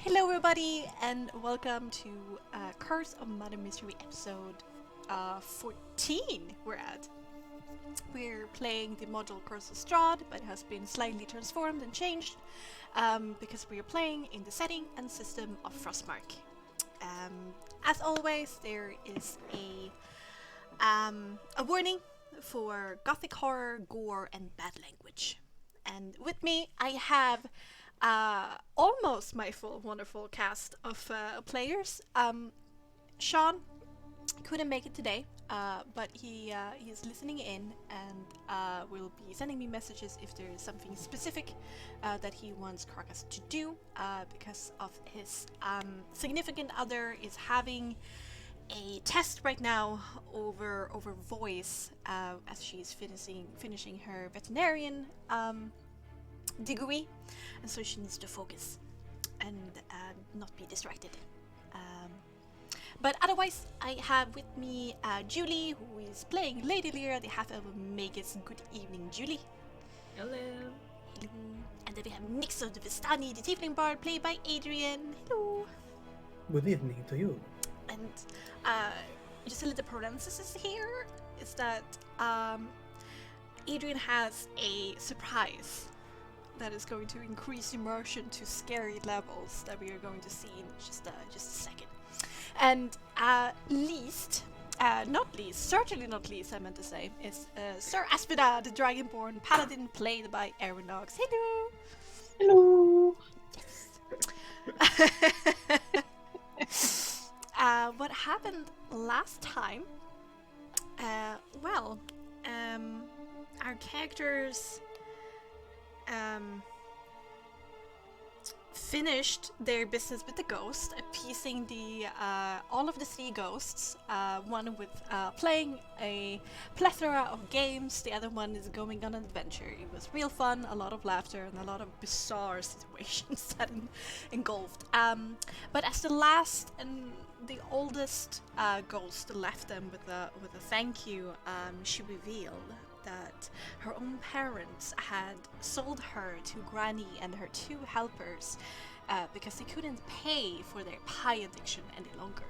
Hello everybody and welcome to Curse of Mother Mystery episode 14 We're playing the module Curse of Strahd, but it has been slightly transformed and changed because we are playing in the setting and system of Frostmark. As always, there is a warning for gothic horror, gore and bad language. And with me I have almost my full wonderful cast of players. Sean couldn't make it today, but he is listening in and will be sending me messages if there is something specific that he wants Carcass to do, because of his significant other is having a test right now over voice as she's finishing her veterinarian degree, and so she needs to focus and not be distracted. But otherwise, I have with me Julie, who is playing Lady Lyra, the half-elf of Magus. Good evening, Julie. Hello. Hello. And then we have Nix of the Vistani, the Tiefling Bard, played by Adrian. Hello. Good evening to you. And just a little parenthesis here is that Adrian has a surprise that is going to increase immersion to scary levels that we are going to see in just a second. And certainly not least, I meant to say, is Sir Aspida, the Dragonborn Paladin, played by Aeronox. Hello! Hello. Yes. What happened last time? Our characters finished their business with the ghost, appeasing all of the three ghosts. One with playing a plethora of games, the other one is going on an adventure. It was real fun, a lot of laughter, and a lot of bizarre situations that engulfed. But as the last and the oldest ghost left them with a thank you, she revealed that her own parents had sold her to Granny and her two helpers because they couldn't pay for their pie addiction any longer.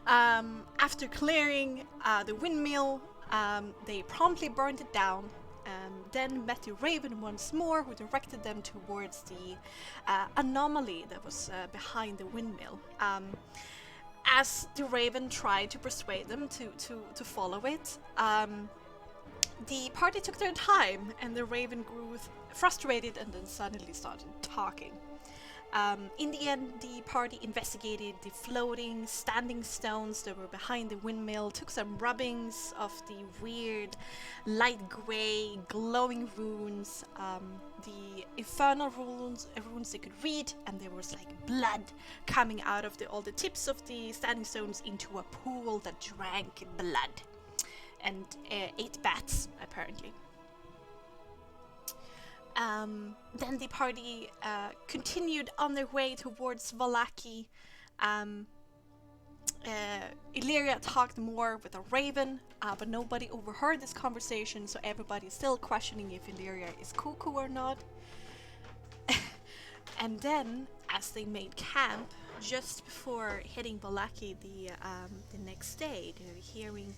After clearing the windmill, they promptly burned it down, then met the Raven once more, who directed them towards the anomaly that was behind the windmill. As the Raven tried to persuade them to follow it, the party took their time, and the Raven grew frustrated and then suddenly started talking. In the end, the party investigated the floating, standing stones that were behind the windmill, took some rubbings of the weird, light grey, glowing runes, the infernal runes they could read, and there was like blood coming out of all the tips of the standing stones into a pool that drank blood and ate bats, apparently. Then the party continued on their way towards Vallaki. Illyria talked more with a raven, but nobody overheard this conversation, so everybody's still questioning if Illyria is cuckoo or not. And then, as they made camp, just before hitting Vallaki the next day, they were hearing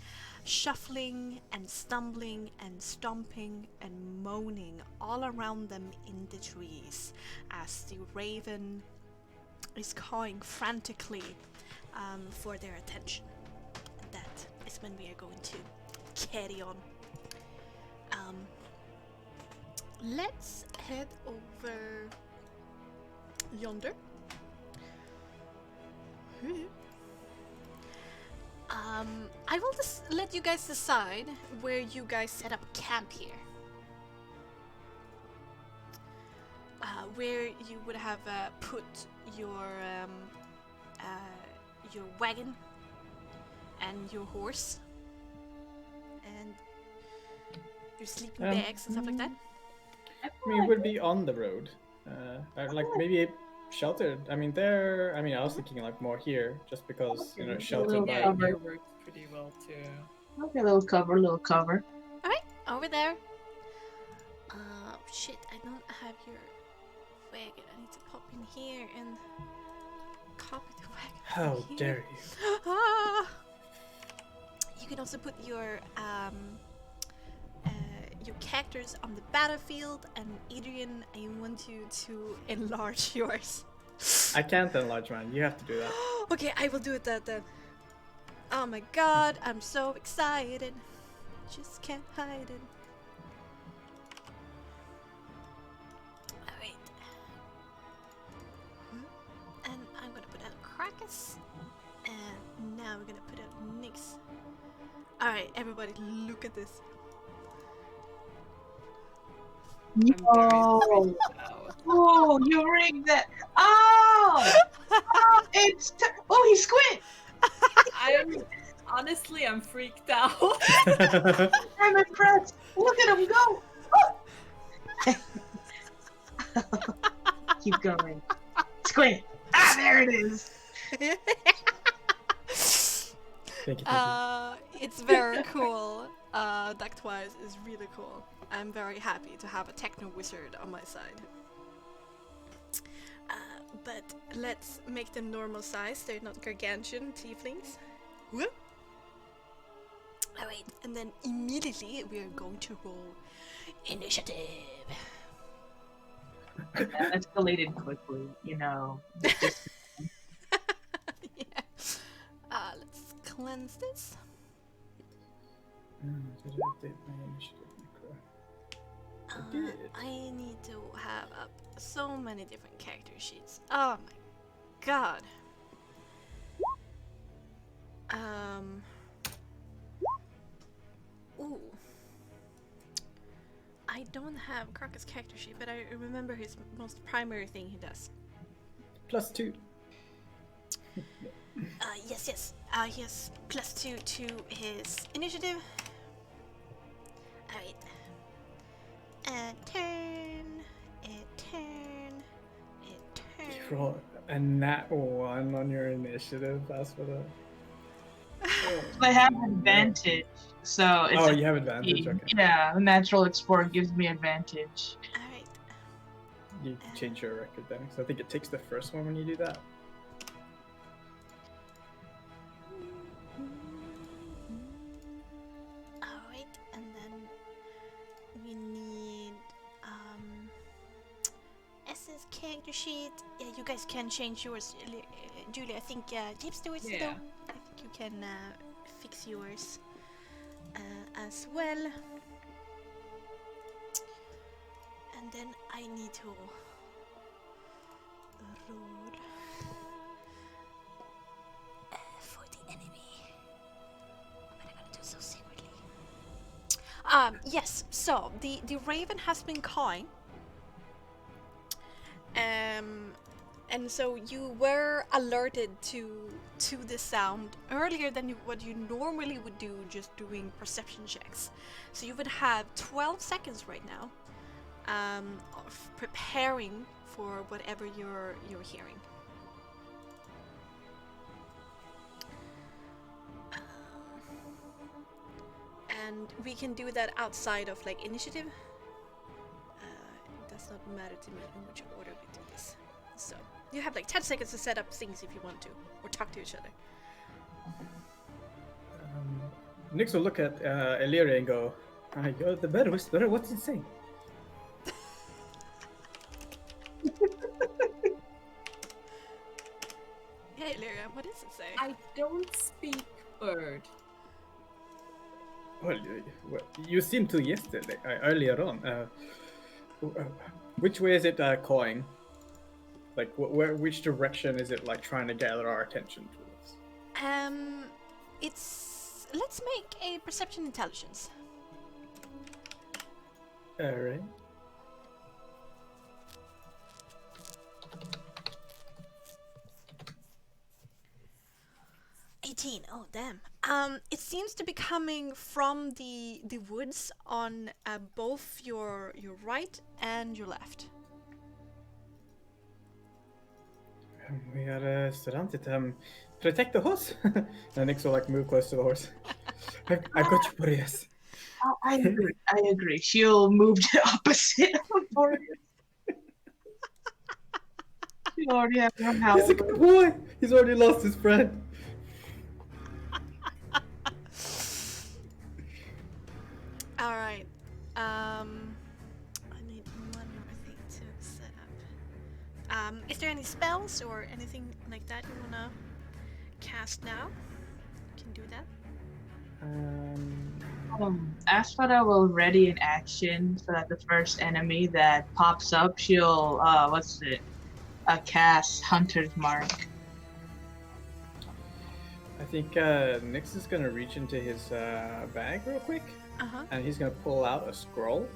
shuffling and stumbling and stomping and moaning all around them in the trees as the raven is cawing frantically for their attention. And that is when we are going to carry on. Let's head over yonder. I will just let you guys decide where you guys set up camp here. Where you would have put your wagon and your horse and your sleeping bags and stuff like that. I mean, it would be on the road. Like maybe sheltered. I was thinking like more here, just because sheltered by. Cover works pretty well too. Okay, little cover. Alright, over there. Shit, I don't have your wagon. I need to pop in here and copy the wagon. How from dare here. you? Ah! You can also put your characters on the battlefield, and Adrian, I want you to enlarge yours. I can't enlarge mine. You have to do that. Okay, I will do it then. Oh my god, I'm so excited. Just can't hide it. Alright. And I'm gonna put out Krakus. And now we're gonna put out Nyx. Alright, everybody, look at this. I'm very Oh, freaked out. oh, you rigged that. Oh, oh, he squint. I'm freaked out. I'm impressed. Look at him go. Oh. Keep going. Squint. Ah, there it is. Thank you. It's very cool. Ductwise is really cool. I'm very happy to have a techno wizard on my side. But let's make them normal size. They're not gargantuan tieflings. Whoop. Alright, and then immediately we are going to roll initiative. That escalated quickly, you know. Yeah. Let's cleanse this. Did I update my initiative? Did. I need to have up so many different character sheets. Oh my god. Ooh. I don't have Krakus character sheet, but I remember his most primary thing he does. +2. Yes. He has +2 to his initiative. Alright. Turn. You roll a nat 1 on your initiative. That's what a. I have advantage, so it's Oh, you have advantage. Okay. Yeah, natural export gives me advantage. Alright. You change your record then, because I think it takes the first one when you do that. Alright, and then we need S's character sheet. Yeah, you guys can change yours, Julie. I think Jeeps do it Yeah. though. I think you can fix yours as well. And then I need to roll. For the enemy. But I'm gonna do so secretly. Yes, so the raven has been cawing. And so you were alerted to the sound earlier than what you normally would do just doing perception checks. So you would have 12 seconds right now of preparing for whatever you're hearing. And we can do that outside of like initiative. It does not matter to me in which order we do this. So you have like 10 seconds to set up things if you want to, or talk to each other. Nyx will look at Illyria and go, "You're the better whisperer. What's it saying?" Hey Lyria, what does it say? I don't speak bird. Well, you seemed to yesterday, earlier on. Which way is it cawing? Like, which direction is it like trying to gather our attention towards? Let's make a perception intelligence. All right. Oh damn. It seems to be coming from the woods on both your right and your left. We are surrounded. Protect the horse. And Nyx will like move close to the horse. I've got you, Boreas. I agree. She'll move to opposite of Boreas. You already have your He's a help. good boy. He's already lost his friend. All right. I need one more thing to set up. Is there any spells or anything like that you wanna cast now? You can do that. Asphodel will ready an action so that the first enemy that pops up, she'll cast Hunter's Mark. I think Nyx is gonna reach into his bag real quick, and he's gonna pull out a scroll,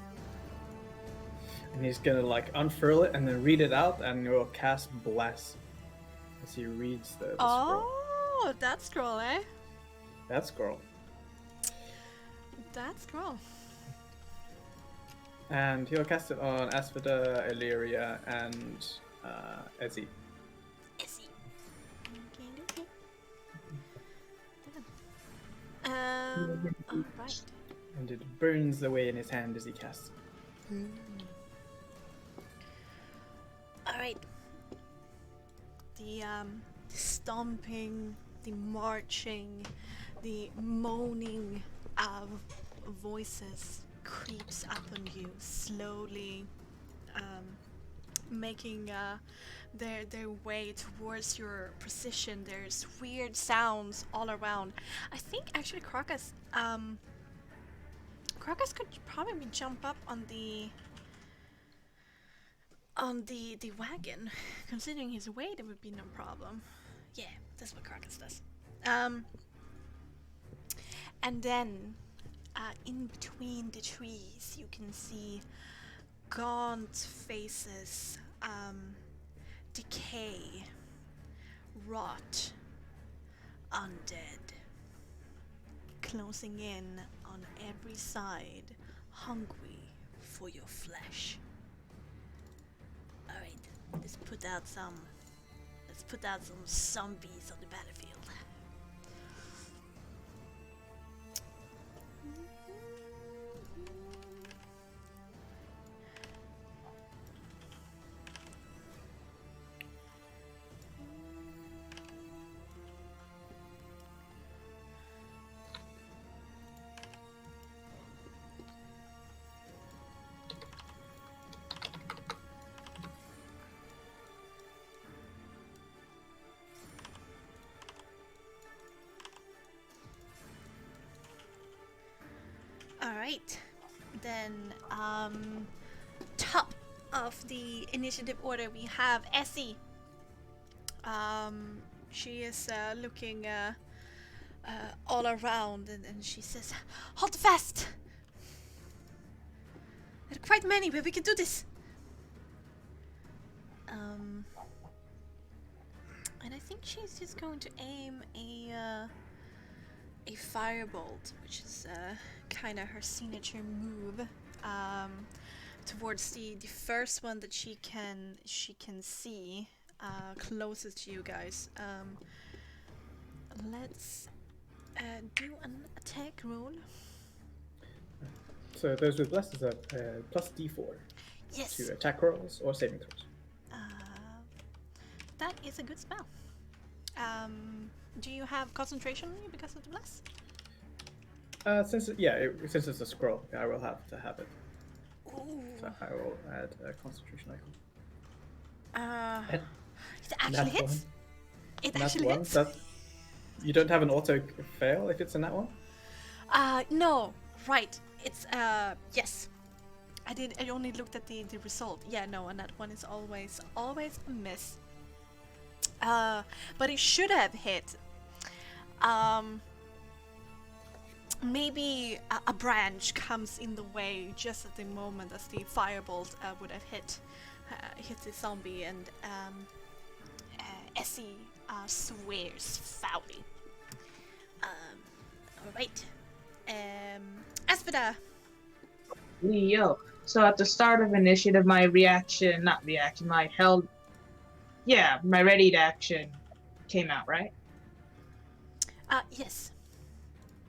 and he's gonna like unfurl it and then read it out, and he will cast Bless as he reads the scroll. Oh, that scroll, eh? That scroll. That scroll. And he'll cast it on Asphodel, Illyria, and Ezzy. Izzy. Alright. And it burns away in his hand as he casts it. Alright. The stomping, the marching, the moaning of voices creeps up on you slowly, making their way towards your precision. There's weird sounds all around. I think actually Crocus could probably jump up on the wagon. Considering his weight, it would be no problem. Yeah, that's what Crocus does. And then in between the trees you can see gaunt faces, decay, rot, undead, closing in on every side, hungry for your flesh. Alright, let's put out some zombies on the battlefield. Alright, then top of the initiative order we have Essie. She is looking all around and she says, "Hold fast! There are quite many, but we can do this!" And I think she's just going to aim a firebolt, which is kind of her signature move, towards the first one that she can see closest to you guys. Let's do an attack roll. So those with Bless is a plus D4 Yes, to attack rolls or saving throws. that is a good spell. Do you have concentration on you because of the bless? Since it's a scroll, I will have to have it. Ooh. So I will add a concentration icon. It actually hits. It actually one, hits. that you don't have an auto fail if it's in that one. No, right. It's yes. I only looked at the result. Yeah, no, and that one is always a miss. But it should have hit. Maybe a branch comes in the way just at the moment as the firebolt would have hit the zombie, and Essie swears foully. Alright. Asphodel. Yo. So at the start of initiative, my my readied action came out, right? Yes.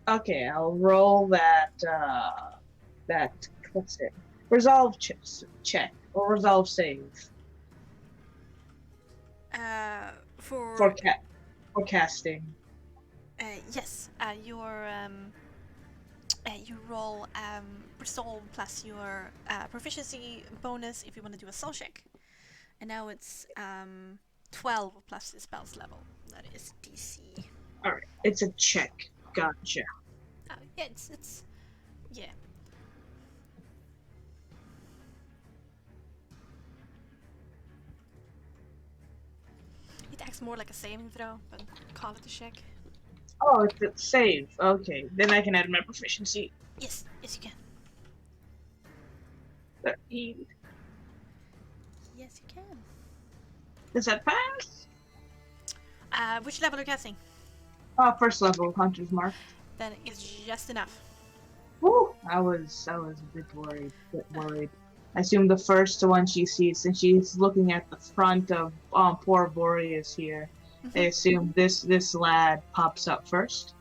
Okay, I'll roll that, what's it? Resolve check, or resolve save. For for casting. yes, you roll resolve plus your proficiency bonus if you want to do a soul check, and now it's 12 plus the spell's level. That is DC. All right, it's a check. Gotcha. Yeah, it's yeah. It acts more like a saving throw, but call it a check. Oh, it's a save. Okay, then I can add my proficiency. Yes, yes you can. 13. Yes you can. Does that pass? Which level are you casting? First level, Hunter's Mark. Then it's just enough. Woo! I was a bit worried. I assume the first one she sees, since she's looking at the front of poor Boreas here. I assume this lad pops up first.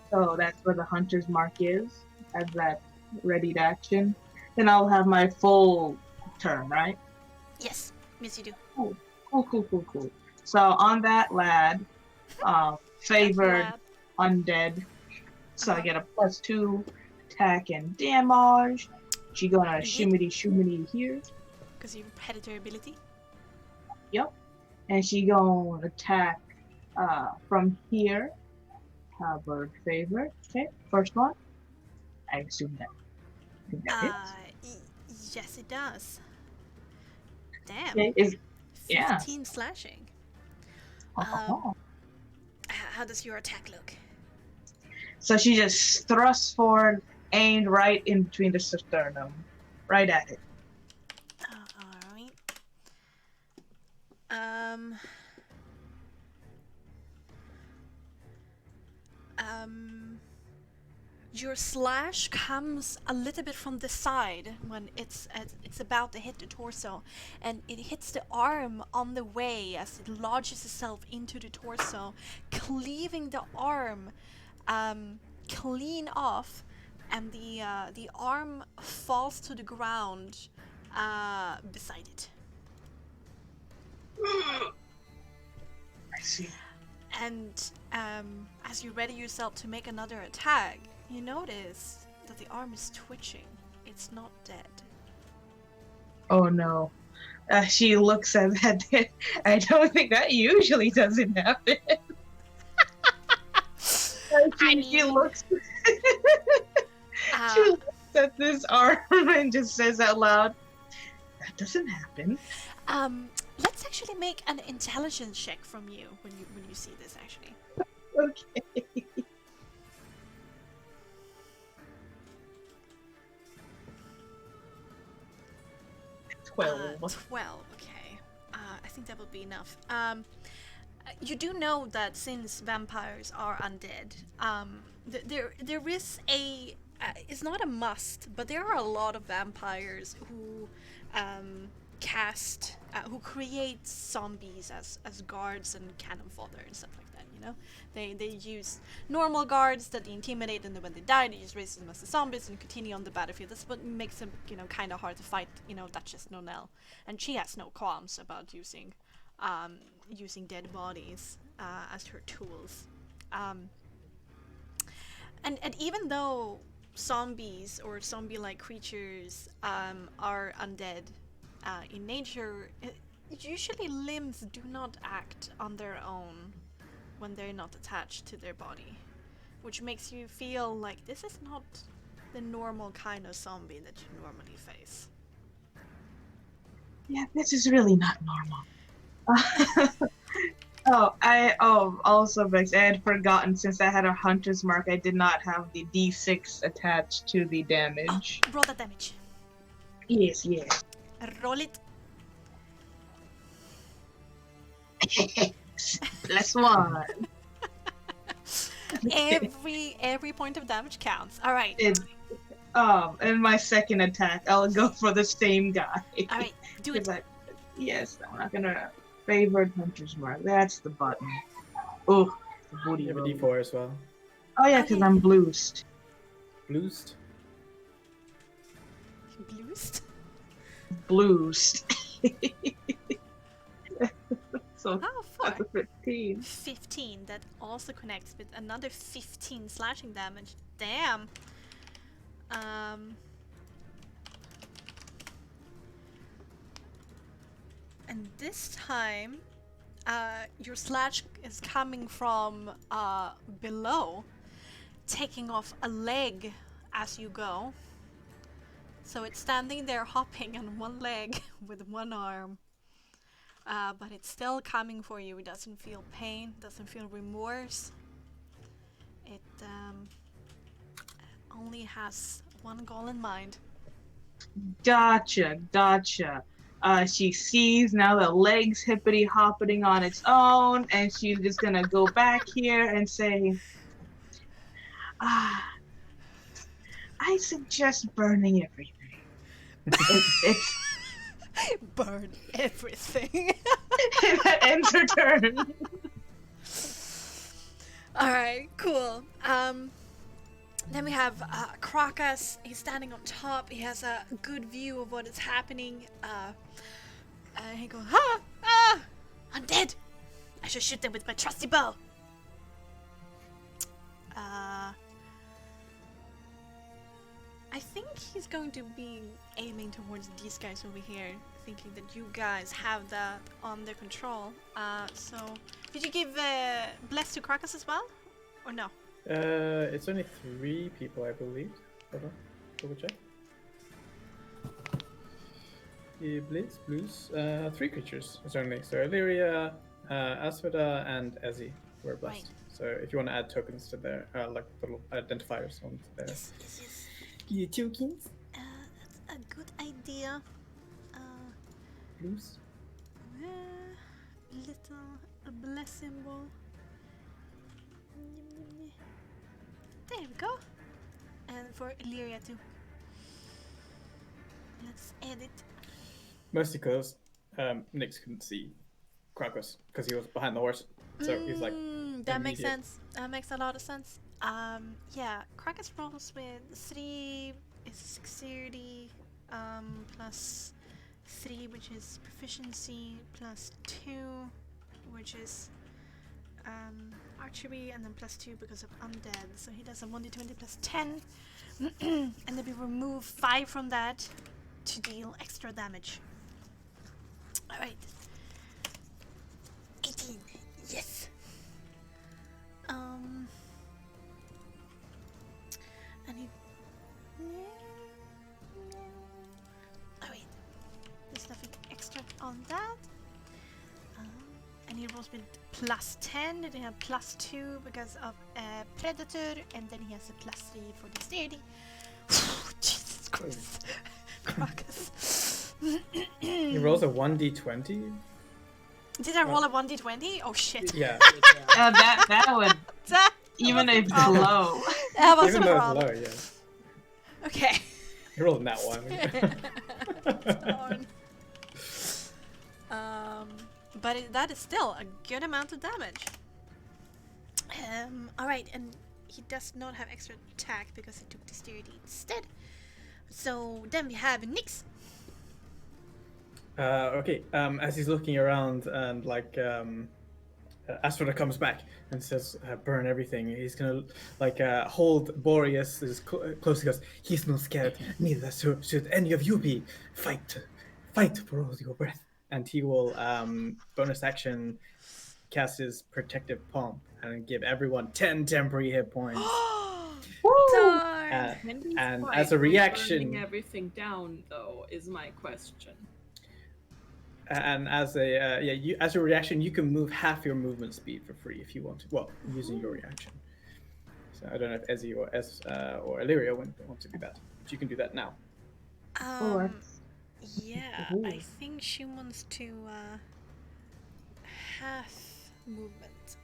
So that's where the Hunter's Mark is, as that readied action. Then I'll have my full turn, right? Yes, yes you do. Cool. So on that lad, favored undead. So I get a +2 attack and damage. She gonna shimmy here. Because you have predatory ability. Yep. And she gonna attack from here. Bird favorite. Okay, first one. I assume that. I think that hits. Yes it does. Damn. Okay, 15 slashing. Oh. How does your attack look? So she just thrusts forward, aimed right in between the sternum. Right at it. Alright. Your slash comes a little bit from the side when it's about to hit the torso, and it hits the arm on the way as it lodges itself into the torso, cleaving the arm clean off, and the arm falls to the ground beside it. I see. And as you ready yourself to make another attack, you notice that the arm is twitching. It's not dead. Oh no. She looks at that. I don't think that usually doesn't happen. She looks. She looks at this arm and just says out loud, "That doesn't happen." Let's actually make an intelligence check from you when you see this. Actually. Okay. 12. 12. Okay. I think that would be enough. You do know that since vampires are undead, there is a. It's not a must, but there are a lot of vampires who who create zombies as guards and cannon fodder and stuff like that. You know, they use normal guards that they intimidate, and then when they die, they just raise them as the zombies and continue on the battlefield. That's what makes them, kind of hard to fight. Duchess Nonell, and she has no qualms about using dead bodies as her tools. And even though zombies or zombie-like creatures are undead in nature, usually limbs do not act on their own when they're not attached to their body, which makes you feel like this is not the normal kind of zombie that you normally face. Yeah, this is really not normal. Also, Bex, I had forgotten, since I had a Hunter's Mark, I did not have the D6 attached to the damage. Roll the damage. Yes. Roll it. +1. Every point of damage counts. All right. And my second attack, I'll go for the same guy. All right, do it. Yes, I'm not gonna favorite Hunter's Mark. That's the button. Oh, the booty. You have a D4 as well. Oh yeah, because I'm bluest. Bluest? Bluest? Bluest. So Oh, that's 4. a 15. 15. That also connects with another 15 slashing damage. Damn. And this time, your slash is coming from below, taking off a leg as you go. So it's standing there hopping on one leg with one arm. But it's still coming for you. It doesn't feel pain, doesn't feel remorse. It only has one goal in mind. Gotcha. She sees now the legs hippity hopping on its own, and she's just gonna go back here and say, I suggest burning everything. It's Burn everything. that ends her turn. Alright, cool. Then we have Krakas. He's standing on top. He has a good view of what is happening. He goes, undead! I should shoot them with my trusty bow. I think he's going to be aiming towards these guys over here, thinking that you guys have that under control. So, did you give Bless to Krakas as well? Or no? It's only 3 people, I believe. Hold on, double check. Blitz, blues, 3 creatures. It's only so Illyria, Asphoda, and Ezzy were blessed. Right. So if you want to add tokens to their like little identifiers onto their Yes. tokens. That's a good idea. Blues. Little bless symbol. There we go. And for Illyria too. Let's edit. Mostly because Nyx couldn't see Krakos because he was behind the horse. So he's like. That makes immediate. sense. That makes a lot of sense. Yeah, Krakus rolls with 3 is dexterity, plus 3, which is proficiency, plus 2, which is archery, and then plus 2 because of undead. So he does a 1d20 plus 10, and then we remove 5 from that to deal extra damage. Alright. 18. Yes. And he. Oh wait, there's nothing extra on that. And he rolls with plus 10, then he has plus 2 because of Predator, and then he has a plus 3 for dexterity. Jesus Christ. Krakus. He rolls a 1d20. Did I roll a 1d20? Oh shit. Yeah. That would, That even was a if problem. low. That was Even a though it's problem. low, yeah. Okay. He rolled that one. Darn. But that is still a good amount of damage. Alright, and he does not have extra attack because he took dexterity instead. So then we have Nyx. Okay, as he's looking around and like Asphoda comes back and says, burn everything. He's gonna like hold Boreas as close. He goes, he's not scared, neither should any of you be. Fight for all your breath. And he will bonus action cast his protective palm and give everyone 10 temporary hit points. Darn. Can we And fight as a by reaction- burning everything down, though, is my question. And as a as a reaction, you can move half your movement speed for free if you want to. Well, using your reaction. So I don't know if Ezzy or Illyria want to do that, but you can do that now. Yeah, Ooh. I think she wants to half movement.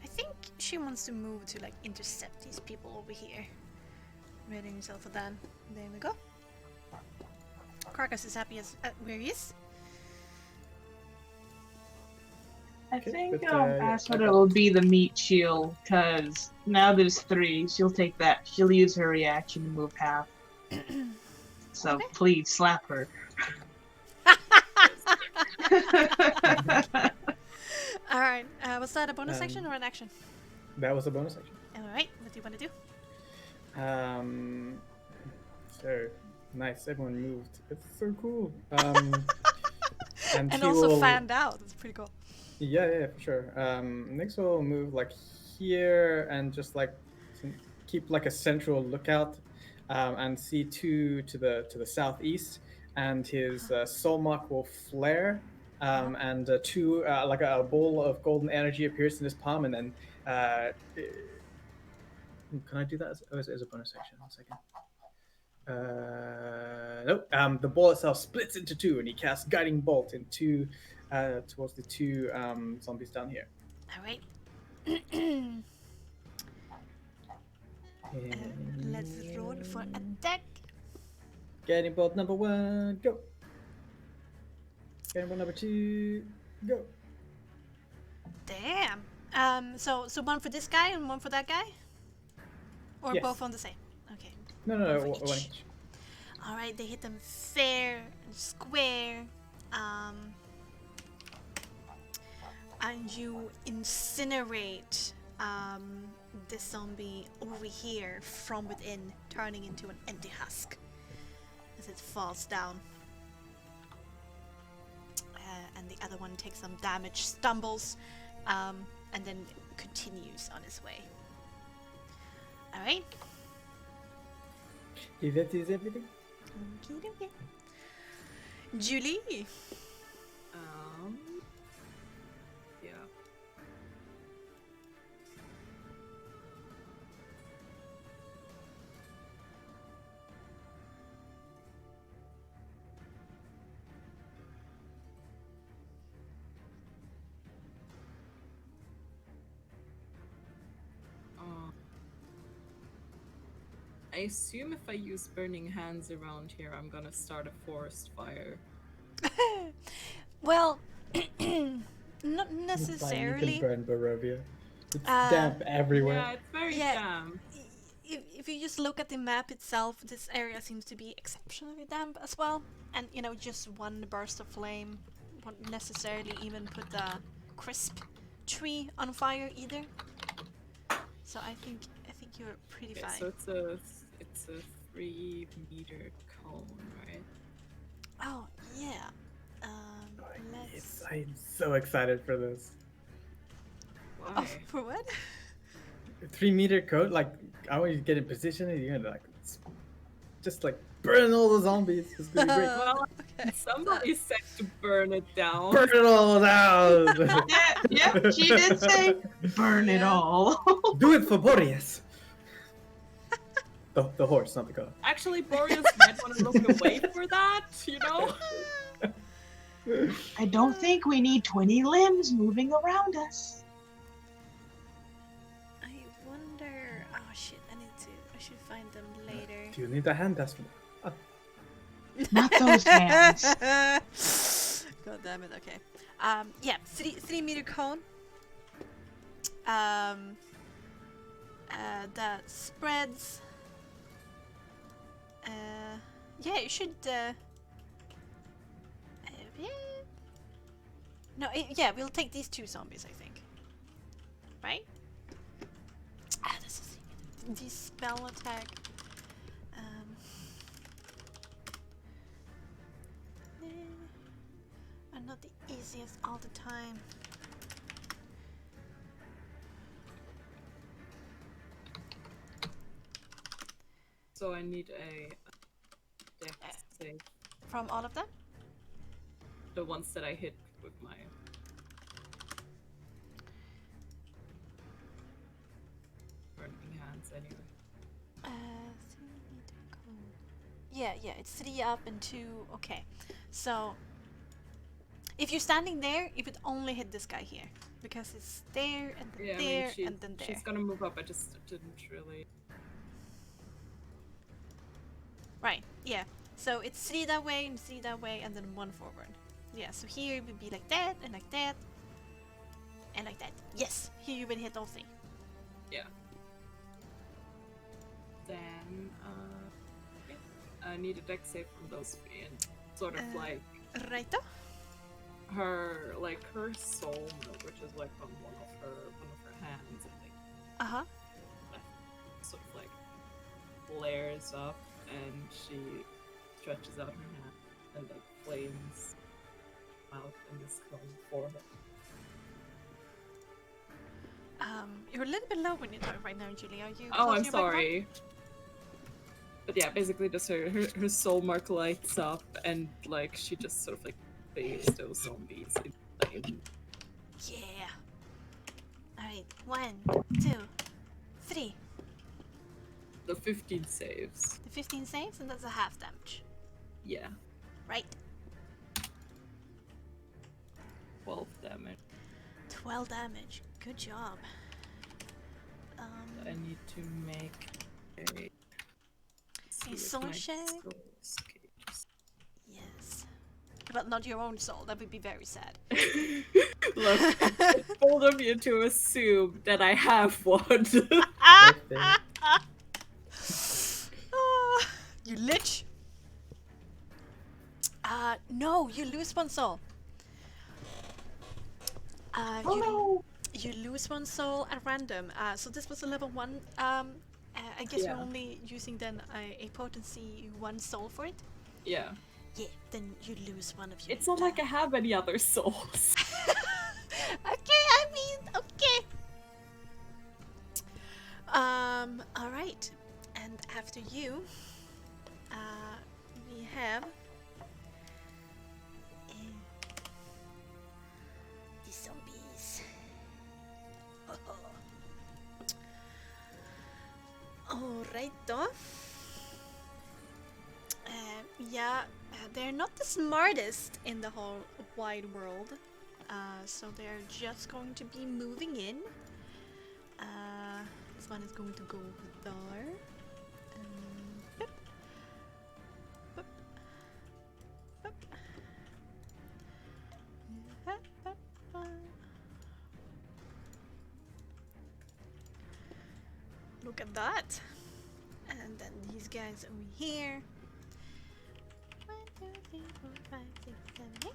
I think she wants to move to like intercept these people over here. Ready himself for that. There we go. Krakus is happy as where he is. I Okay, think but, Asphoda will be the meat shield, because now there's 3. She'll take that. She'll use her reaction to move half. So Okay. please slap her. All right. Was that a bonus action or an action? That was a bonus action. All right. What do you want to do? So nice. Everyone moved. It's so cool. And And he also will, fanned out. That's pretty cool. yeah, for sure. Nyx will move like here and just like keep like a central lookout, and see two to the southeast, and his soulmark will flare, and two like a ball of golden energy appears in his palm, and then can I do that as a bonus action? 1 second. Nope. The ball itself splits into two, and he casts guiding bolt into towards the two zombies down here. All right. Let's roll for attack. Guiding bolt number 1, go. Guiding bolt number 2, go. Damn. So one for this guy and one for that guy, or Yes. both on the same? Okay. No, One for one each. each. All right. They hit them fair and square. And you incinerate this zombie over here from within, turning into an empty husk as it falls down. And the other one takes some damage, stumbles, and then continues on his way. Alright? If that is everything. Okay. Julie! Yeah. I assume if I use burning hands around here, I'm gonna start a forest fire. Well, not You necessarily. can burn Barovia. It's damp everywhere. Yeah, it's very Yeah. damp. If you just look at the map itself, this area seems to be exceptionally damp as well. And just one burst of flame won't necessarily even put the crisp tree on fire either. So I think you're pretty Okay, fine. so it's a 3-meter cone, right? Oh yeah. Let's. I'm so excited for this. Why? Oh, for what? 3-meter code, like I want you to get in position, and you're gonna like just like burn all the zombies. It's gonna be great. Well, Okay. somebody said to burn it down. Burn it all down. Yeah, she did say burn it Yeah. all. Do it for Boreas. The horse, not the car. Actually, Boreas might want to look away for that, you know? I don't think we need 20 limbs moving around us. I wonder. Oh shit! I should find them later. Do you need a hand test? Not those hands. God damn it. Okay. Yeah. 3-meter cone. That spreads. Yeah, it should. Yeah. No, yeah, we'll take these two zombies, I think. Right? This is the spell attack. Are not the easiest all the time. So I need a dex save. From all of them? The ones that I hit with my... burning hands, anyway. 3-meter cone. Yeah, it's 3 up and 2. Okay, so if you're standing there, you would only hit this guy here because it's there and then Yeah, there I mean, and then there. she's gonna move up, I just didn't really... Right, yeah. So it's 3 that way and 3 that way and then 1 forward. Yeah, so here it would be like that and like that and like that. Yes, here you would hit all 3. Yeah. Then, need a dex save from those three, and sort of like Righto. her soul, which is like on one of her hands, I think. Uh-huh. Sort of like flares up, and she stretches out her hand, and like flames out and is coming for her. You're a little bit low when you talk right now, Julie. Are you? Oh, I'm closing your microphone? sorry. But yeah, basically just her soul mark lights up, and like she just sort of like bathes those zombies in flame. Yeah. Alright, 1, 2, 3. The 15 saves. The 15 saves, and that's a half damage. Yeah, Right. 12 damage. 12 damage. Good job. I need to make a soul check? Yes. But not your own soul. That would be very sad. Look, it's bold of you to assume that I have one. Birthday. You lich. No, you lose one soul. You lose one soul at random. So this was a level 1. I guess Yeah. you're only using then a potency 1 soul for it. Yeah. Yeah, then you lose one of your. It's not like I have any other souls. Okay, I mean, okay. Alright. And after you, we have the zombies. Alright, though. Yeah, they're not the smartest in the whole wide world. So they're just going to be moving in. This one is going to go there. Boop. Boop. Boop. Look at that. And then these guys over here. 1, 2, 3, 4, 5, 6, 7, 8.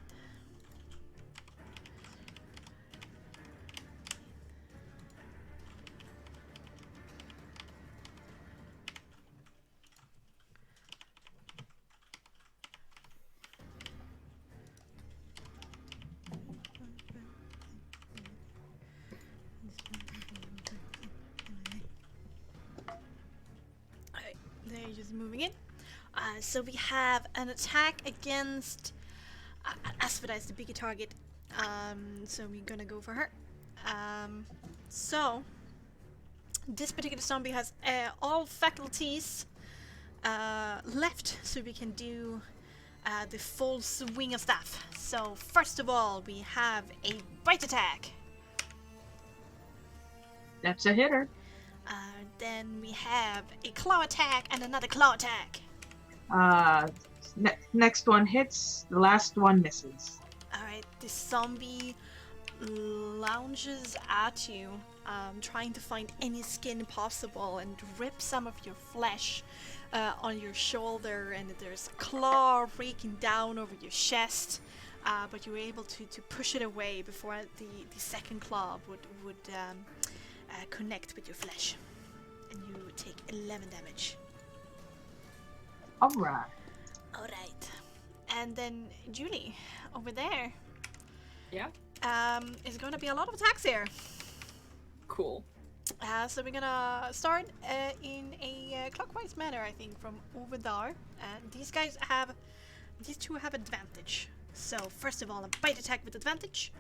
Alright, they're just moving in. So we have an attack against Asphodite is the bigger target. So we're gonna go for her. So this particular zombie has all faculties left, so we can do the full swing of stuff. So first of all, we have a bite attack. That's a hitter. Then we have a claw attack and another claw attack. Next one hits, the last one misses. Alright, the zombie lounges at you, trying to find any skin possible and rip some of your flesh on your shoulder, and there's a claw raking down over your chest, but you're able to push it away before the second claw would connect with your flesh. And you take 11 damage. Alright. Alright. And then Julie, over there. Yeah. Is going to be a lot of attacks here. Cool. So we're gonna start in a clockwise manner, I think, from over there. These two have advantage. So first of all, a bite attack with advantage.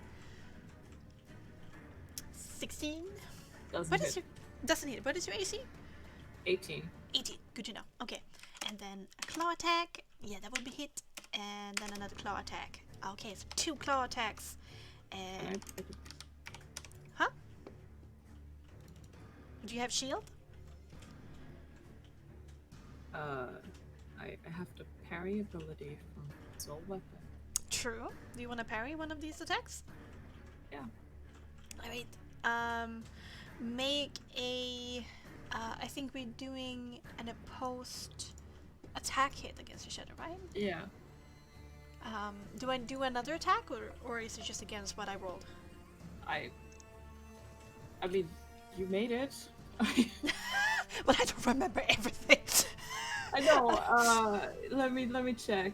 16. Doesn't hit. What is your AC? 18. 18. Good to know. Okay. And then a claw attack. Yeah, that will be hit. And then another claw attack. Okay, so 2 claw attacks. Huh? Do you have shield? I have to parry ability from soul weapon. True. Do you want to parry one of these attacks? Yeah. Alright. Make a... I think we're doing an opposed attack hit against each other, right? Yeah. Do I do another attack, or is it just against what I rolled? I mean, you made it. But I don't remember everything. I know. Let me check.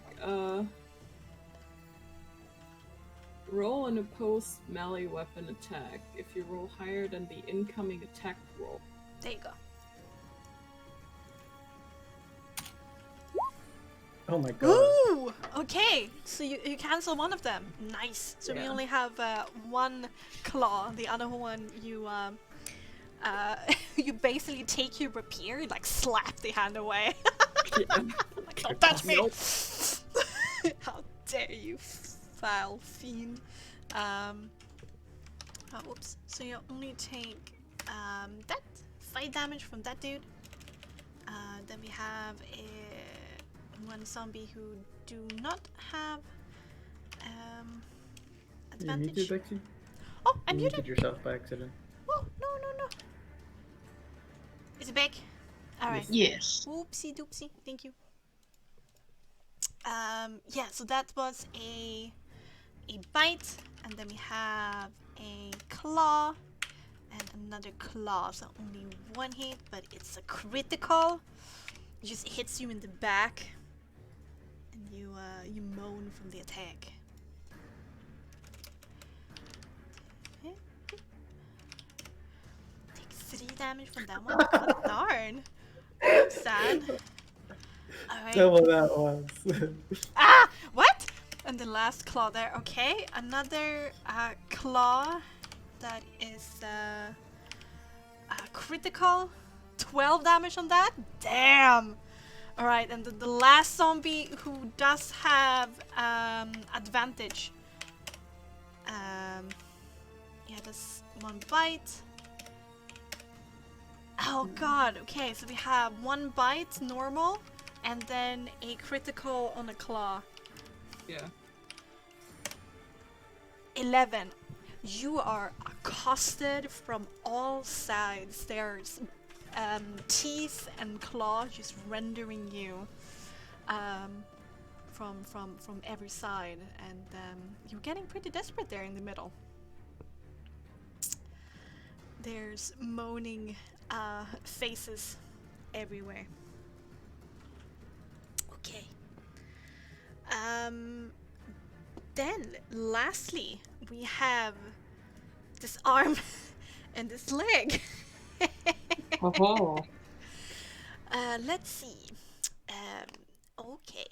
Roll an opposed melee weapon attack. If you roll higher than the incoming attack roll. There you go. Oh my god. Ooh! Okay, so you cancel one of them. Nice. So we Yeah. only have one claw. The other one you you basically take your rapier, like slap the hand away. Yeah. Like, don't touch me! Nope. How dare you, foul fiend. Oh, oops. So you only take that 5 damage from that dude. Then we have one zombie who do not have You advantage. muted, Bexxy? Oh, I'm You muted. muted yourself by accident. Oh, no. Is it back? Alright. Yes. Oopsie doopsie. Thank you. Yeah, so that was a bite, and then we have a claw and another claw. So only one hit, but it's a critical. It just hits you in the back, and you moan from the attack. Take 3 damage from that one. God darn. Sad. Alright. Double that once. Ah! What? And the last claw there. Okay, another claw that is critical. 12 damage on that? Damn! Alright, and the last zombie who does have advantage. Yeah, that's one bite. Oh god, okay, so we have one bite normal and then a critical on a claw. Yeah. 11. You are accosted from all sides. There's teeth and claws just rendering you from every side, and you're getting pretty desperate there in the middle. There's moaning faces everywhere. Okay. Then, lastly, we have this arm and this leg. Oh. Let's see. Okay.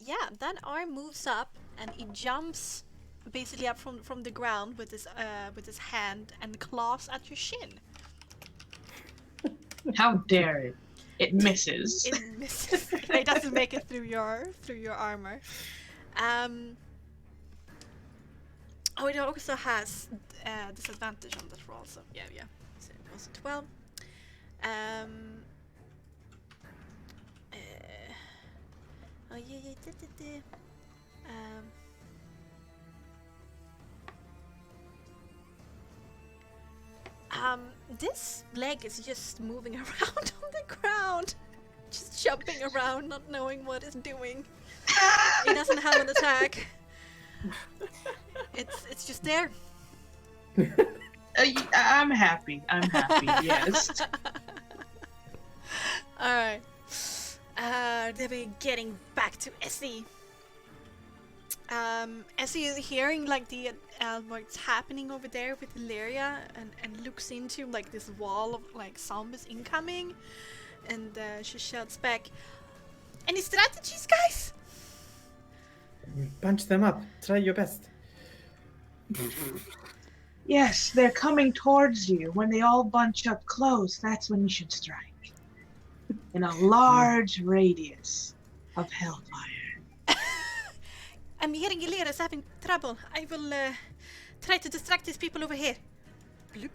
Yeah, that arm moves up and it jumps basically up from the ground with his hand and claws at your shin. How dare it? It misses. It misses. It doesn't make it through your armor. Oh, it also has disadvantage on that roll. So yeah. So it was a 12. Oh yeah. This leg is just moving around on the ground, just jumping around, not knowing what it's doing. It doesn't have an attack. It's just there. I'm happy. Yes. Alright. Then we're getting back to Essie. Essie is hearing like the what's happening over there with Illyria and looks into like this wall of like zombies incoming, and she shouts back, "Any strategies, guys?" Punch them up. Try your best. Yes, they're coming towards you. When they all bunch up close, that's when you should strike. In a large radius of hellfire. I'm hearing Illyria's having trouble. I will try to distract these people over here. Bloop.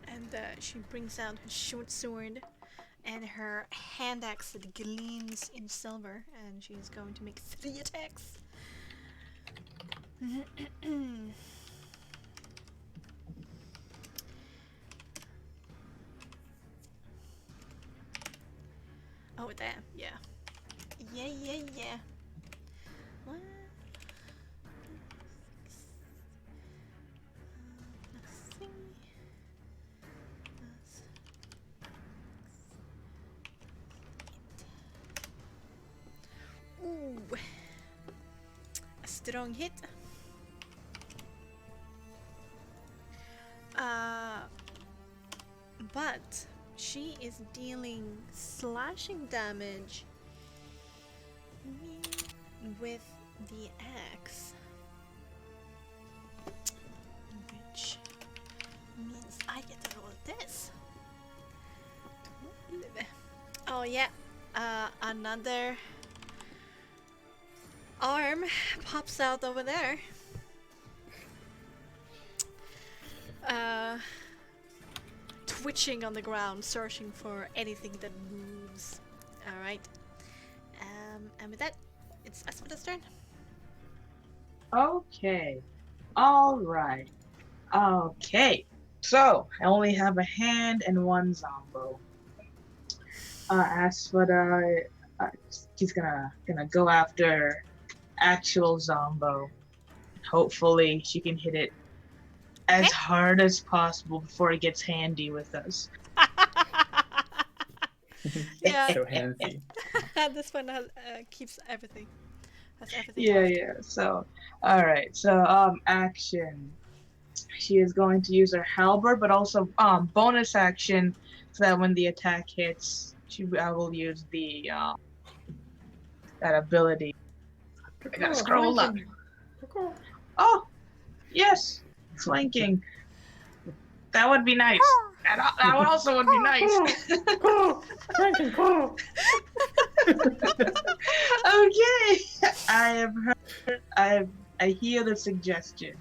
And she brings out her short sword and her hand axe that gleams in silver, and she's going to make 3 attacks. Oh, there. Yeah. Yeah. What? Let's see. Ooh. A strong hit. But she is dealing slashing damage with the axe, which means I get to roll this. Oh yeah, another arm pops out over there. Twitching on the ground, searching for anything that moves. Alright. And with that, it's Aspada's turn. Okay. Alright. Okay. So, I only have a hand and one Zombo. Aspida, she's gonna go after actual Zombo. Hopefully, she can hit it as hard as possible before it gets handy with us. Yeah. So handsy. This one has, keeps everything. Has everything. Yeah. So, all right. So, action. She is going to use her halberd, but also bonus action, so that when the attack hits, I will use the that ability. I gotta scroll up. Oh, yes, flanking. That would be nice. That would also would be nice. Flanking, cool. Okay, I have heard. I hear the suggestion.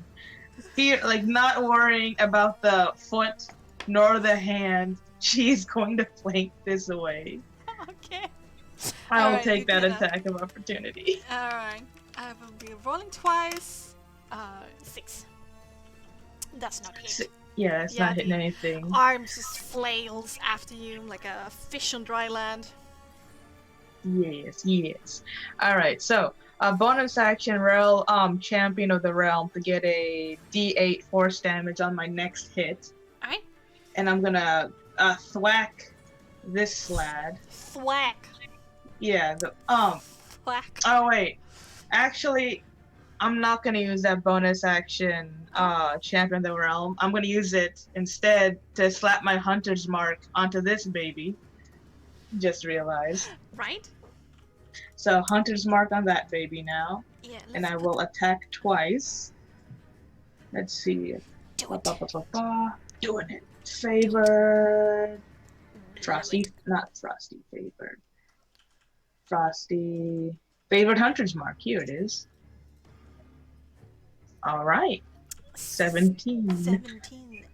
Fear, like not worrying about the foot nor the hand. She's going to flank this away. Okay. I'll Alright, take you that do attack of opportunity. Alright. I will be rolling twice. 6. That's not hit. Yeah, it's not hitting anything. Arms just flails after you like a fish on dry land. Yes. Alright, so bonus action roll champion of the realm to get a D8 force damage on my next hit. Alright. And I'm gonna thwack this lad. Thwack. Yeah, the Thwack. oh wait. Actually, I'm not gonna use that bonus action champion of the realm. I'm gonna use it instead to slap my hunter's mark onto this baby. Just realized. Right? So hunter's mark on that baby now. Yeah. And I will attack twice. Let's see. Do it. Doing it. Favored. Frosty. Not Frosty. Favored. Frosty. Favored hunter's mark. Here it is. Alright. 17. 17.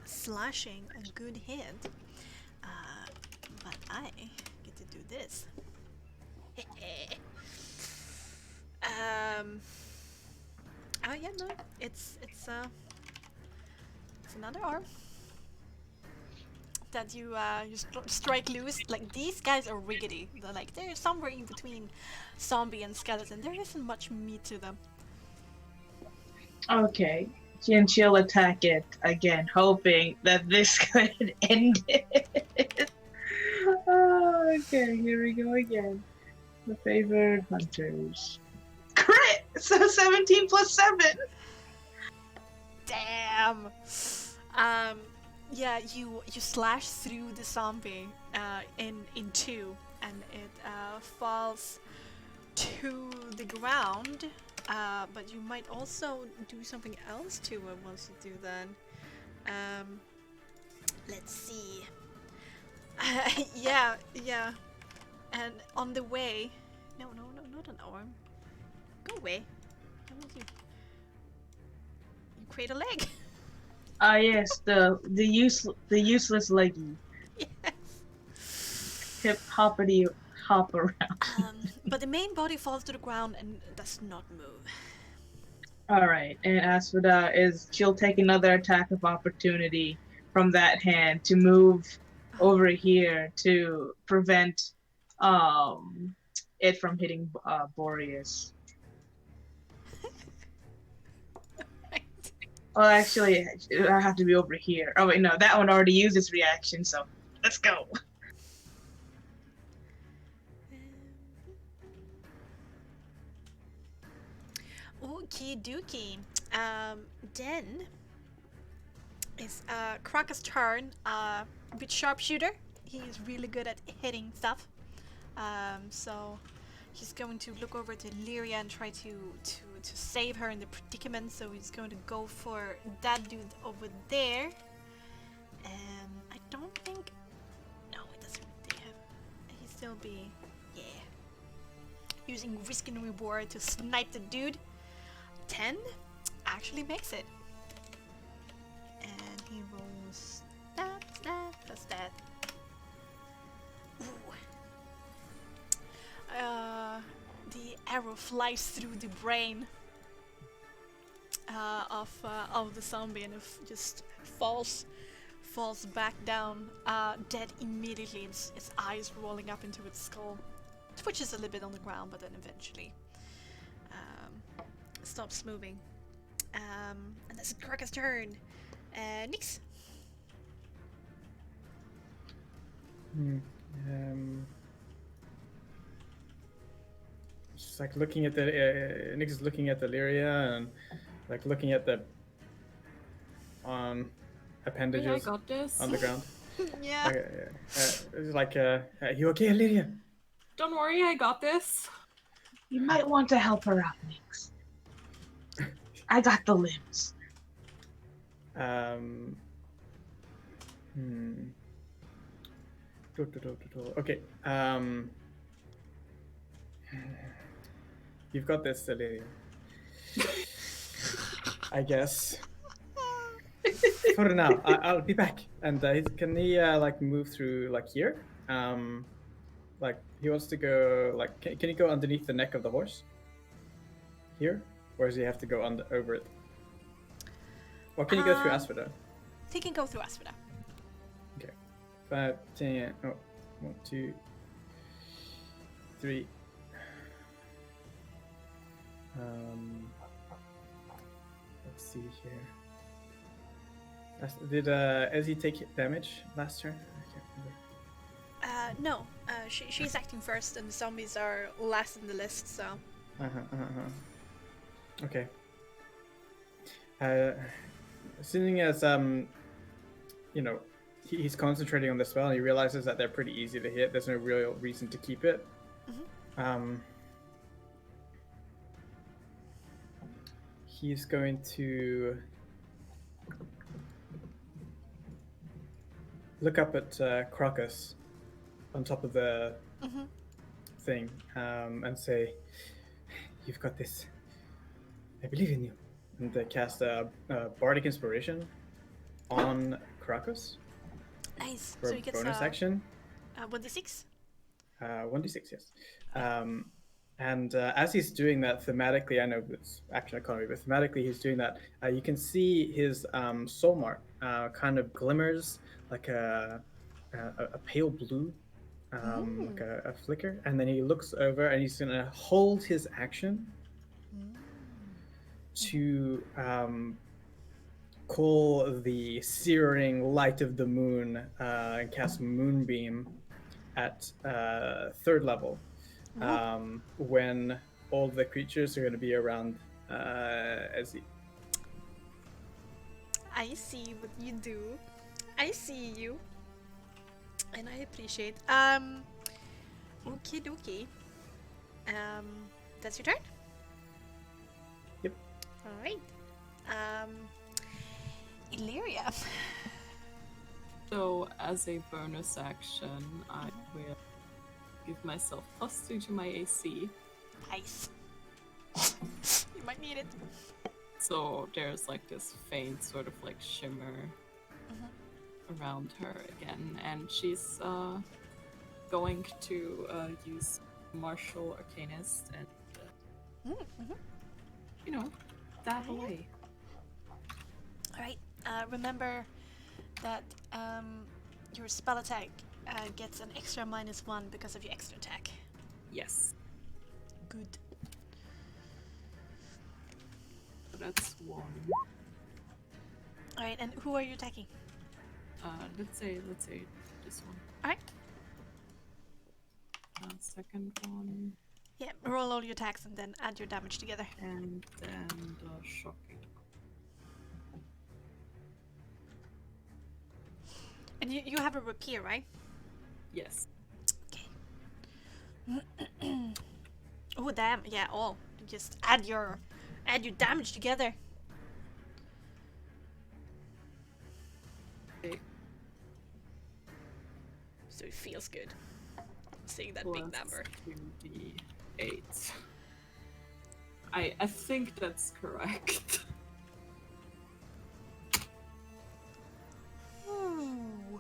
Slashing. A good hit. But I get to do this. Oh yeah, no, it's another arm that you strike loose. Like these guys are riggedy. They're somewhere in between zombie and skeleton. There isn't much meat to them. Okay. And she'll attack it again, hoping that this could end it. Oh, okay, here we go again. The favored hunters. Crit! So 17 plus 7! Damn! Yeah, you slash through the zombie in two, and it falls to the ground. But you might also do something else to it once you do that. Let's see. Yeah. And on the way, no, not an arm. Go away. I want you. You create a leg. Ah yes, the useless leggy. Yes. Hip hoppity hop around. But the main body falls to the ground and does not move. Alright, and Aspida she'll take another attack of opportunity from that hand to move over here to prevent it from hitting Boreas. Oh, actually, I have to be over here. Oh wait, no, that one already used its reaction, so let's go. Okie dokie. Then it's Kraka's turn. With sharpshooter, he's really good at hitting stuff. So he's going to look over to Lyria and try to save her in the predicament. So he's going to go for that dude over there. I don't think. No, it doesn't really him. He'd still be. Yeah. Using risk and reward to snipe the dude. 10 actually makes it. And he rolls that, plus that. Ooh. The arrow flies through the brain of the zombie and just falls back down, dead immediately. Its eyes rolling up into its skull. Twitches a little bit on the ground, but then eventually stops moving. And that's Kraka's turn. Nix. Just like looking at the Nix is looking at the Lyria and like looking at the appendages Yeah, I got this. on the ground. Yeah. Okay, it's like, you okay, Lyria? Don't worry, I got this. You might want to help her out, Nix. I got the limbs. Okay. You've got this, Lyria. I guess. For now, I'll be back. And can he like move through like here? Like he wants to go. Like, can he go underneath the neck of the horse? Here, or does he have to go over it? Or can you go through Asphodel? He can go through Asphodel. Okay. 5, 10. Oh, 1, 2, 3. Let's see here. Did Ezzy take damage last turn? I can't remember. No. She's acting first, and the zombies are last in the list. So. Okay. Seeing as you know, he's concentrating on the spell, and he realizes that they're pretty easy to hit. There's no real reason to keep it. He's going to look up at Crocus on top of the thing and say, "You've got this. I believe in you." And they cast a Bardic Inspiration on Crocus. Nice. For so he gets bonus action. 1d6. 1d6, yes. And as he's doing that thematically, I know it's action economy, but thematically he's doing that. You can see his soul mark kind of glimmers like a pale blue, like a flicker. And then he looks over and he's going to hold his action to call the searing light of the moon and cast Moonbeam at 3rd level. When all the creatures are going to be around Ezzy. I see what you do. I see you. And I appreciate. Okie dokie. That's your turn? Yep. Alright. Illyria. So, as a bonus action, I will give myself +2 to my AC. Nice. You might need it. So there's like this faint sort of like shimmer around her again, and she's going to use Martial Arcanist and you know, dab away. Alright, remember that your spell attack gets an extra -1 because of your extra attack. Yes. Good. So that's 1. Alright, and who are you attacking? Let's say this one. Alright. Second one. Yeah, roll all your attacks and then add your damage together. And then the shocking. And you have a rapier, right? Yes. Okay. Oh damn, yeah, all. Just add your damage together. Okay. So it feels good. Seeing that Plus big number. 2d8. I think that's correct. Ooh.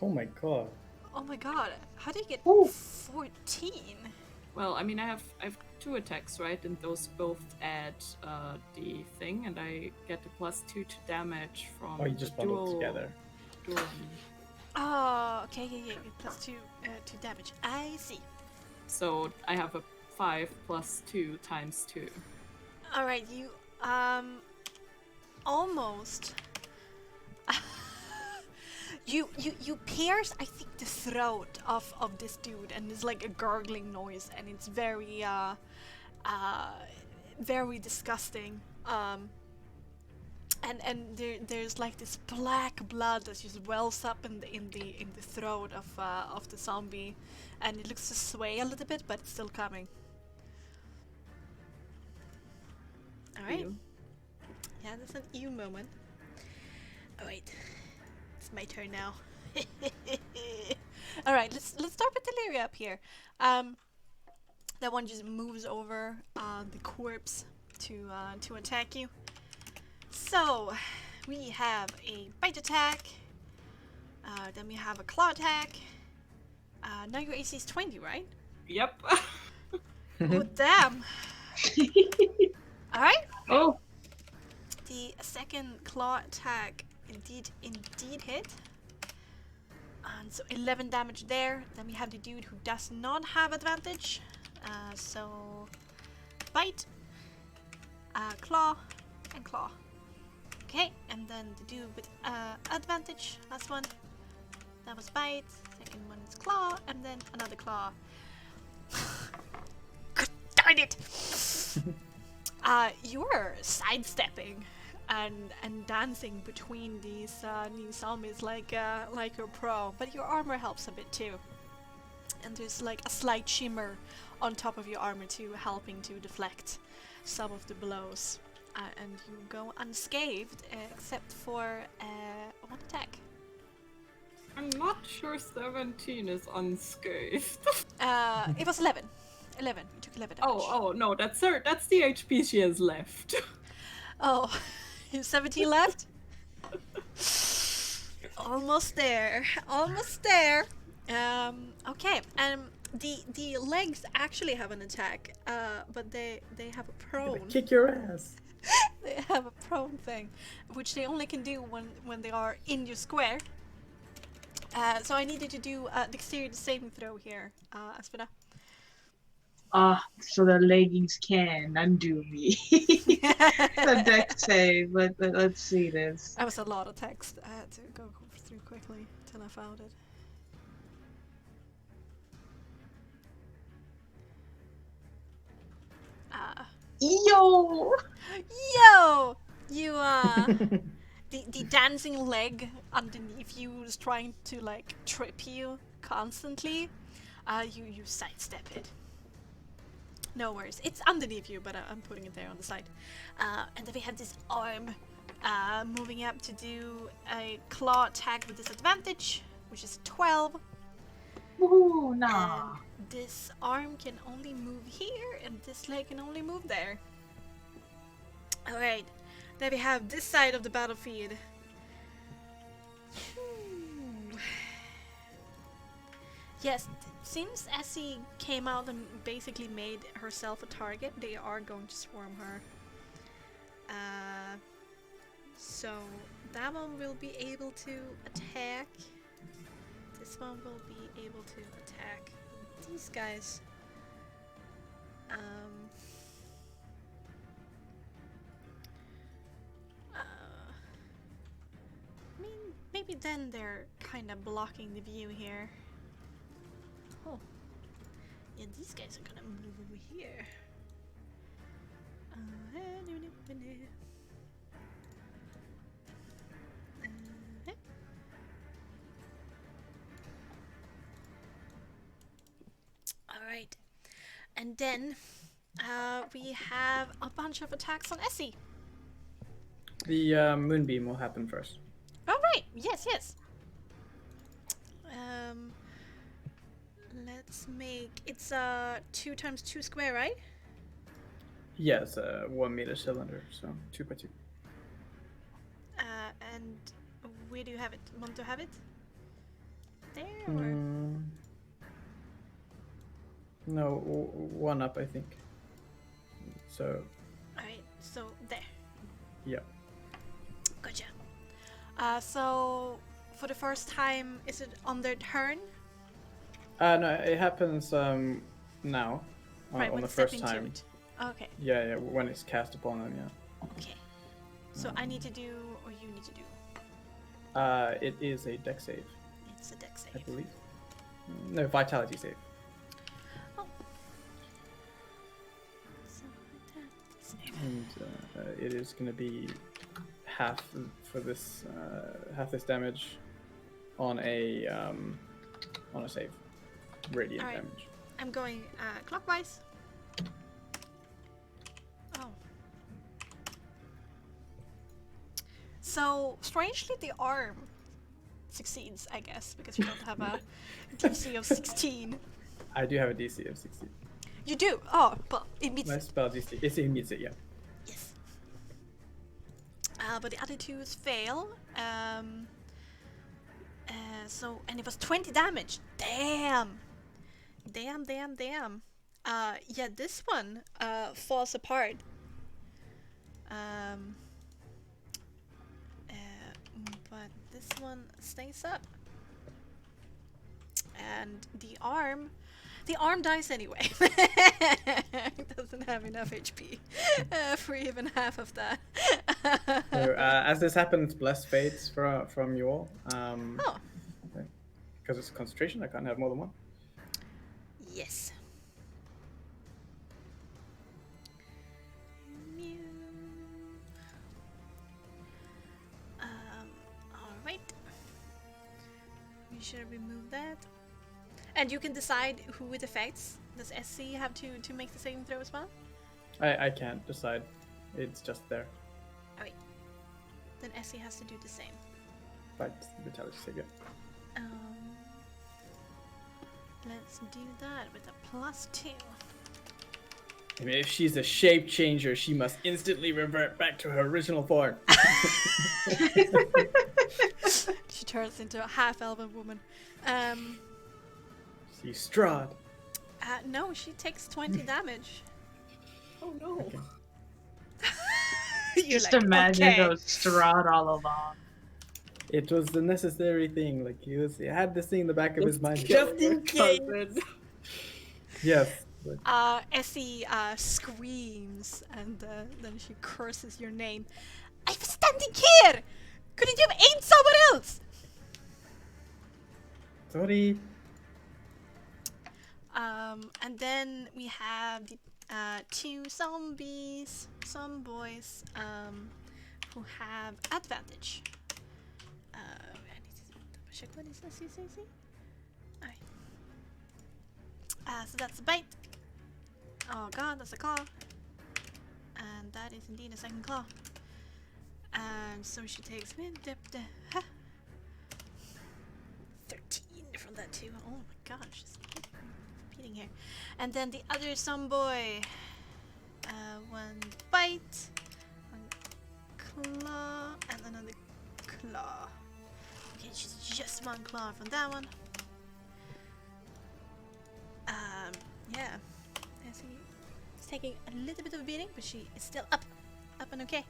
Oh my god. Oh my god, how do you get Ooh. 14? Well, I mean, I have 2 attacks, right? And those both add the thing, and I get a +2 to damage from Oh, you just the bundled together. dual. Oh, okay, yeah, +2 to damage. I see. So I have a 5 + 2 × 2. Alright, you almost you pierce, I think, the throat of this dude, and it's like a gurgling noise, and it's very very disgusting. And there's like this black blood that just wells up in the throat of the zombie, and it looks to sway a little bit, but it's still coming. All right. You. Yeah, that's an ew moment. Oh wait, it's my turn now. All right, let's start with Deliria up here. That one just moves over the corpse to attack you. So we have a bite attack. Then we have a claw attack. Now your AC is 20, right? Yep. Oh damn! All right. Oh, The second claw attack indeed hit. And so 11 damage there. Then we have the dude who does not have advantage. So bite, claw, and claw. Okay, and then the dude with advantage, last one. That was bite. Second one is claw, and then another claw. God darn it! You're sidestepping and dancing between these new zombies like you're pro, but your armor helps a bit too. And there's like a slight shimmer on top of your armor too, helping to deflect some of the blows. And you go unscathed, except for one attack. I'm not sure 17 is unscathed. It was 11. 11. You took 11 damage. Oh no, that's her. That's the HP she has left. Oh, you have 17 left? Almost there. Almost there. Okay. The legs actually have an attack, but they have a prone. Kick your ass. They have a prone thing, which they only can do when they are in your square. So I needed to do a dexterity saving throw here, Aspida. So the leggings can undo me. The deck save, but let's see this. That was a lot of text. I had to go through quickly till I found it. Yo! Yo! You, the dancing leg underneath you is trying to, like, trip you constantly. You sidestep it. No worries. It's underneath you, but I'm putting it there on the side. And then we have this arm moving up to do a claw attack with disadvantage, which is 12. Woohoo, nah. And this arm can only move here, and this leg can only move there. Alright, then we have this side of the battlefield. Yes, since Essie came out and basically made herself a target, they are going to swarm her. So that one will be able to attack the this one will be able to attack these guys. I mean, maybe then they're kind of blocking the view here. Oh, yeah, these guys are gonna move over here. Alright, and then we have a bunch of attacks on Essie. The moonbeam will happen first. Alright, yes. Let's make it's 2 times 2 square, right? Yeah, it's a 1 meter cylinder, so 2 by 2. And where do you have it? Want to have it? There or? No, 1 up, I think. So. Alright, so there. Yeah. Gotcha. So for the first time, is it on their turn? No, it happens now. Right, On when the step first into time. it. Okay. Yeah, when it's cast upon them, yeah. Okay. So I need to do, or you need to do. It is a dex save, It's a dex I save. believe. No, vitality save. Oh. So vitality save. And it is going to be half for this half this damage on a save, radiant Alright. damage. I'm going clockwise. Oh. So strangely, the arm succeeds, I guess, because you don't have a DC of 16. I do have a DC of 16. You do? Oh, but it meets My it. spell DC, it meets it, yeah. Yes. But the other 2 fail. So, and it was 20 damage. Damn. Yeah, this one falls apart. But this one stays up. And the arm dies anyway. It doesn't have enough HP for even half of that. So, as this happens, bless fades from you all. Oh. Because it's concentration, I can't have more than one. Yes. Alright. We should remove that. And you can decide who it affects. Does SC have to make the saving throw as well? I can't decide. It's just there. Alright. Then SC has to do the same. But vitality save, yeah. Let's do that with a +2. I mean, if she's a shape changer, she must instantly revert back to her original form. She turns into a half-elven woman. She's Strahd. No, she takes 20 damage. Oh no. Okay. You're Just like, imagine okay. those Strahd all along. It was the necessary thing. Like he had this thing in the back of his mind. Just in case. Yes. But Essie screams and then she curses your name. I was standing here! Couldn't you have aimed someone else? sorry. And then we have the 2 zombies, some boys, who have advantage. I need to double check what is this, see? Alright. So that's a bite. Oh god, that's a claw. And that is indeed a second claw. And so she takes 13 from that too. Oh my god, she's repeating here. And then the other some boy. 1 bite, 1 claw, and another claw. Okay, she's just 1 claw from that one. Yeah. I see. She's taking a little bit of a beating, but she is still up and okay.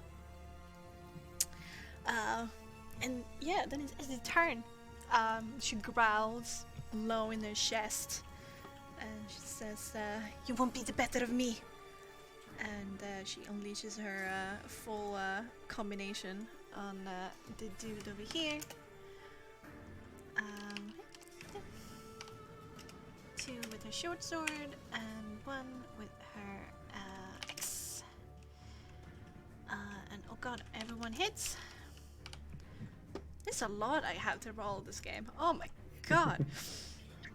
And yeah, then it's the turn. She growls low in her chest, and she says, "You won't be the better of me." And she unleashes her full combination on the dude over here. 2 with her short sword and 1 with her axe. And oh god, everyone hits. There's a lot I have to roll this game. Oh my god.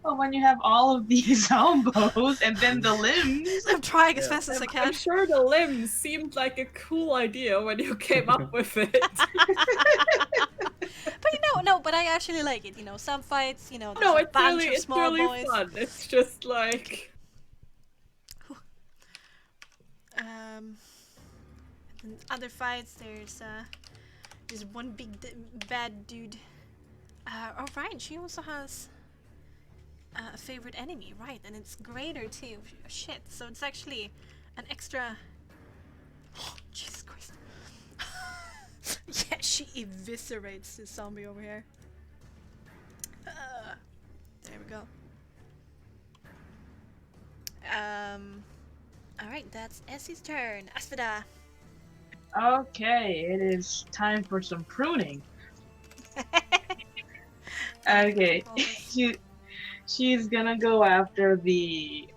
Well, when you have all of these zombos and then the limbs. I'm trying as fast as I can. I'm sure the limbs seemed like a cool idea when you came up with it. But but I actually like it. Some fights, there's No, a it's bunch really, of it's small really boys. fun. It's just like... In other fights, there's one big bad dude. Oh right, she also has a favorite enemy, right? And it's greater too. Shit. So it's actually an extra. Oh, Jesus Christ. Yeah, she eviscerates this zombie over here. There we go. Alright, that's Essie's turn. Aspida. Okay, it is time for some pruning. Okay, she's gonna go after the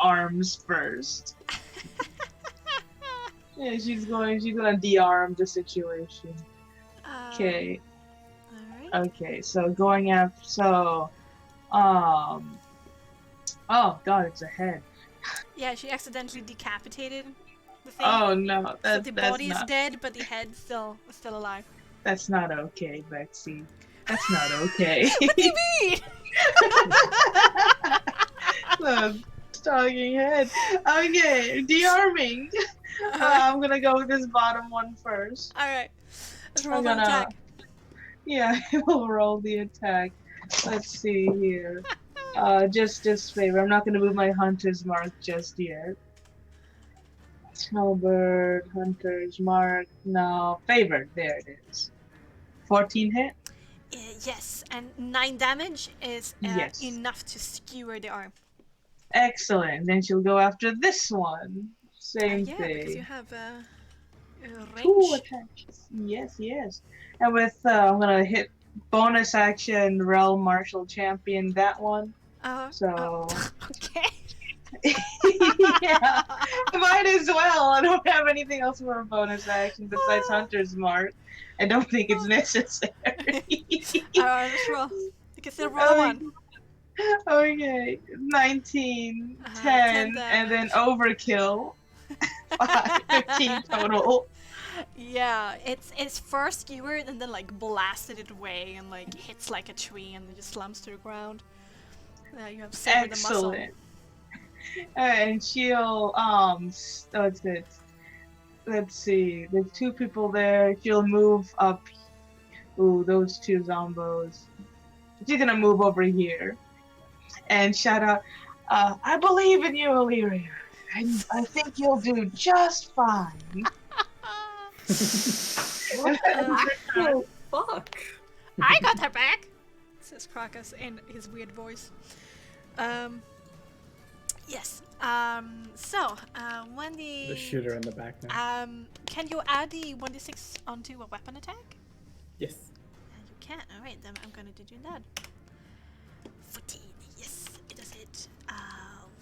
arms first. Yeah, she's gonna de-arm the situation. Okay. Alright. Okay, so going after oh god, it's a head. Yeah, she accidentally decapitated the thing. Oh no, So the body is dead, but the head's still alive. That's not okay, Bexxy. That's not okay. What do you mean? The talking head. Okay, de-arming. I'm gonna go with this bottom one first. Alright. Let's roll the attack. Yeah, we'll roll the attack. Let's see here. Just favor. I'm not gonna move my hunter's mark just yet. Snowbird, hunter's mark. No, favored. There it is. 14 hit? Yes, and 9 damage is Yes. enough to skewer the arm. Excellent. Then she'll go after this one. Same Yeah, thing. because you have range. 2 attacks. Yes. And with I'm gonna hit bonus action Realm Martial Champion that one. So okay. yeah, might as well. I don't have anything else for a bonus action besides Hunter's Mark. I don't think it's necessary. Let's roll. You can still roll one. Okay, 19, 10, and then overkill. 15 total. Yeah, it's first skewered and then like blasted it away and like hits like a tree and then just slumps to the ground. You have severed the muscle. Excellent. And she'll let's see. There's 2 people there. She'll move up. Ooh, those 2 zombos. She's gonna move over here and shout out, "I believe in you, Illyria. And I think you'll do just fine." Oh, fuck. I got her back, says Krakus in his weird voice. Yes. So, when the shooter in the back now. Can you add the 1d6 onto a weapon attack? Yes. You can. All right, then I'm gonna do that. 14. Yes, it does hit.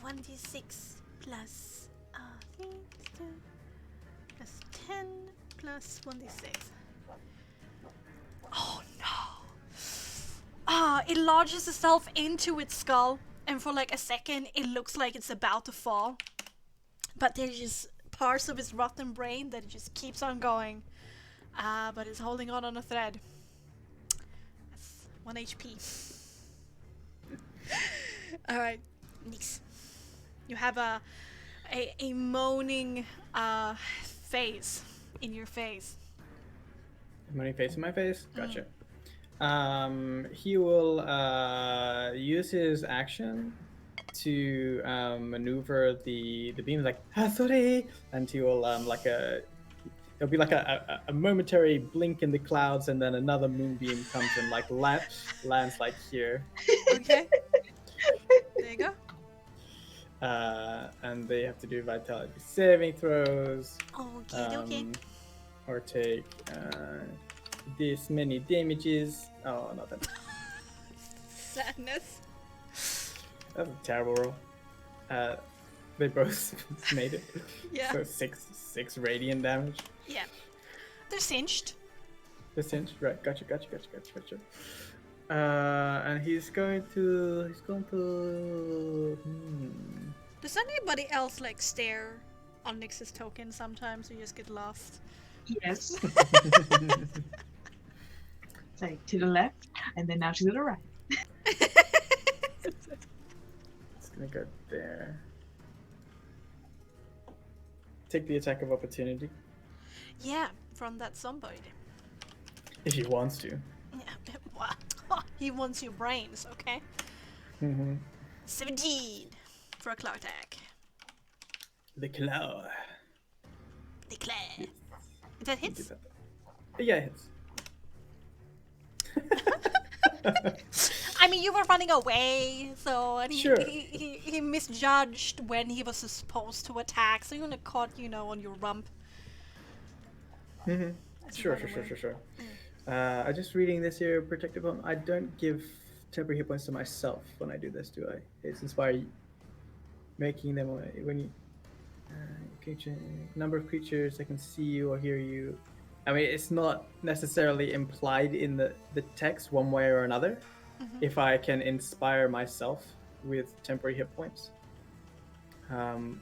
1d6 plus 3 plus 10 plus 1d6. Oh no! It lodges itself into its skull. And for like a second, it looks like it's about to fall. But there's just parts of its rotten brain that it just keeps on going. But it's holding on a thread. That's 1 HP. Alright, Nix. You have a moaning face in your face. Moaning face in my face? Gotcha. He will use his action to maneuver the beam like sorry, and he will There'll be like a momentary blink in the clouds, and then another moonbeam comes and like lands like here. Okay. There you go. And they have to do vitality saving throws. Okay. Or take this many damages. Oh, not that. Sadness. That's a terrible roll. They both made it. Yeah. So six radiant damage. Yeah. They're cinched. The cinch, right? Gotcha. And he's going to. Does anybody else like stare on Nyx's token sometimes or you just get lost? Yes. It's like to the left, and then now to the right. It's gonna go there. Take the attack of opportunity Yeah, from that somebody. if he wants to. Yeah, what? He wants your brains, okay? 17 for a claw attack. The claw. Declare. That hits? Yeah, it hits. I mean, you were running away, so and Sure. he misjudged when he was supposed to attack, so you're gonna caught, on your rump. As you Sure. run away. I just reading this here, protective bone. I don't give temporary hit points to myself when I do this, do I? It's inspire making them when you creature, number of creatures that can see you or hear you. I mean, it's not necessarily implied in the text one way or another. If I can inspire myself with temporary hit points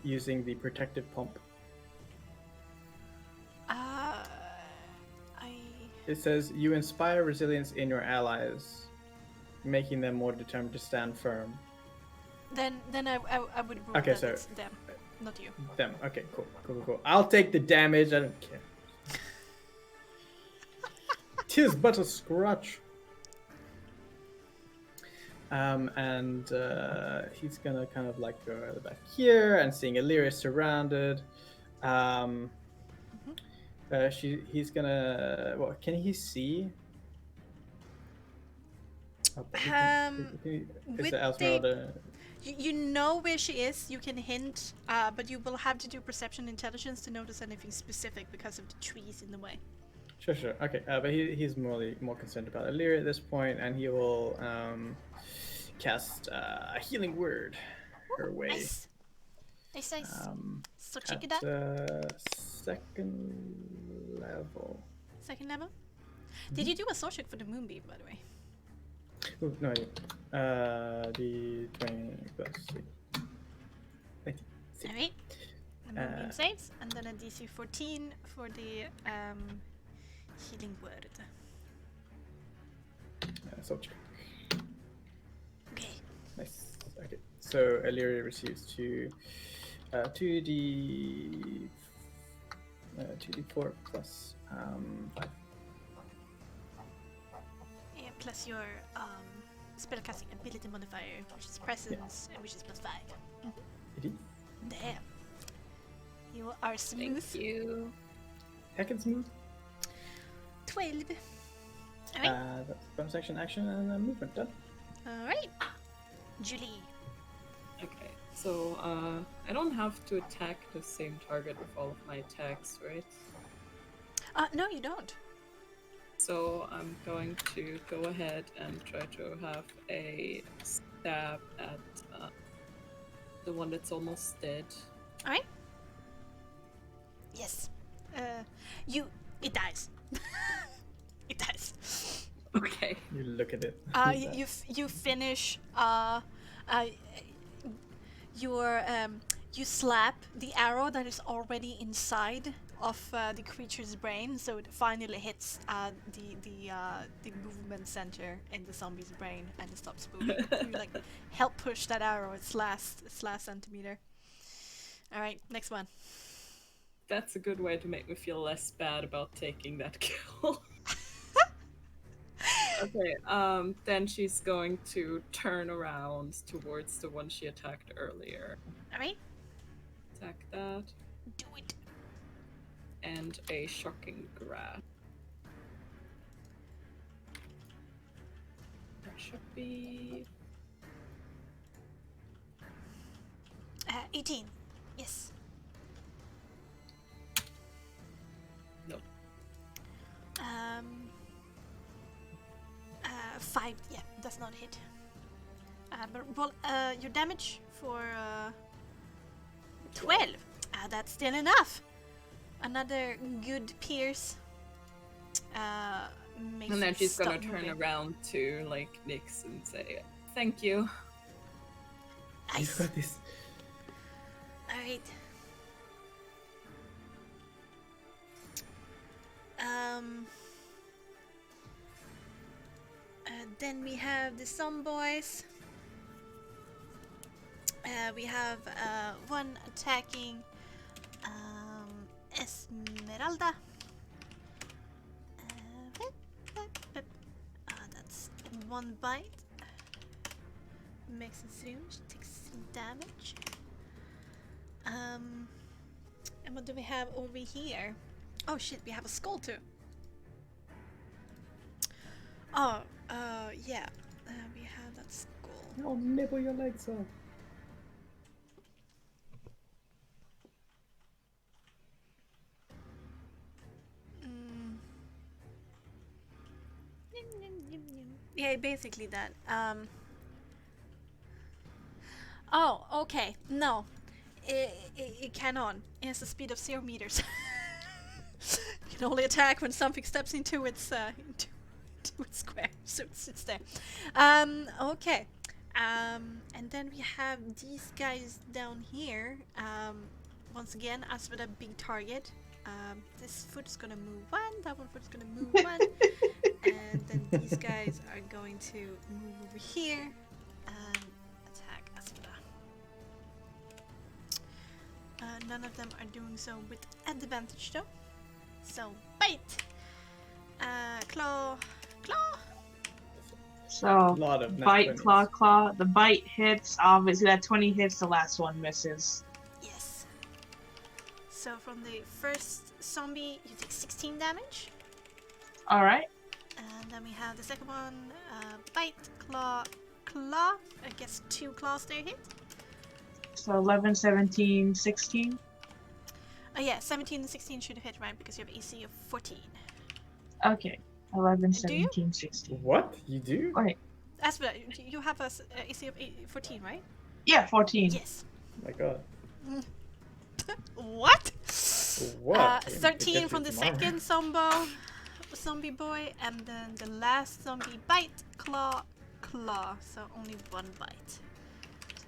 using the protective pump. It says you inspire resilience in your allies, making them more determined to stand firm. Then I would rule Okay, that so it's them, not you. Them. Okay, cool. I'll take the damage. I don't care. 'Tis but a scratch. And he's gonna kind of like go back here and seeing Illyria surrounded. He's gonna. Well, can he see? Oh, With the Esmeralda? You know where she is. You can hint, but you will have to do perception intelligence to notice anything specific because of the trees in the way. Sure. Okay, but he's more concerned about Illyria at this point, and he will cast a healing word her way. Nice. So check it At out. second level. Second level. Did you do a soul check for the moonbeam, by the way? Ooh, no, the 20 plus 6. Alright. The moonbeam saves, and then a DC 14 for the healing word. Soul check. Okay. Nice. Okay. So Illyria receives 2d4 plus 5. Yeah, plus your spellcasting ability modifier, which is presence, and which is plus 5. It is. Damn. You are smooth. Thank you. Heck and smooth. 12. Alright. That's bonus action, and movement done. Alright. Julie. Okay, so I don't have to attack the same target with all of my attacks, right? No, you don't. So I'm going to go ahead and try to have a stab at the one that's almost dead. Alright. Yes. It dies. It dies. Okay. You look at it. You finish. You slap the arrow that is already inside of the creature's brain, so it finally hits the movement center in the zombie's brain, and it stops moving. You like help push that arrow its last centimeter. All right, next one. That's a good way to make me feel less bad about taking that kill. Okay, then she's going to turn around towards the one she attacked earlier. All right, Attack that. do it. and a shocking grasp. That should be 18. Yes. nope. 5. Yeah, does not hit. But roll your damage for 12. That's still enough. Another good pierce. Makes And then it she's gonna stop turn moving. around to like Nyx and say, "Thank you." Nice. You got this. Alright. Then we have the zomboys. We have one attacking Esmeralda. That's one bite. Makes it through. She takes some damage. And what do we have over here? Oh shit, we have a skull too. Oh, yeah. We have that skull. I'll nibble your legs off. Yeah, basically that. Oh, okay. No, it cannot. It has a speed of 0 meters. It can only attack when something steps into its into its square, so it sits there. Okay. And then we have these guys down here. Once again, as with a big target. This foot's gonna move 1. That one foot's gonna move 1. And then these guys are going to move over here and attack Aspida. None of them are doing so with advantage though. So bite! Claw! So Lot of bite, nat claw, 20s. claw. The bite hits. Obviously, that 20 hits. The last one misses. Yes. So from the first zombie, you take 16 damage. All right. And then we have the second one, bite, claw. I guess 2 claws there hit. So 11, 17, 16. Oh yeah, 17 and 16 should hit, right? Because you have AC of 14. Okay. 11, Do you? 17, 16. What? You do? Wait. Aspida, you have a AC of 14, right? Yeah, 14. Yes. Oh my god. What? What? 13 from the Tomorrow. second zombie boy, and then the last zombie bite, claw. So only 1 bite.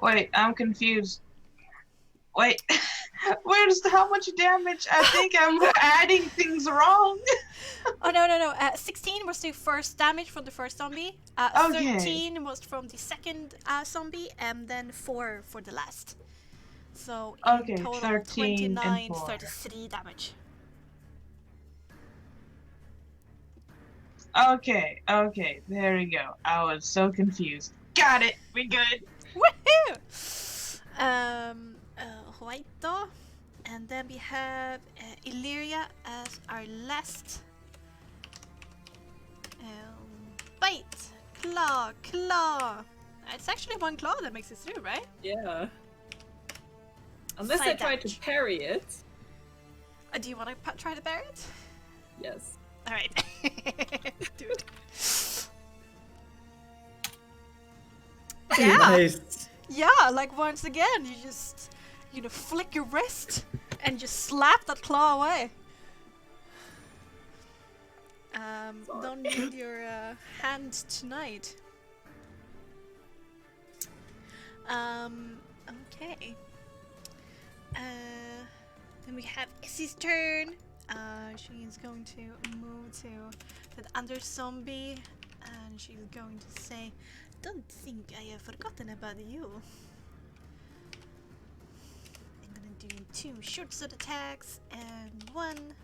Wait, I'm confused. Wait. How much damage? I think I'm adding things wrong. Oh no. 16 was the first damage from the first zombie. Okay. 13 was from the second zombie, and then 4 for the last. So Okay, in total 13 and 29, 4. 33 damage. Okay, there we go. I was so confused. Got it. We good. Woohoo! Huaito, and then we have Illyria as our last. Bite, claw. It's actually 1 claw that makes it through, right? Yeah. Unless I Side try damage. to parry it. Do you want to try to bear it? Yes. All right, do it. Yeah. Nice. Yeah, like once again, you just, flick your wrist and just slap that claw away. Don't need your hand tonight. Okay. Then we have Issy's turn. She is going to move to that other zombie, and she's going to say, "Don't think I have forgotten about you." I'm gonna do 2 short sword attacks and 1.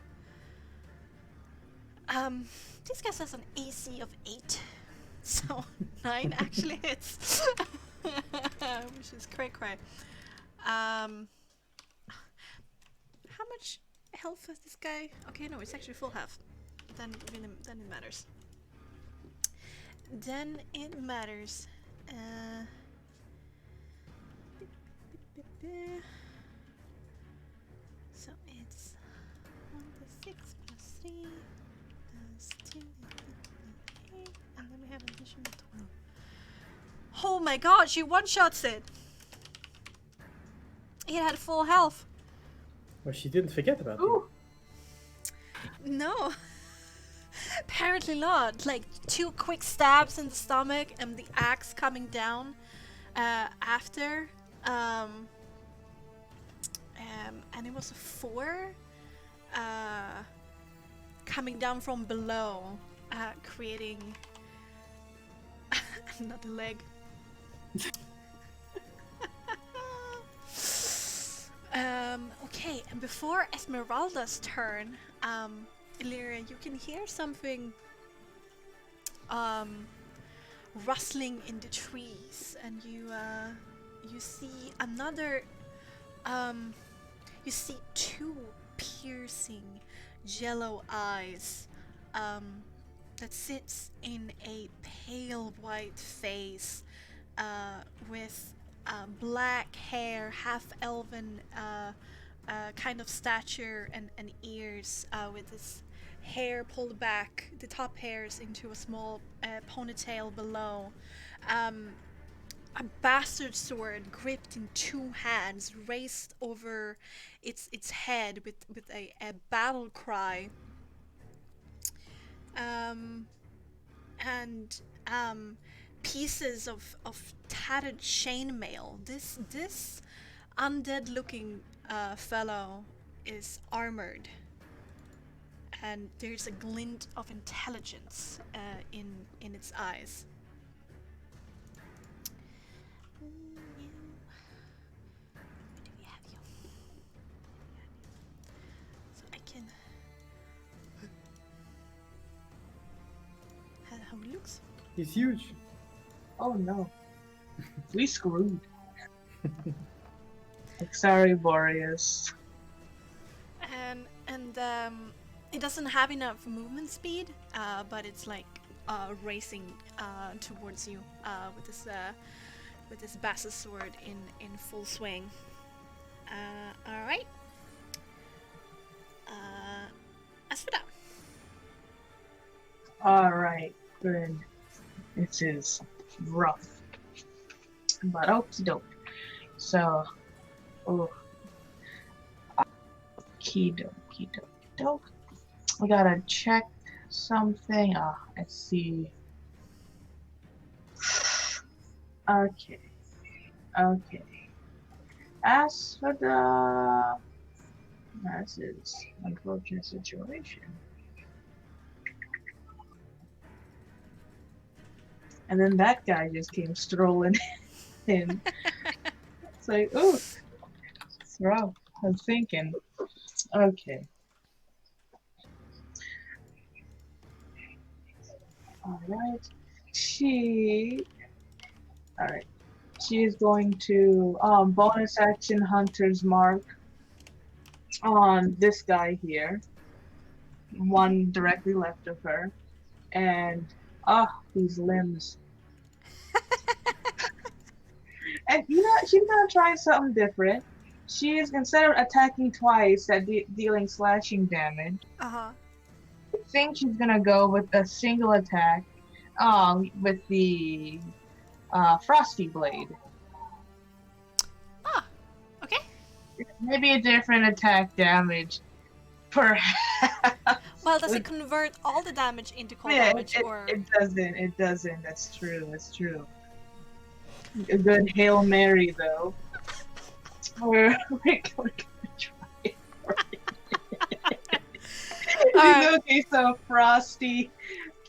This guy has an AC of 8, so 9 actually hits, which is cray. How much health as this guy? Okay, no, it's actually full health. Then it matters. Then it matters. So it's 1 plus 6 plus 3 plus 2 plus 8, and then we have additional 12. Oh my god, she one-shots it! It had full health. Well, she didn't forget about Ooh. you. No. Apparently not. Like 2 quick stabs in the stomach and the axe coming down after. And it was a 4 coming down from below, creating another leg. Okay, and before Esmeralda's turn, Illyria, you can hear something rustling in the trees, and you see another you see 2 piercing yellow eyes that sits in a pale white face with black hair, half elven kind of stature and ears, with his hair pulled back, the top hairs into a small ponytail below. A bastard sword gripped in 2 hands, raised over its head with a battle cry. And pieces of tattered chainmail. This undead looking fellow is armored, and there's a glint of intelligence in its eyes. Where do we have you? So I can how it looks. He's huge. Oh no. We screwed. Like, sorry, Boreas. And it doesn't have enough movement speed, but it's like racing towards you with this bastard sword in full swing. All right. As for that. Alright, good. This is rough. But okie doke. So, key doke. We gotta check something. I see. Okay. As for this is unfortunate situation. And then that guy just came strolling in. It's like, ooh, it's rough. I'm thinking, okay. Alright. She is going to bonus action Hunter's Mark on this guy here. One directly left of her. And these limbs. And you know, she's gonna try something different. She is, instead of attacking twice at dealing slashing damage, I think she's gonna go with a single attack with the Frosty Blade. Okay. Maybe a different attack damage, perhaps. Well, does it convert all the damage into cold damage, or? It doesn't. That's true. A good Hail Mary, though. We're gonna try it for it. Okay, so Frosty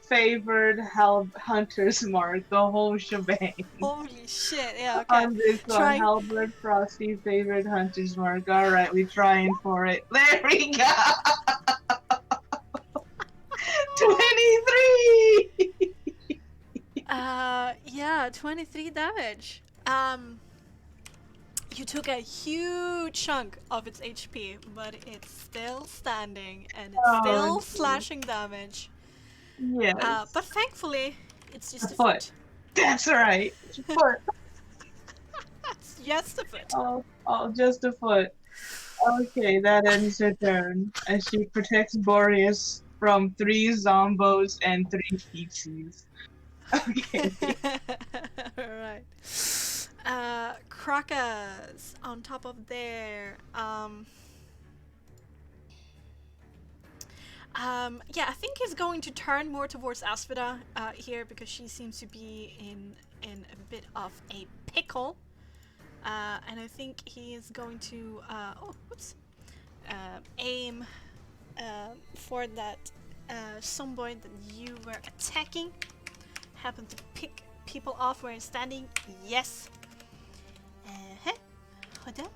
favored Hunter's Mark, the whole shebang. Holy shit, yeah, okay. On this one, Halberd Frosty favored Hunter's Mark. Alright, we're trying for it. There we go! 23! Yeah, 23 damage. You took a huge chunk of its HP, but it's still standing and it's still slashing damage. Yes. But thankfully, it's just A a foot. foot. That's right. Foot. It's just a foot. Oh, just a foot. Okay, that ends her turn as she protects Boreas from 3 zombos and 3 feetsies. Okay. Right. Crocus on top of there. Yeah, I think he's going to turn more towards Aspida here because she seems to be in a bit of a pickle. And I think he is going to aim for that zomboid that you were attacking. Happen to pick people off where he's standing. Yes. Hold up.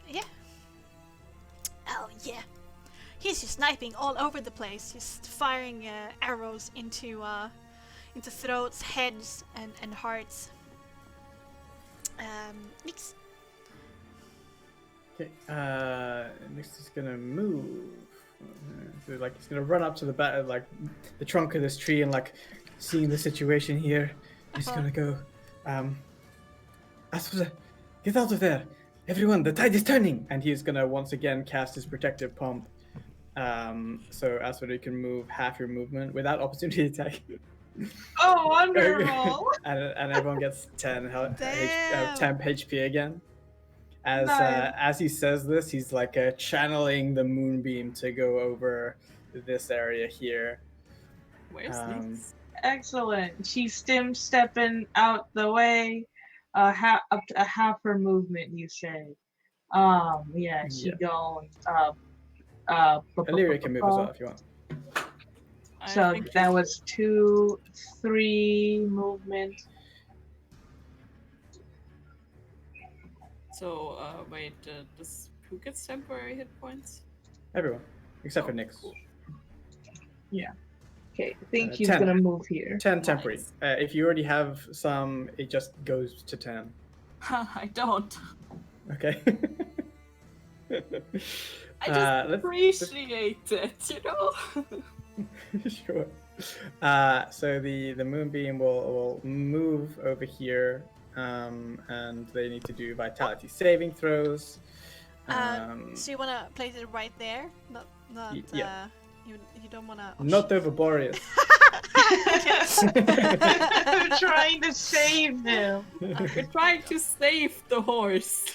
Yeah. Oh yeah. He's just sniping all over the place, just firing arrows into throats, heads, and hearts. Nix. Okay. Nix is gonna move. So, like, he's gonna run up to the back, like the trunk of this tree, and like seeing the situation here, he's gonna go. Aspida, get out of there! Everyone, the tide is turning! And he's gonna once again cast his protective pump. So Aspida, you can move half your movement without opportunity attack. Oh, wonderful! and everyone gets 10 HP again. Nice. As he says this, he's like channeling the moonbeam to go over this area here. Where's Nix? Excellent. She's stepping out the way, up to a half her movement, you say. Yeah, she going, Illyria can move as well if you want. So that was 2, 3 movement. So, wait, who gets temporary hit points? Everyone, except for Nix. Cool. Yeah. Okay, I think he's 10. gonna move here. 10 temporary. Nice. If you already have some, it just goes to 10. I don't. Okay. I just appreciate it, you know? Sure. So the moonbeam will move over here, and they need to do vitality saving throws. So you wanna place it right there? Not yeah. You don't wanna. Not over Boreas. I'm trying to save him. We're trying to save the horse.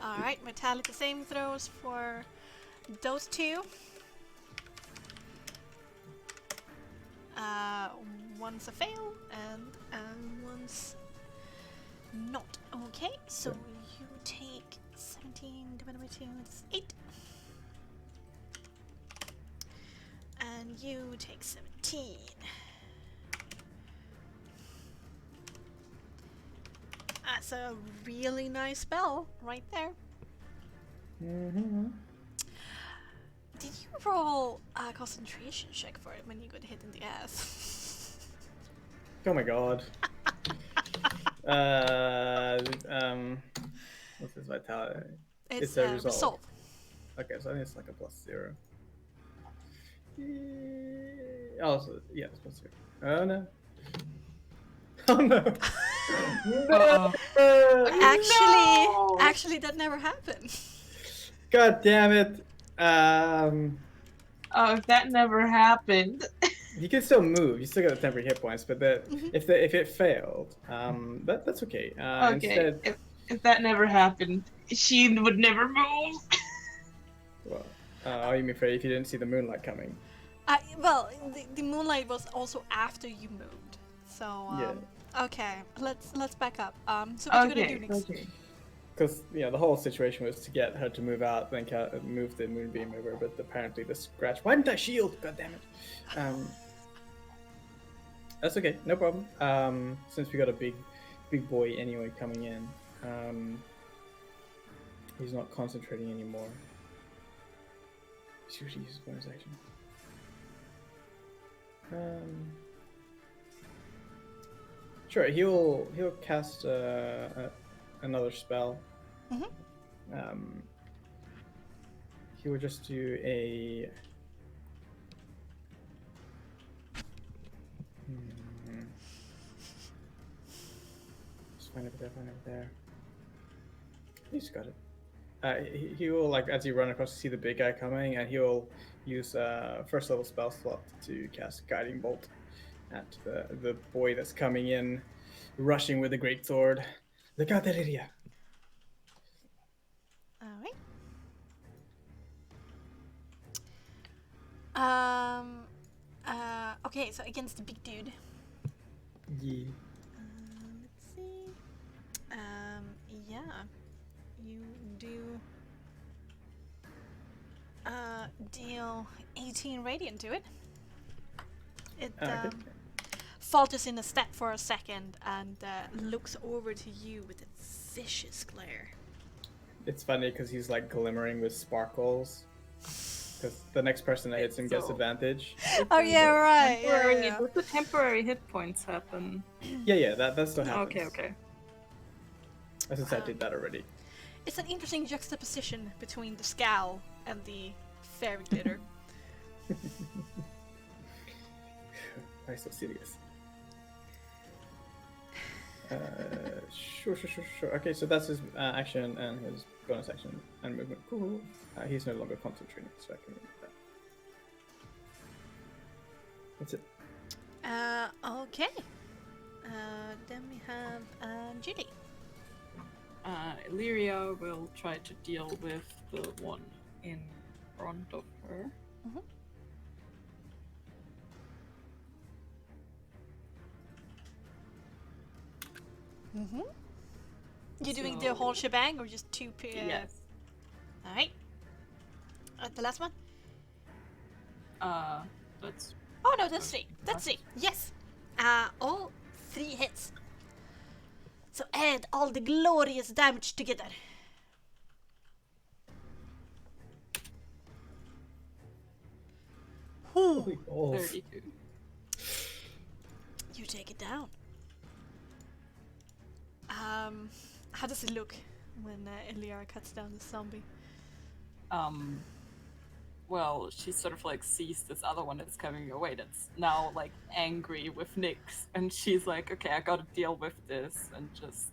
All right, vitality saving throws for those two. One's a fail and one's not. Okay, so you take 17 divided by 2, that's 8. And you take 17. That's a really nice spell right there. Mm-hmm. Did you roll a concentration check for it when you got hit in the ass? Oh my god. What's this vitality? It's a resolve. resolve. Okay, so I think it's like a +0. Oh, so, yeah, it's +0. Oh no. Oh no. No! Actually, that never happened. God damn it. Oh, if that never happened. You can still move. You still got the temporary hit points, but if it failed, that's okay. Okay, Instead, if that never happened, she would never move. well, you mean for if you didn't see the moonlight coming? Well, the moonlight was also after you moved. So Yeah. Okay, let's back up. So what are you gonna do next? Okay. Because the whole situation was to get her to move out, then move the moonbeam over. But apparently the scratch. Why didn't I shield? God damn it. That's okay, no problem. Since we got a big boy anyway coming in, he's not concentrating anymore. He's usually uses bonus action. Sure, he'll cast another spell. He will just do a. Just find it there. He's got it. He will, like, as you run across, see the big guy coming, and he'll use first level spell slot to cast Guiding Bolt at the boy that's coming in, rushing with a great sword. Look out, that idiot! Alright. Okay, so against the big dude. Yeah. Let's see. Yeah. You do deal 18 radiant to it. It falters in a step for a second and looks over to you with a vicious glare. It's funny because he's like glimmering with sparkles. Because the next person that hits him gets advantage. Oh yeah, right. Does the temporary hit points happen? Yeah, that still happens. Okay. I since I did that already. It's an interesting juxtaposition between the scowl and the fairy glitter. Why so serious? Sure. Okay, so that's his action and his bonus action and movement. Cool. He's no longer concentrating, so I can remove that. That's it. Okay. Then we have Judy. Illyria will try to deal with the one in front of her. You doing the whole shebang or just two? Yes. All right. The last one. That's. Oh no, that's three. That's three. Yes. All 3 hits. So add all the glorious damage together. Holy balls. 32. You take it down. How does it look when Illyria cuts down the zombie? Well, she sort of like sees this other one that's coming away that's now like angry with Nyx, and she's like, okay, I gotta deal with this, and just,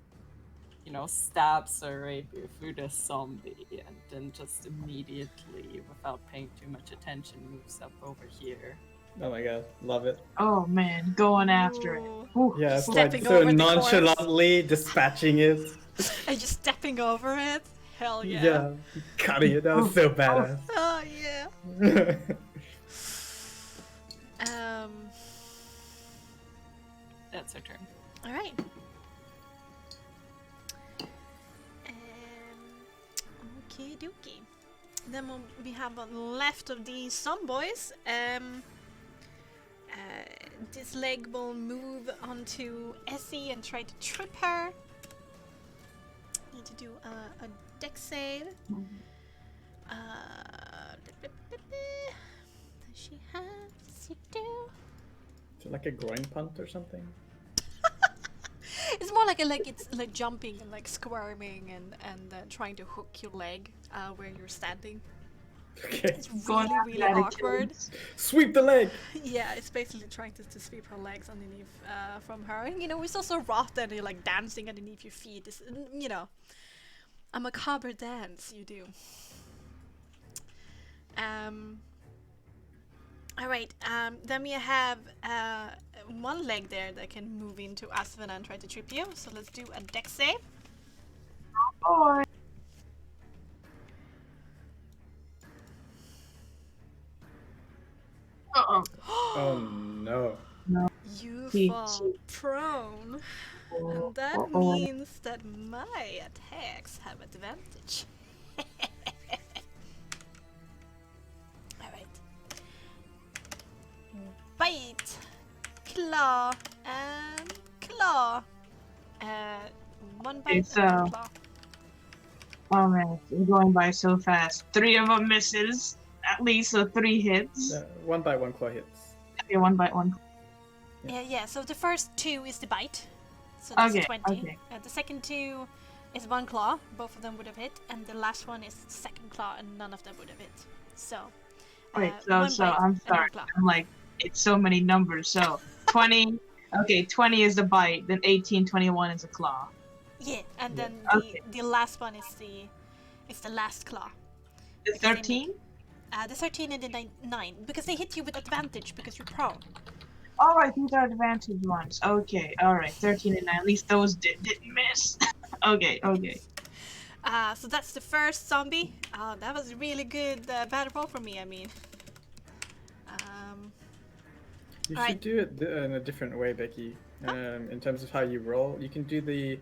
stabs her rapier through the zombie, and then just immediately, without paying too much attention, moves up over here. Oh my god, love it. Oh man, going after it. Ooh. Yeah, it's Stepping like so over the nonchalantly dispatching it. Are you stepping over it? Hell yeah. Yeah, cutting it. That was so badass. Oh yeah. That's her turn. All right. Okie dokie. Then we have left of these zomboys. This leg will move onto Essie and try to trip her. Need to do a dex save. Does she have? Does she do? Is it like a groin punt or something? It's more like it's like jumping and like squirming and trying to hook your leg where you're standing. Okay. It's really awkward. Sweep the leg! Yeah, it's basically trying to sweep her legs underneath from her. And it's also rough that you're like dancing underneath your feet. It's, a macabre dance you do. Alright, then we have one leg there that can move into Asvena and try to trip you. So let's do a dex save. Boy. Oh no. You He- fall prone. And that means that my attacks have advantage. Alright. Bite, claw, and claw. One bite It's, and one claw. Oh man, it's going by so fast. 3 of them misses. At least, so 3 hits. One by one claw hits. Yeah, 1 by 1. Yeah, so the first 2 is the bite. So that's Okay, 20. okay. The second two is one claw. Both of them would have hit. And the last one is second claw, and none of them would have hit. So, Wait, one so bite I'm and sorry. one claw. I'm like, it's so many numbers. So 20. Okay, 20 is the bite. Then 18, 21 is a claw. Yeah, and Yeah. then Okay. the last one is the last claw. The Because they 13. The 13 and the 9, because they hit you with advantage because you're prone. All right, these are advantage ones. Okay, all right, 13 and 9. At least those didn't miss. Okay. So that's the first zombie. That was a really good battle roll for me, I mean. You Alright. should do it in a different way, Becky. In terms of how you roll, you can do the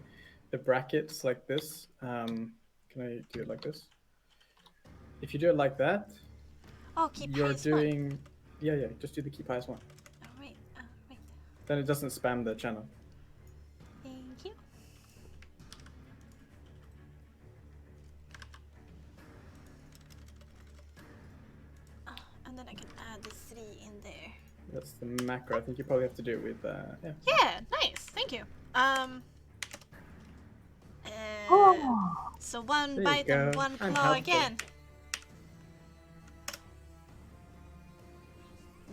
brackets like this. Can I do it like this? If you do it like that, Oh, keep you're highest one. doing. Yeah. Just do the keep highest one. Alright, right. Then it doesn't spam the channel. Thank you. And then I can add the 3 in there. That's the macro. I think you probably have to do it with. Yeah. Yeah, nice. Thank you. Oh, So one There you bite and go. one I'm claw helpful. again.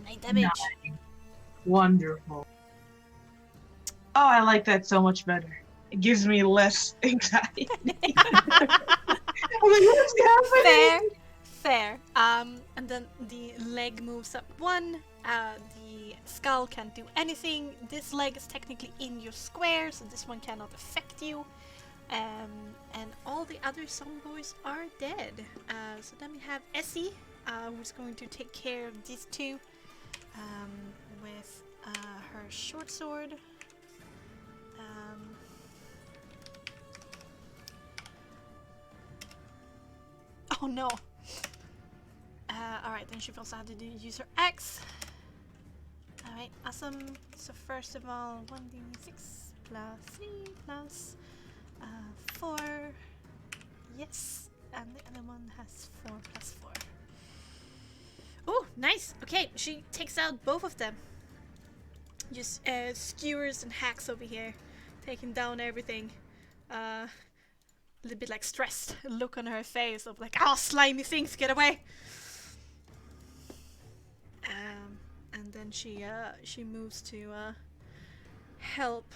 9 damage. wonderful. Oh, I like that so much better. It gives me less anxiety. I'm like, what's happening? Fair. And then the leg moves up 1. The skull can't do anything. This leg is technically in your square, so this one cannot affect you. And all the other zombies are dead. So then we have Essie, who's going to take care of these two with her short sword. Oh no! Alright, then she also had to use her axe. Alright, awesome. So first of all, 1d6 plus 3 plus 4. Yes, and the other one has 4 plus 4. Oh, nice! Okay, she takes out both of them. Just skewers and hacks over here, taking down everything. A little bit like stressed look on her face of like, oh, slimy things, get away! And then she moves to help.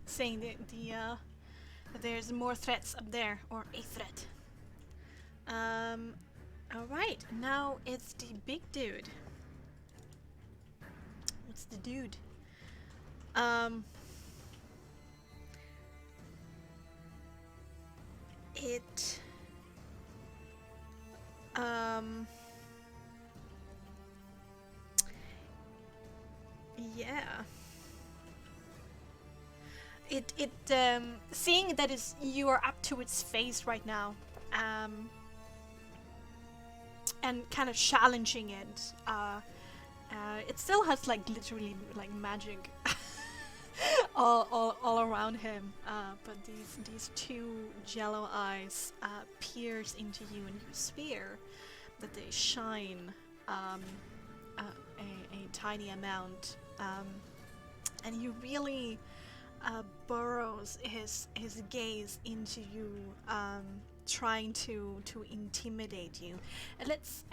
Saying that there's more threats up there, or a threat. Alright, now it's the big dude. What's the dude? Yeah. Seeing that you are up to its face right now, and kind of challenging it, it still has like literally like magic all around him, but these two jello eyes pierce into you, and you swear that they shine a tiny amount, and you really burrows his gaze into you, trying to intimidate you. And let's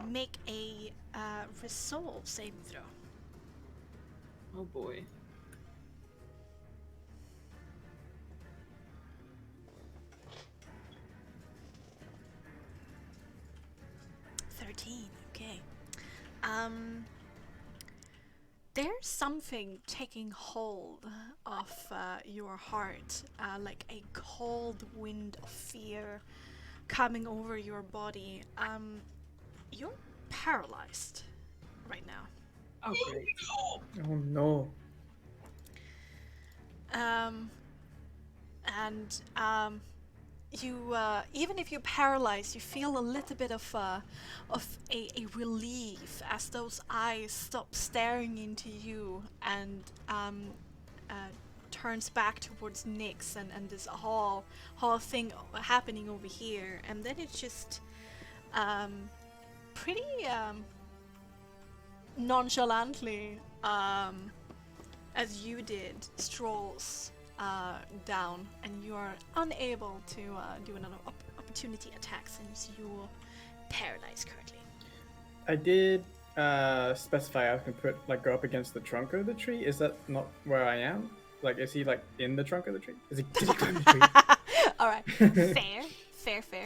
make a resolve saving throw. Oh boy. Okay. There's something taking hold of your heart, like a cold wind of fear coming over your body. You're paralyzed right now. Oh great. Oh no. You even if you're paralyzed, you feel a little bit of a relief as those eyes stop staring into you and turns back towards Nyx and this whole thing happening over here, and then it's just pretty nonchalantly, as you did, strolls down, and you are unable to do another opportunity attack since you're paralyzed currently. I did specify I can go up against the trunk of the tree. Is that not where I am? Like, is he like in the trunk of the tree? Is he climbing the tree? All right, fair.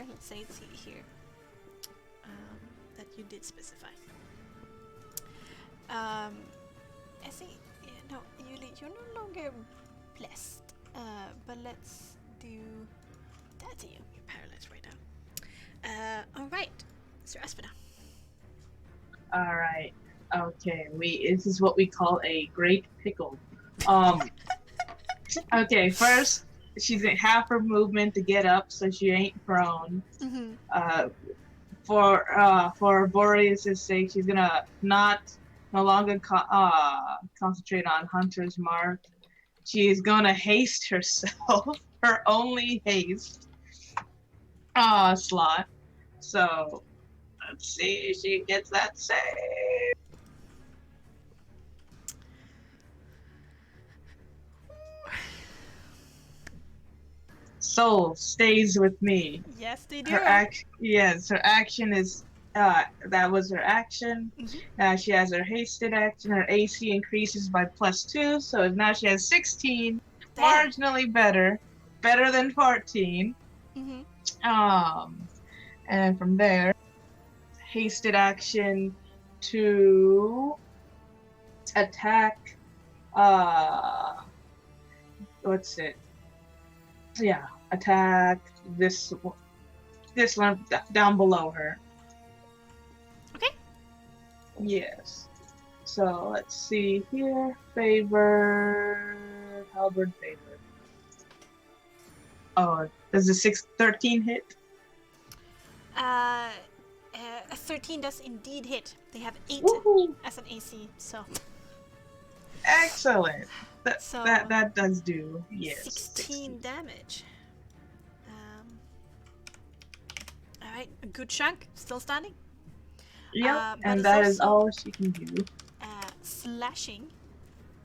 Let's say it's here. That you did specify. I see. No, Yuli, you're no longer blessed. But let's do that to you. You're paralyzed right now. All right, Sir Aspida. All right. Okay. This is what we call a great pickle. Okay. First, she's at half her movement to get up, so she ain't prone. Mm-hmm. For Boreas' sake, she's gonna no longer concentrate on Hunter's Mark. She's gonna haste herself, her only haste slot. So let's see if she gets that save. Soul stays with me. Yes, they do. Her action is that was her action. Mm-hmm. She has her hasted action. Her AC increases by +2, so now she has 16. Damn. Marginally better than 14. Mm-hmm. And from there, hasted action to attack. What's it? Yeah, attack this one down below her. Okay. Yes. So let's see here. Halberd favor. Oh, does the 13 hit? A 13 does indeed hit. They have 8 Woohoo! as an AC, so. Excellent. So That does do. Yes. 16 damage. All right, a good chunk. Still standing. Yep, but and it's that is also, all she can do. Slashing.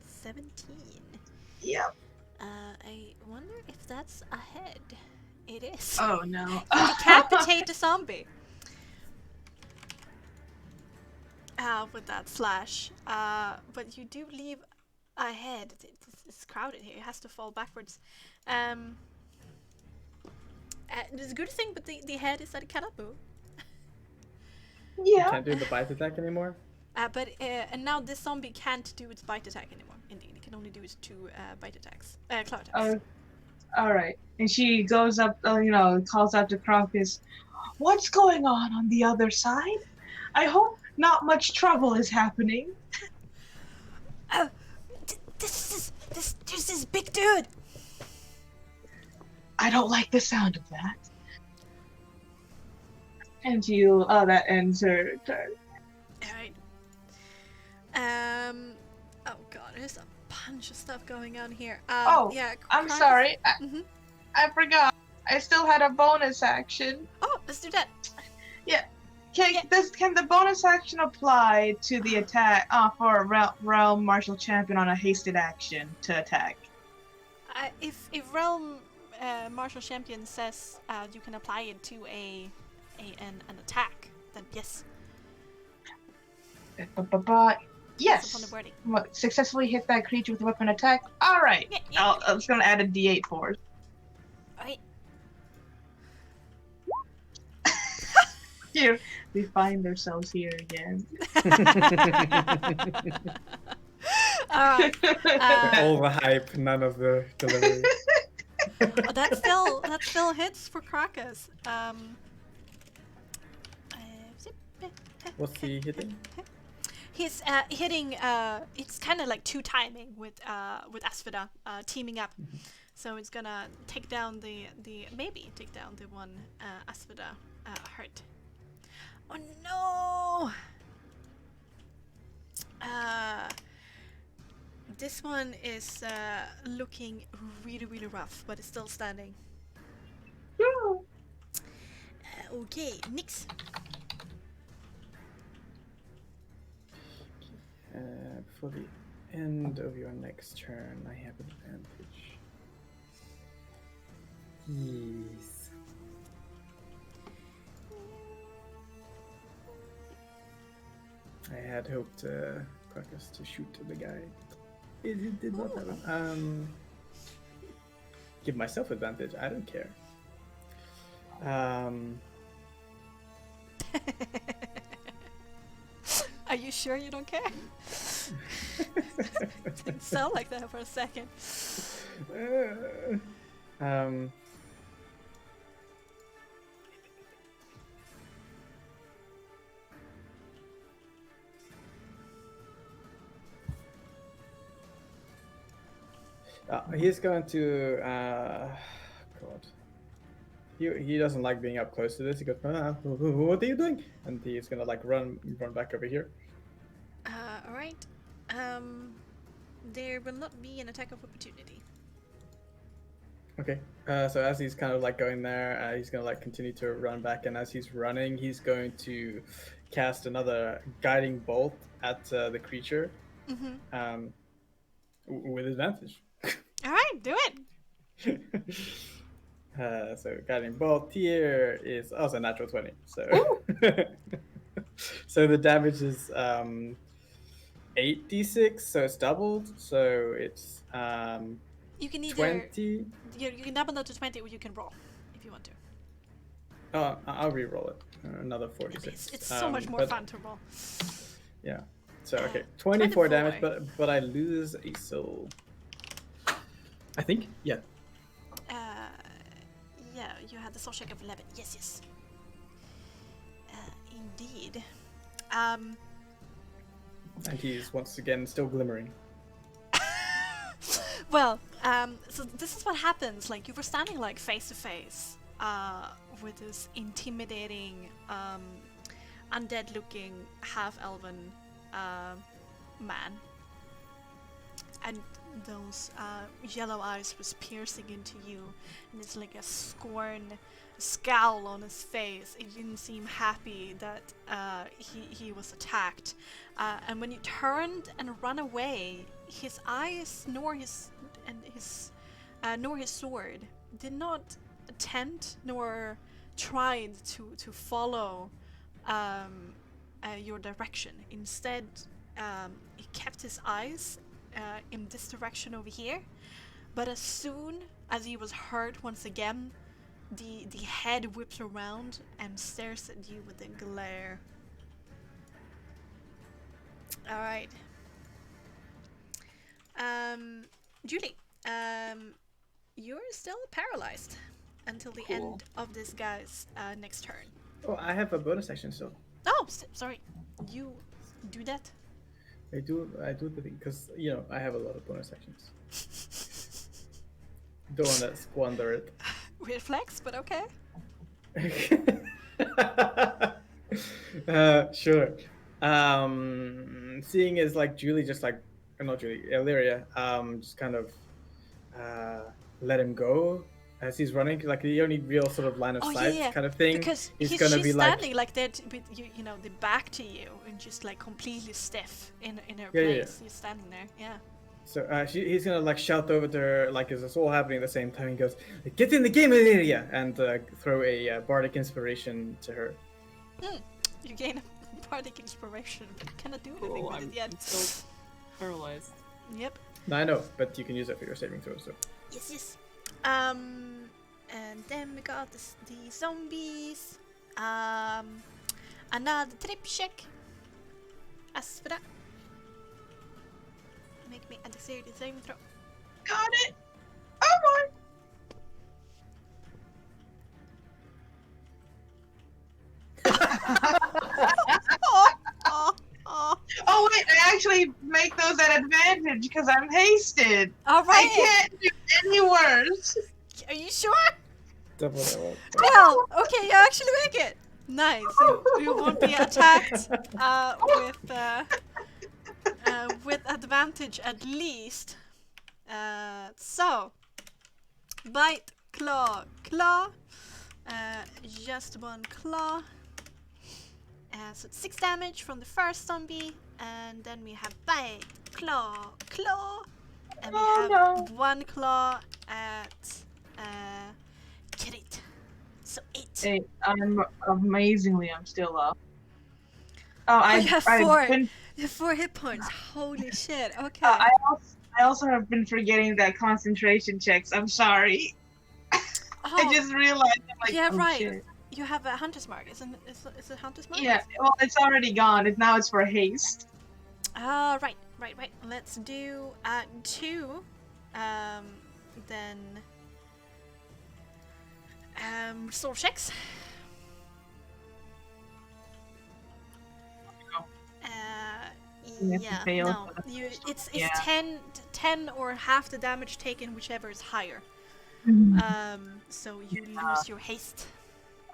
17. Yep. I wonder if that's a head. It is. Oh no. Decapitate the zombie. With that slash. But you do leave a head. It's crowded here. It has to fall backwards. It's a good thing, but the head is that it cannot move. Yeah. Can't do the bite attack anymore. And now this zombie can't do its bite attack anymore. Indeed, it can only do its 2 bite attacks. Claw attacks. All right. And she goes up, calls out to Crocus. What's going on the other side? I hope not much trouble is happening. There's this big dude. I don't like the sound of that. And that ends her turn. Alright. Oh god, there's a bunch of stuff going on here. Yeah. I'm sorry. Mhm. I forgot. I still had a bonus action. Oh, let's do that. Yeah. Can the bonus action apply to the attack for a realm martial champion on a hasted action to attack? If realm martial champion says you can apply it to an attack, then yes. Yes. On the wording. Successfully hit that creature with a weapon attack. All right. Yeah. I'm just gonna add a D8 for it. Alright. Here we find ourselves here again. Alright. All the hype, none of the delivery. That still hits for Krakus. What's he hitting? He's hitting. It's kind of like 2 timing with Aspida teaming up, so it's gonna take down the one Aspida hurt. Oh no! This one is looking really rough, but it's still standing. Okay, Nyx. for the end of your next turn, I have advantage. Yes. I had hoped Krakus to shoot the guy. It did not happen. Give myself advantage. I don't care. Are you sure you don't care? Didn't sound like that for a second. He's going to. God. He doesn't like being up close to this. He goes, "What are you doing?" And he's gonna like run back over here. All right. There will not be an attack of opportunity. Okay. So as he's kind of like going there, he's gonna like continue to run back, and as he's running, he's going to cast another guiding bolt at the creature. Mm-hmm. With advantage. All right, do it. So guiding bolt here is also natural 20. So so the damage is 8d6, so it's doubled. So it's you can either 20. You can double that to 20, or you can roll if you want to. Oh, I'll re-roll it. Another 46. It's so much more fun to roll. Yeah. So okay, 24 damage, 24. but I lose a soul. I think. Yeah. Yeah, you had the soul check of 11. Yes. Indeed. And he's once again still glimmering. Well, so this is what happens. Like, you were standing like face to face with this intimidating, undead-looking half-elven man, and those yellow eyes was piercing into you, and it's like a scowl on his face. It didn't seem happy that he was attacked, and when you turned and run away, his eyes nor his sword did not attempt nor tried to follow your direction. Instead, he kept his eyes in this direction over here, but as soon as he was hurt once again, the head whips around and stares at you with a glare. Alright. Julie, you're still paralyzed until the end of this guy's next turn. Oh, I have a bonus action still. Oh, sorry. You do that? I do the thing because I have a lot of bonus actions. Don't want to squander it. Weird flex, but okay. Sure. Seeing as like Julie just like not Julie, Illyria, just kind of let him go as he's running, like the only real sort of line of sight kind of thing. Because he's gonna be standing like that with the back to you and just like completely stiff in her place. He's standing there, yeah. So he's gonna like shout over to her, like as it's all happening at the same time. He goes, "Get in the game, Illyria!" and throw a bardic inspiration to her. You gain a bardic inspiration, but you cannot do anything with it yet. I'm still paralyzed. Yep. No, I know, but you can use it for your saving throw. So. Yes. And then we got the zombies. Another trip check. As for that, make me a dexterity saving throw. Got it! Oh boy! Oh wait, I actually make those at advantage because I'm hasted. All right. I can't do any worse. Are you sure? Double that one. Well, okay, you actually make it. Nice. You won't be attacked with advantage at least. So, bite, claw. Just one claw. So it's 6 damage from the first zombie, and then we have bite, claw, and we Oh, have no. one claw at Krit. So 8. Hey, I'm still up. Oh, Oh, you have I've 4. been. You have 4 hit points. Holy shit. Okay. I also have been forgetting that concentration checks. I'm sorry. I Oh, just realized. I'm like, yeah, oh right. shit. You have a hunter's mark. Isn't is it hunter's mark? Yeah. Well, it's already gone. Now it's for haste. Right. Let's do 2. Then soul checks. You have to Yeah, fail no. for the You first one. it's Yeah. 10 or half the damage taken, whichever is higher. So you lose your haste.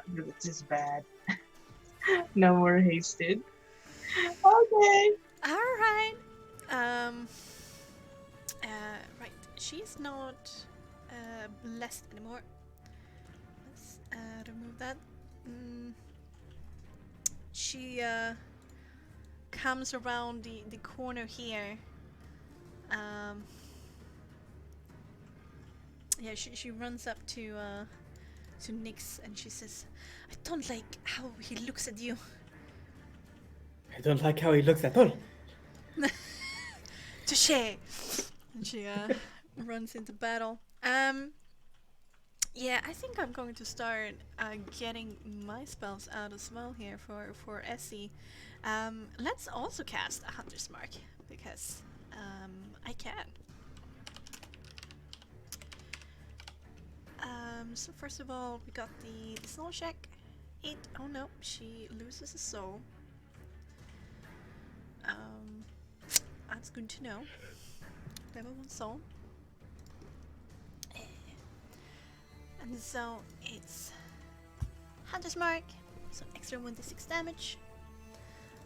This is bad. No more hasted. Okay. All right. Right. She's not blessed anymore. Let's remove that. She comes around the corner here. Yeah, she runs up to Nyx and she says, "I don't like how he looks at you." I don't like how he looks at all. Touché! And she runs into battle. Yeah, I think I'm going to start getting my spells out as well here for Essie. Let's also cast a Hunter's Mark because I can. So first of all, we got the soul check. 8. Oh no, she loses a soul. That's good to know. Level 1 soul. And so it's Hunter's Mark, so extra 1d6 damage.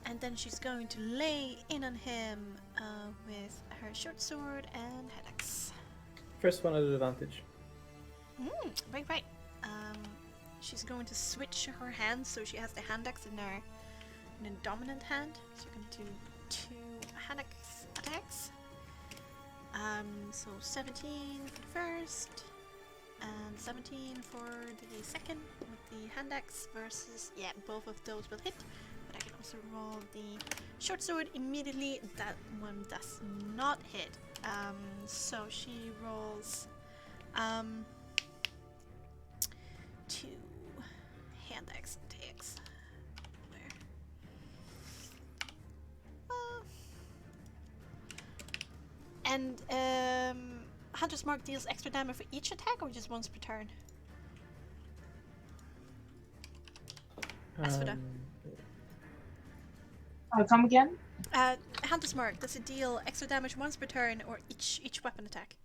And then she's going to lay in on him with her short sword and hand axe. First one at advantage. Right. She's going to switch her hands, so she has the hand axe in her dominant hand. So you're going to do 2 hand axe attacks. So 17 for the first, and 17 for the second with the hand axe versus, yeah, both of those will hit. But I can also roll the short sword immediately. That one does not hit. So she rolls 2 hand axe attacks. And Hunter's Mark deals extra damage for each attack or just once per turn? Asfida. Come again? Hunter's Mark, does it deal extra damage once per turn or each weapon attack?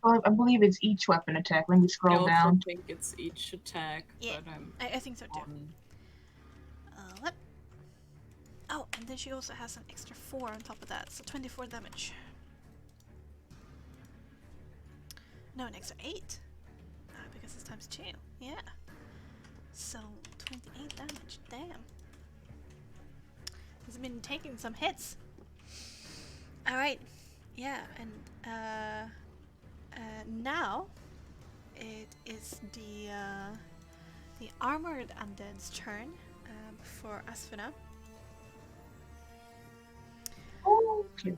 I believe it's each weapon attack. Let me I scroll also down. think it's each attack, Yeah, but I think so too. What? Oh, and then she also has an extra 4 on top of that, so 24 damage. No, an extra 8. Because it's times 2. Yeah. So, 28 damage. Damn. He's been taking some hits. Alright. Yeah, and now it is the armored undead's turn for Asfina. Okay.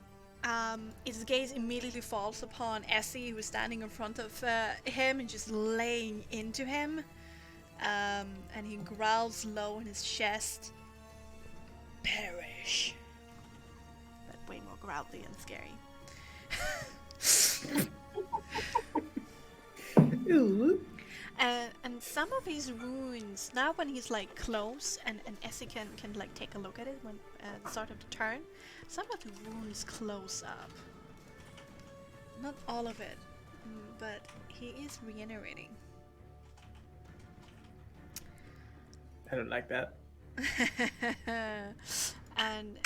His gaze immediately falls upon Essie, who is standing in front of him and just laying into him. And he growls low in his chest. Perish. But way more growly and scary. And some of his wounds, now when he's like close and Essie can like take a look at it when at the start of the turn, some of the wounds close up. Not all of it, but he is regenerating. I don't like that. And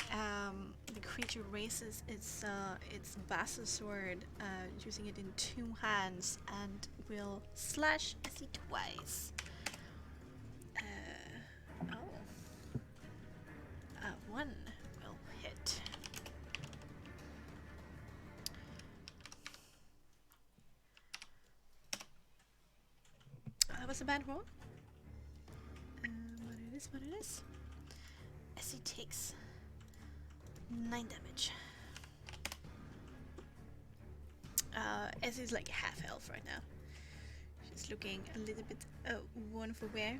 the creature raises its Bassa sword, using it in 2 hands, and will slash Essie twice. One will hit. was a bad roll. But it is what it is. As he takes 9 damage. As he's like half health right now. She's looking a little bit worn for wear.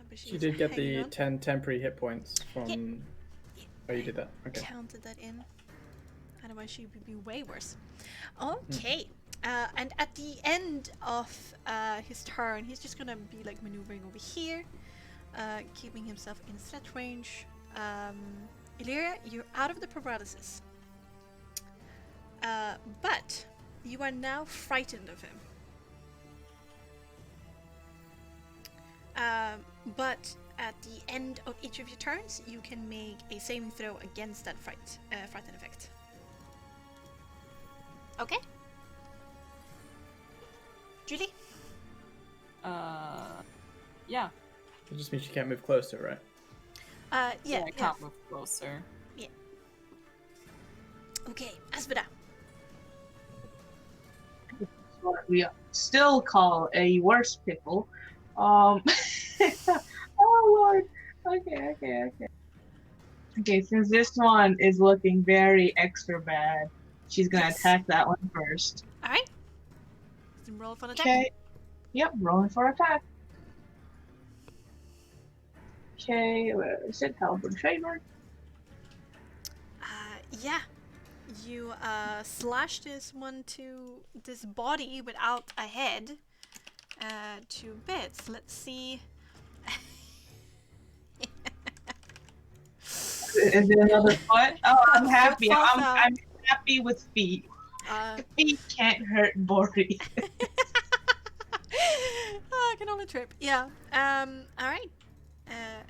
But She did get the on. 10 temporary hit points from... Yeah. Oh, you did that? Okay. Counted that in. Otherwise she would be way worse. Okay. And at the end of his turn, he's just gonna be like maneuvering over here, keeping himself in threat range. Illyria, you're out of the paralysis. But you are now frightened of him. But at the end of each of your turns, you can make a saving throw against that frighten effect. Okay? Julie? Yeah. It just means you can't move closer, right? Yeah, I can't move closer. Yeah. Okay, Aspida. What we still call a worse pickle. Oh lord. Okay. Okay, since this one is looking very extra bad, she's gonna attack that one first. Alright. Roll for an attack. Okay. Yep, rolling for attack. Okay, where is it? Halberd favor. Yeah. You slash this one to this body without a head to bits. Let's see. Is it another foot? Oh, I'm happy. falls I'm out. I'm happy with feet. Feet can't hurt Bori. I can only trip. Yeah. Alright.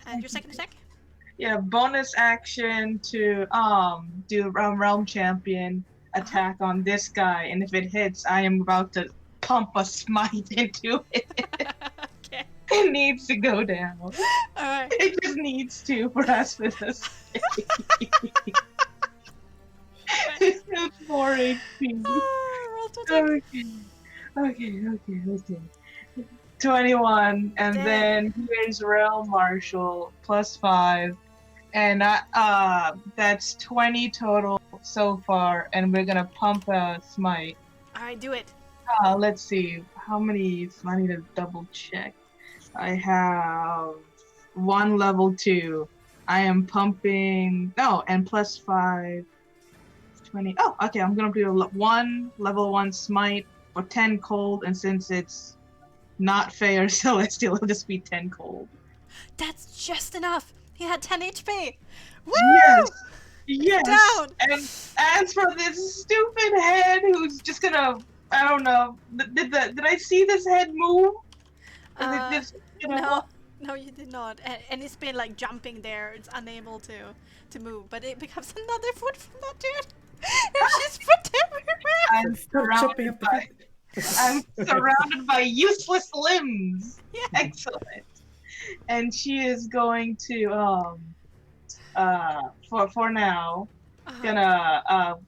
And your second attack? Yeah, bonus action to do realm champion attack on this guy, and if it hits, I am about to pump a smite into it. Okay. It needs to go down. Alright. It just needs to for us for this. It's 4 HP. Roll to attack. Okay. 21, and Damn. then here's Realm Marshal plus 5, and that's 20 total so far, and we're gonna pump a smite. Alright, do it. Let's see how many. I need to double check. I have 1 level 2. I am pumping. Oh, and plus 5. 20. Oh, okay. I'm gonna do 1 level 1 smite for 10 cold, and since it's not fair celestial, it'll just be 10 cold. That's just enough. He had 10 HP. Woo! Yes. Down. And as for this stupid head, who's just gonna, I don't know. Did I see this head move? No, you did not. And it's been like jumping there. It's unable to move, but it becomes another foot from that dude. And she's foot everywhere. I'm surrounded by useless limbs. Yeah. Excellent. And she is going to for now gonna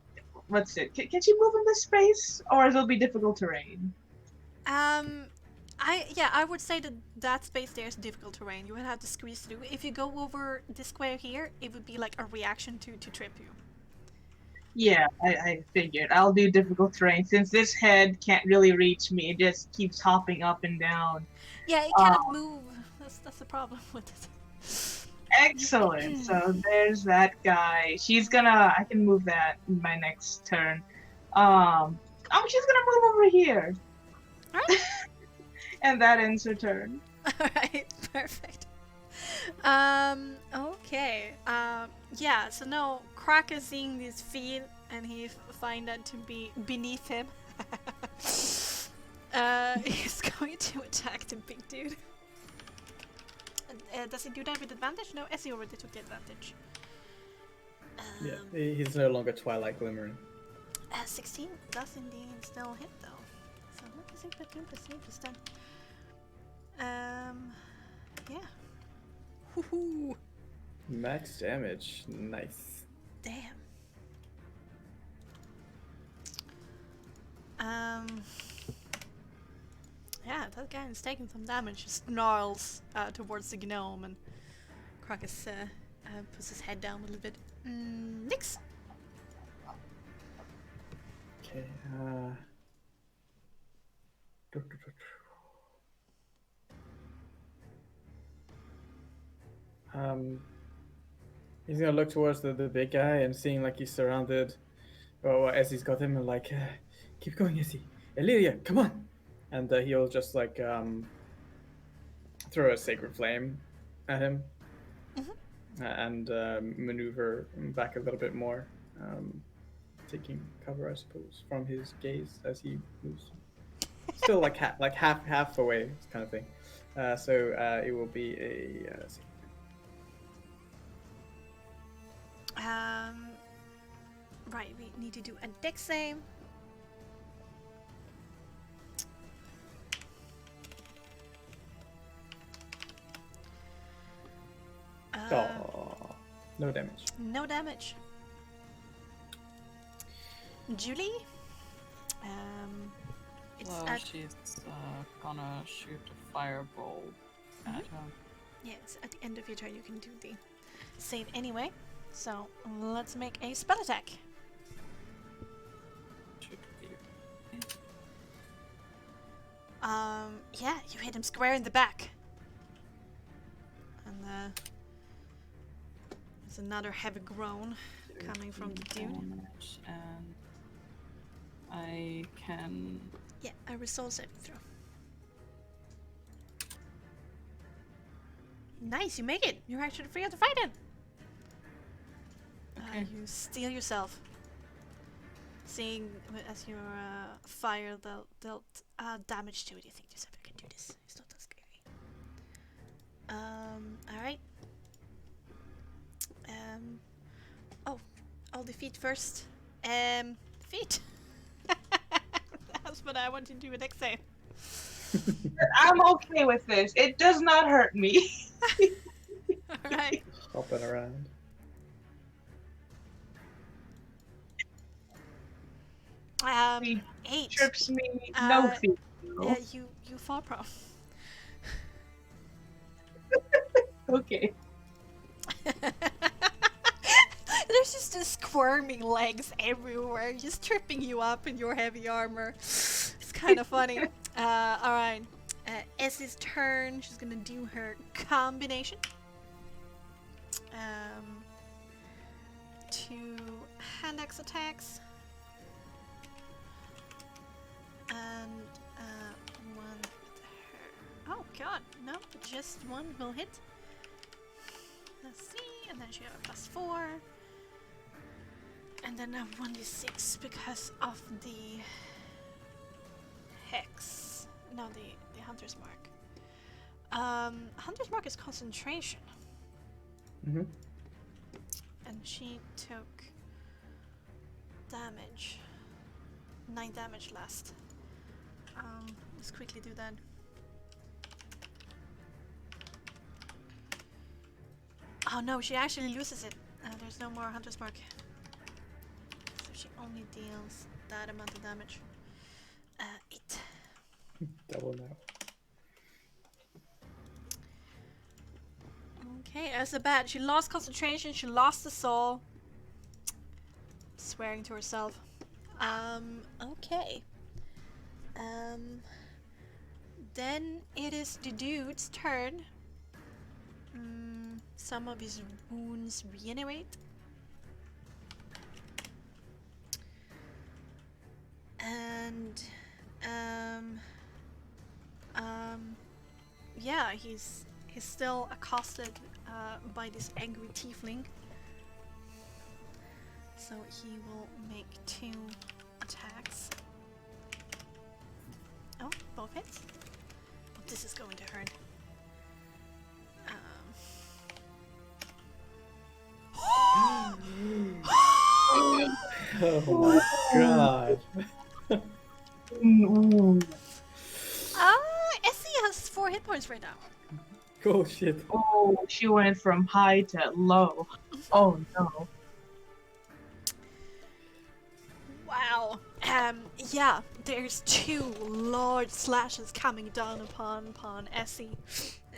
what's it? Can she move in this space, or it'll be difficult terrain? I would say that space there is difficult terrain. You would have to squeeze through. If you go over this square here, it would be like a reaction to trip you. Yeah, I figured. I'll do difficult terrain since this head can't really reach me. It just keeps hopping up and down. Yeah, it cannot move. That's the problem with it. Excellent. So there's that guy. I can move that in my next turn. She's gonna move over here. Alright. And that ends her turn. Alright, perfect. Okay. Yeah, so now Crack is seeing these feet and he find that to be beneath him. He's going to attack the big dude. Does he do that with advantage? No, Essie already took the advantage. Yeah, he's no longer Twilight Glimmering. 16 does indeed still hit though. So let me see if I can perceive this then. Yeah. Woohoo! Max damage. Nice. Damn. Yeah, that guy is taking some damage. He snarls towards the gnome, and Crocus puts his head down a little bit. Nix. Okay. He's gonna look towards the big guy and seeing like he's surrounded. Well, as he's got him, and like, keep going, Izzy. Emilia, come on! And he'll just like throw a sacred flame at him, and maneuver back a little bit more, taking cover, I suppose, from his gaze as he moves. Still like half away, kind of thing. So it will be a. Right, we need to do a dex save. No damage. No damage. Julie? It's Well, at... she's gonna shoot a fireball at him. Yeah, it's at the end of your turn you can do the save anyway. So, let's make a spell attack. Should be. Yeah, you hit him square in the back. And there's another heavy groan coming from the dude. Damage, and I can. Yeah, a resolve saving throw. Nice, you make it. You're actually free to fight him. Okay. You steal yourself. Seeing as your fire dealt damage to it, you think to yourself, I can do this. It's not that scary. Alright. Oh, I'll defeat first. Defeat. That's what I want to do with next save. I'm okay with this. It does not hurt me. Alright. Hopping around. He 8. trips me. No feet. Yeah, you fall prone. Okay. There's just the squirming legs everywhere, just tripping you up in your heavy armor. It's kind of funny. Alright. Essie's turn. She's gonna do her combination. 2 hand axe attacks. And 1 with her. Oh god, no, just 1 will hit. Let's see, and then she got a +4. And then a 1d6 because of the hex. No, the Hunter's Mark. Hunter's Mark is concentration. Mm-hmm. And she took damage. 9 damage last. Let's quickly do that. Oh no, she actually loses it. There's no more Hunter's Mark. So she only deals that amount of damage. 8. Double now. Okay, as a bad. She lost concentration, she lost the soul. Swearing to herself. Okay. Then it is the dude's turn. Some of his wounds regenerate. And yeah, he's still accosted by this angry tiefling. So he will make 2 attacks. Oh, both hits. Oh, this is going to hurt. Oh my god. Essie has 4 hit points right now. Cool shit. Oh, she went from high to low. Oh no. Wow. Yeah, there's 2 large slashes coming down upon Essie,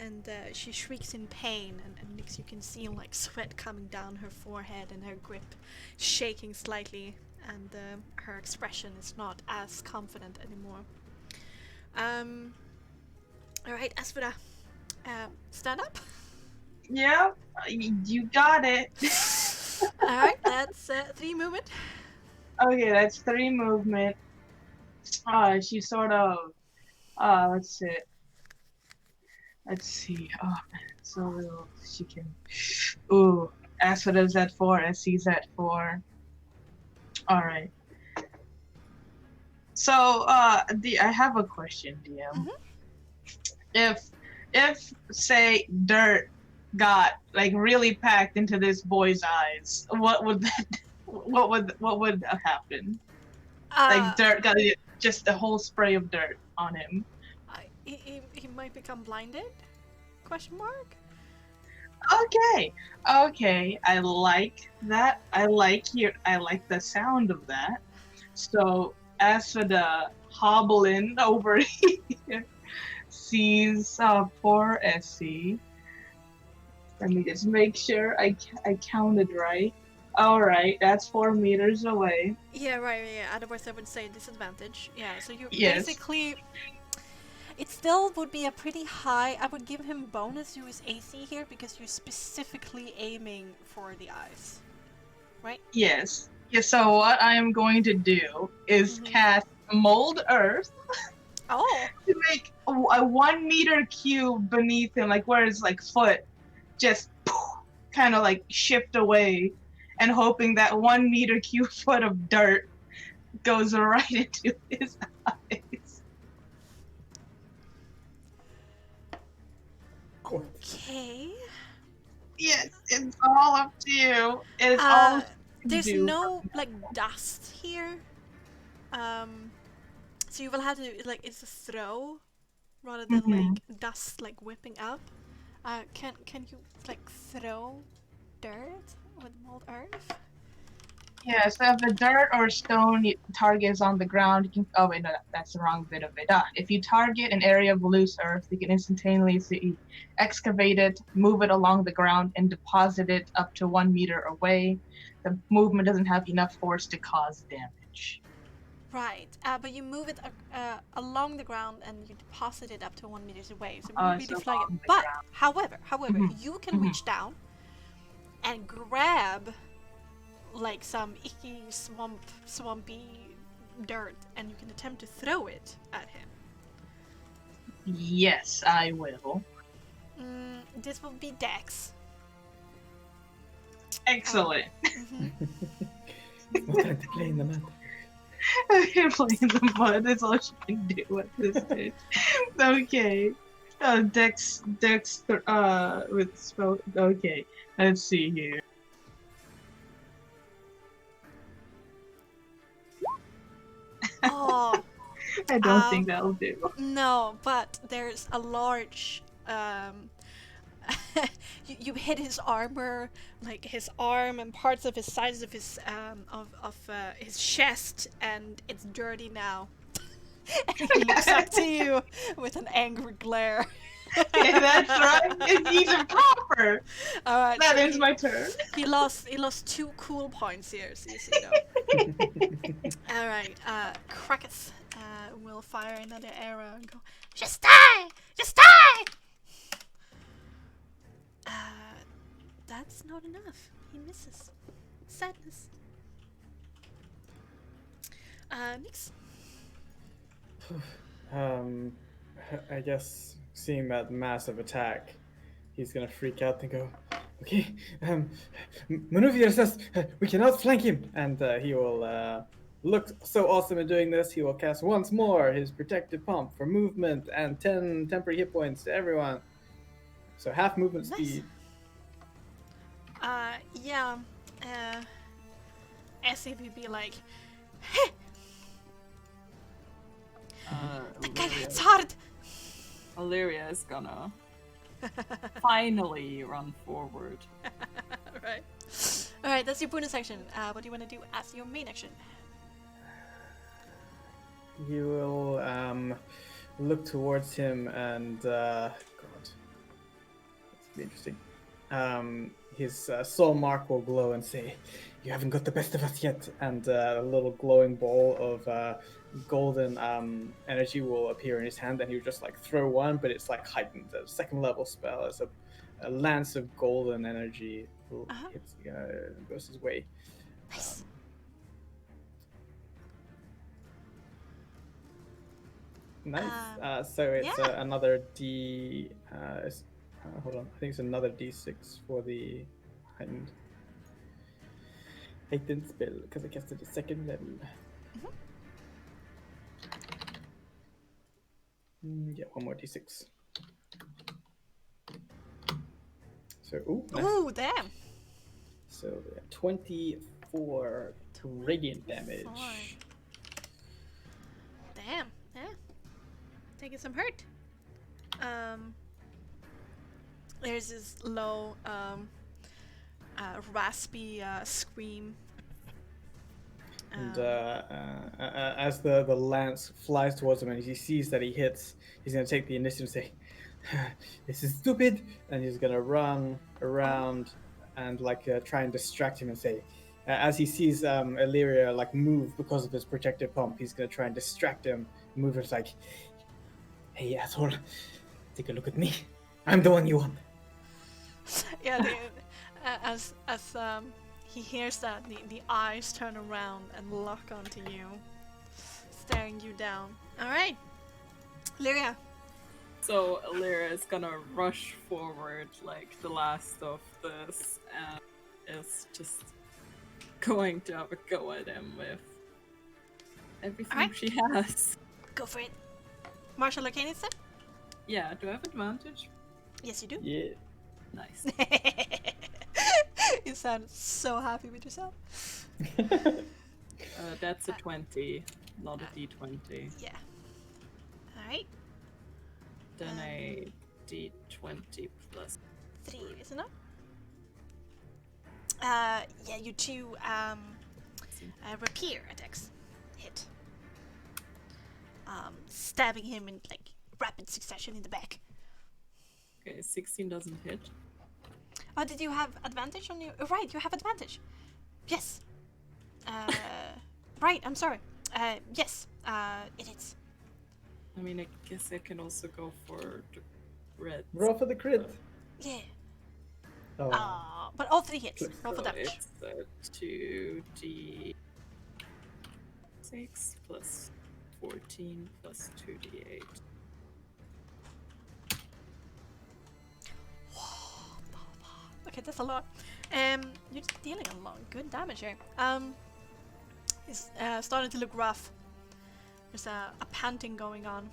and she shrieks in pain, and Nix, you can see like sweat coming down her forehead and her grip shaking slightly, and her expression is not as confident anymore. Alright, Aspida, stand up. Yeah, you got it. Alright, that's 3 movement. Okay, that's 3 movement. She sort of, let's see. Oh man, so little. She can. Ooh, Asphida's at 4, Essie's at 4. Alright. So, I have a question, DM. If say dirt got like really packed into this boy's eyes, what would happen? Like dirt got just a whole spray of dirt on him. He might become blinded? Question mark? Okay, I like that. I like the sound of that. So as for the hobbling over here, sees poor Essie. Let me just make sure I counted right. All right, that's 4 meters away. Yeah, right. Yeah. Otherwise, I would say disadvantage. Yeah. So you Yes. basically, it still would be a pretty high. I would give him bonus to his AC here because you're specifically aiming for the eyes, right? Yes. Yeah. So what I am going to do is cast Mold Earth. Oh. To make a 1 meter cube beneath him, like where his like foot just kind of like shift away, and hoping that 1 meter cube foot of dirt goes right into his eyes. Okay. Yes, it's all up to you. It's all there's no like dust here. So you will have to like it's a throw rather than like dust like whipping up. Can you like throw dirt with mold earth? Yeah, so if the dirt or stone target is on the ground, you can. Oh wait, no, that's the wrong bit of it. If you target an area of loose earth, you can instantaneously excavate it, move it along the ground, and deposit it up to 1 meter away. The movement doesn't have enough force to cause damage. Right, but you move it along the ground and you deposit it up to 1 meters away. So it won't really fly it. But however, you can reach down and grab like some icky swampy dirt, and you can attempt to throw it at him. Yes, I will. This will be Dex. Excellent. No time to play in the mud. I can play in the mud. That's all she can do at this stage. Okay. Dex, with spell. Okay, let's see here. Oh. I don't think that'll do. No, but there's a large you hit his armor, like his arm and parts of his sides of his his chest, and it's dirty now. And he looks up to you with an angry glare. Yeah, that's right. He's improper. All right. That so ends my turn. He lost 2 cool points here, so you see, All right. Kraketh will fire another arrow and go. Just die! Just die! That's not enough. He misses. Sadness. Nix. I guess seeing that massive attack, he's gonna freak out and go, okay, maneuver yourself, we can outflank him, and he will look so awesome at doing this. He will cast once more his protective pump for movement and 10 temporary hit points to everyone. So half movement speed. Yeah. Essie would be like, hey! That guy hits hard! Illyria is gonna finally run forward. Alright, that's your bonus action. What do you want to do as your main action? you will look towards him and God, that's be interesting. His soul mark will glow and say, "You haven't got the best of us yet." And a little glowing ball of golden energy will appear in his hand, and he'll just like throw one, but it's like heightened, a second level spell. As a lance of golden energy hits, goes his way. Nice. Nice. So it's another D. Hold on. I think it's another D6 for the heightened spell because I cast it at second level. Yeah, one more D6. So, nice. Ooh, damn. So 24 radiant damage. Damn. Yeah. Taking some hurt. There's this low, raspy scream. And as the lance flies towards him and he sees that he hits, he's going to take the initiative and say, "This is stupid," and he's going to run around and try and distract him and say, as he sees Illyria move because of his protective pump, he's going to try and distract him. Move is like, "Hey asshole, take a look at me. I'm the one you want." Yeah, as he hears that, the eyes turn around and lock onto you, staring you down. All right, Lyria. So Lyra is gonna rush forward like the last of this and is just going to have a go at him with everything she has. Go for it. Martial Arcane is it? Yeah, do I have advantage? Yes, you do. Yeah. Nice. You sound so happy with yourself. That's a 20, not a d20. Yeah. Alright. Then a d20 plus 3, isn't it? Yeah, you two rapier attacks hit. Stabbing him in rapid succession in the back. Okay, 16 doesn't hit. Oh, did you have advantage on you? Oh, right, you have advantage. Yes. Right, I'm sorry. Yes, it is. I mean, I guess I can also go for the red. Roll for the crit. Yeah. Oh. But all 3 hits. Roll for So damage. it's 2d6 plus 14 plus 2d8. Okay, that's a lot. You're dealing a lot good damage here. It's starting to look rough. There's a panting going on.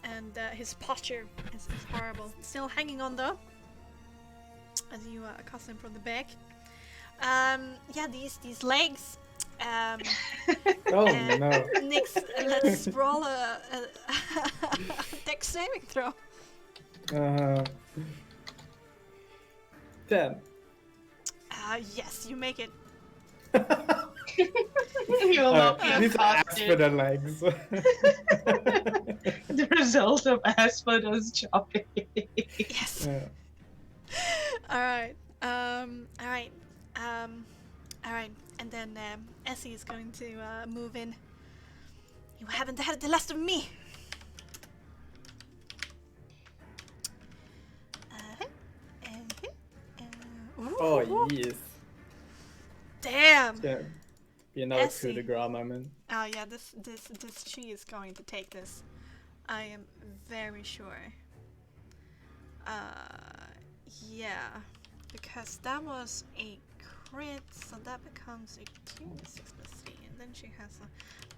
And his posture is horrible. Still hanging on though, as you accost him from the back. Yeah, these legs. Oh no. Nix, let's roll a dex saving throw. 10. Yes, you make it. You'll not be These are accosted. Asphodel legs. The result of Asphodels chopping. Yes. Alright. Alright. Alright. And then Essie is going to move in. You haven't had the last of me. Oh yes. Damn. Yeah. Be another Essie. coup de grace moment. Oh yeah, this she is going to take this. I am very sure. Yeah, because that was a crit, so that becomes a 2d6 plus 3, and then she has a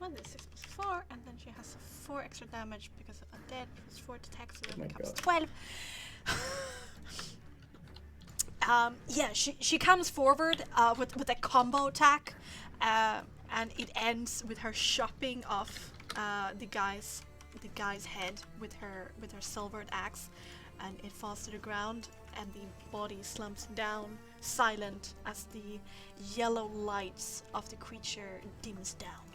1d6 plus 4, and then she has a 4 extra damage because of undead plus 4 to attack, so that my becomes God. 12. Yeah, she comes forward with a combo attack, and it ends with her chopping off the guy's head with her silvered axe, and it falls to the ground, and the body slumps down silent as the yellow lights of the creature dims down.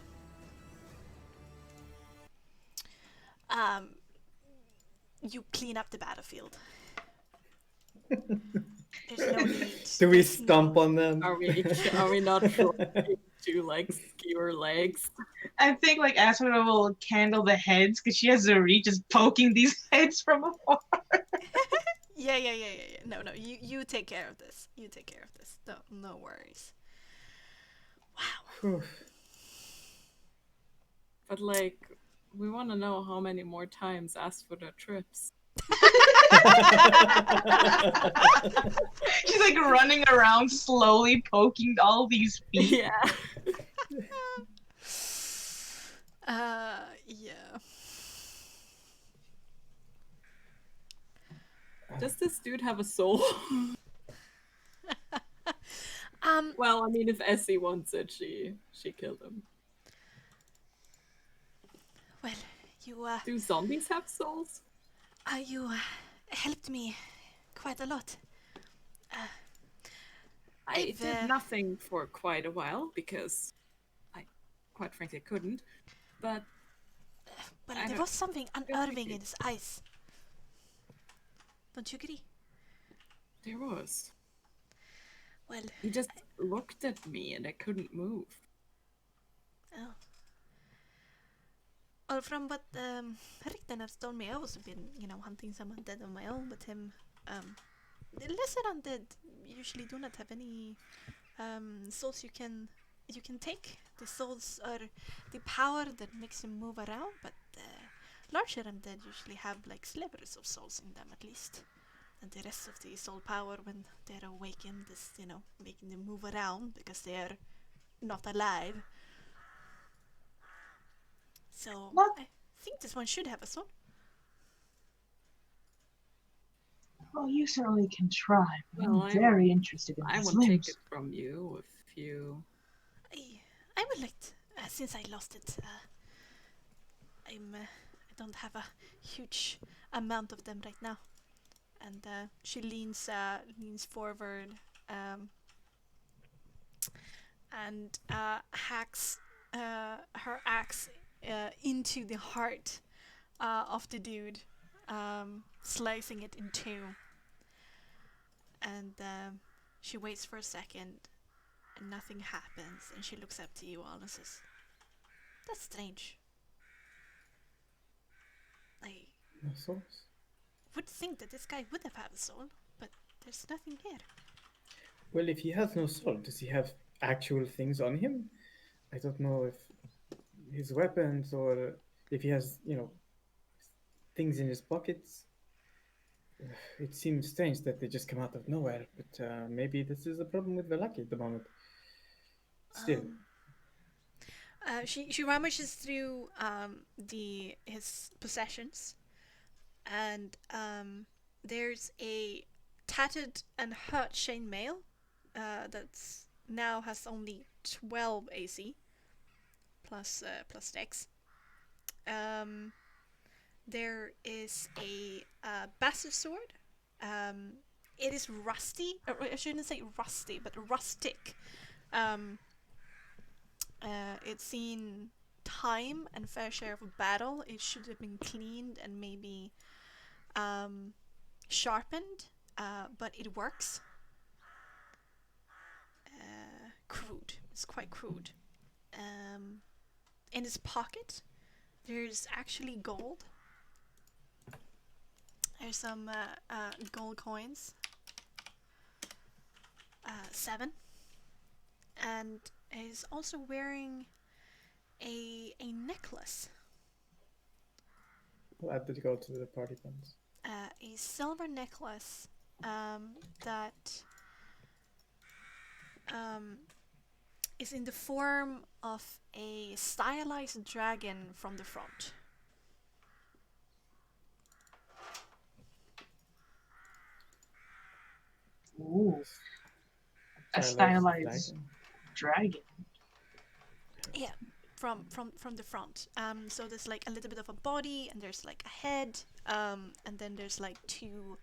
You clean up the battlefield. There's no need. Do we There's stomp on them? Are we not trying to like skewer legs? I think like Asphodel will candle the heads because she has the reach just poking these heads from afar. Yeah. No, you take care of this. You take care of this. No worries. Wow. But like, we want to know how many more times Asphodel trips. She's like running around slowly poking all these feet. Yeah. Yeah. Does this dude have a soul? Well, I mean, if Essie wants it, she killed him. Well, you Do zombies have souls? you helped me quite a lot. I did nothing for quite a while because I, quite frankly, couldn't. But there was something unnerving in his eyes. Don't you agree? There was. Well, He just looked at me and I couldn't move. oh. Well, from what Richten has told me, I've also been, hunting some undead on my own with him. The lesser undead usually do not have any souls you can take. The souls are the power that makes them move around, but larger undead usually have like slivers of souls in them at least. And the rest of the soul power when they're awakened is, making them move around because they are not alive. So What? I think this one should have a soul. Well, you certainly can try. Well, I'm very interested in I these won't take limbs. it from you if you... I would like to, since I lost it, I don't have a huge amount of them right now. And she leans forward and hacks her axe into the heart of the dude, slicing it in two. And she waits for a second, and nothing happens. And she looks up to you all and says, "That's strange. I No souls? would think that this guy would have had a soul, but there's nothing here." Well, if he has no soul, does he have actual things on him? I don't know if his weapons or if he has, things in his pockets. It seems strange that they just come out of nowhere, but maybe this is a problem with Velaki at the moment. Still. She rummages through his possessions, and there's a tattered and hurt chainmail that's now has only 12 AC plus dex. There is a Bassus sword. It is rusty, or I shouldn't say rusty, but rustic. It's seen time and fair share of battle. It should have been cleaned and maybe sharpened, but it works. Crude. It's quite crude. In his pocket, there's actually gold. There's some gold coins. 7. And he's also wearing a necklace. I'll add the gold to the party funds. A silver necklace that is in the form of a stylized dragon from the front. Ooh, a stylized dragon. Yeah, from the front. So there's like a little bit of a body, and there's like a head, and then there's like two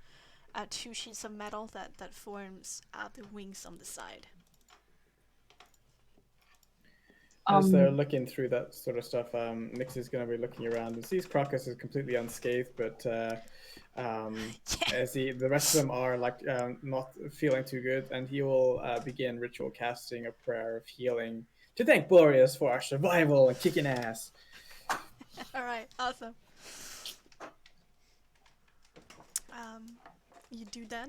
two sheets of metal that forms the wings on the side. As they're looking through that sort of stuff, Nix is going to be looking around and sees Crocus is completely unscathed, but as the rest of them are like not feeling too good, and he will begin ritual casting a prayer of healing to thank Boreas for our survival and kicking ass. All right, awesome. You do that.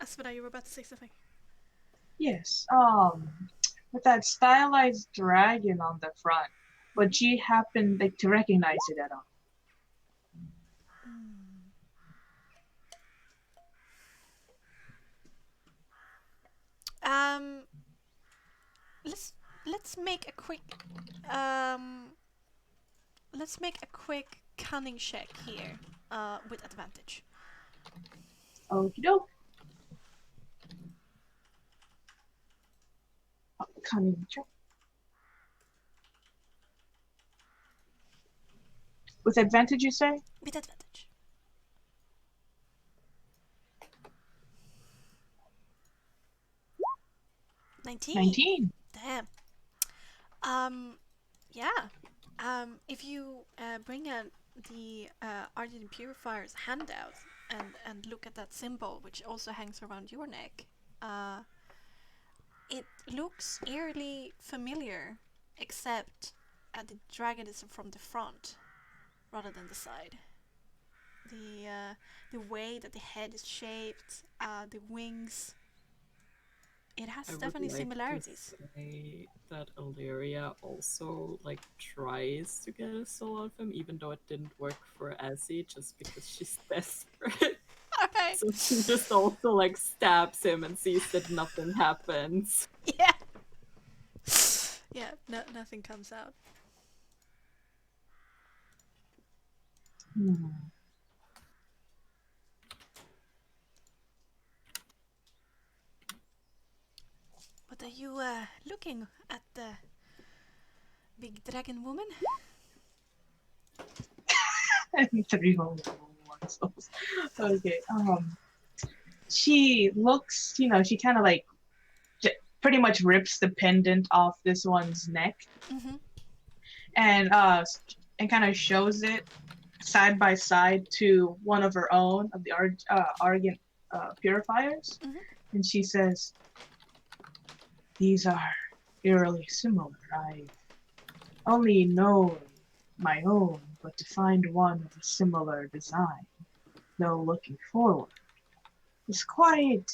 Asvada, you were about to say something. Yes. With that stylized dragon on the front, would she happen like to recognize it at all? Let's make a quick cunning check here with advantage. Okie doke. Cunning check. With advantage, you say? With advantage. $19. 19. Damn. Yeah. If you bring out the Ardent Purifier's handout and look at that symbol, which also hangs around your neck, it looks eerily familiar, except the dragon is from the front rather than the side. The way that the head is shaped, the wings. It has definitely similarities. To say that Illyria also like tries to get a soul out of him, even though it didn't work for Azzy, just because she's desperate. Alright. So she just also like stabs him and sees that nothing happens. Yeah. Yeah, nothing comes out. What are you looking at the big dragon woman? Three ones. Okay. She looks, she kind of like pretty much rips the pendant off this one's neck, and kind of shows it side by side to one of her own of the Argent purifiers, and she says, "These are eerily similar. I only know my own, but to find one of a similar design, though looking forward, is quite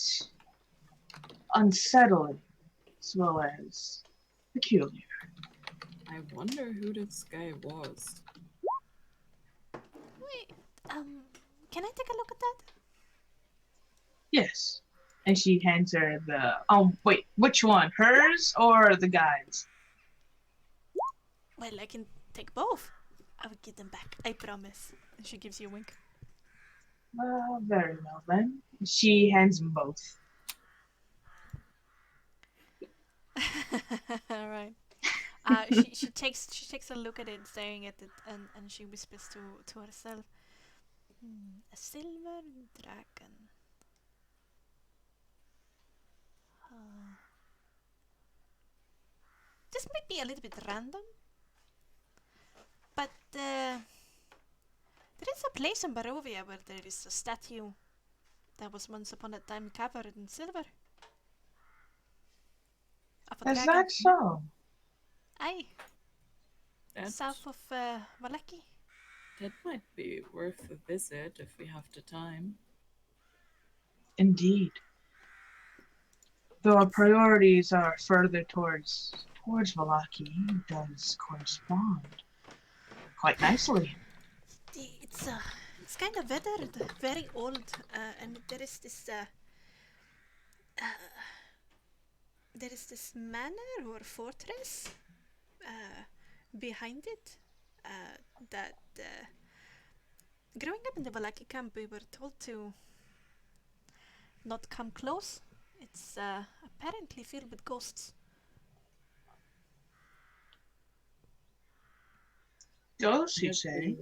unsettling as well as peculiar." I wonder who this guy was. Wait, can I take a look at that? Yes. And she hands her the wait, which one? Hers or the guy's? Well, I can take both. I will give them back, I promise. And she gives you a wink. Well, very well then. She hands them both. Alright. She takes a look at it, staring at it, and she whispers to herself, a silver dragon. This might be a little bit random, but there is a place in Barovia where there is a statue that was once upon a time covered in silver. Of a Is dragon. that so? Aye. South of Valaki. That might be worth a visit if we have the time. Indeed. Though our priorities are further towards Valaki, it does correspond quite nicely. It's kind of weathered, very old, and there is this manor or fortress behind it that growing up in the Valaki camp we were told to not come close. It's apparently filled with ghosts. Ghosts, you say?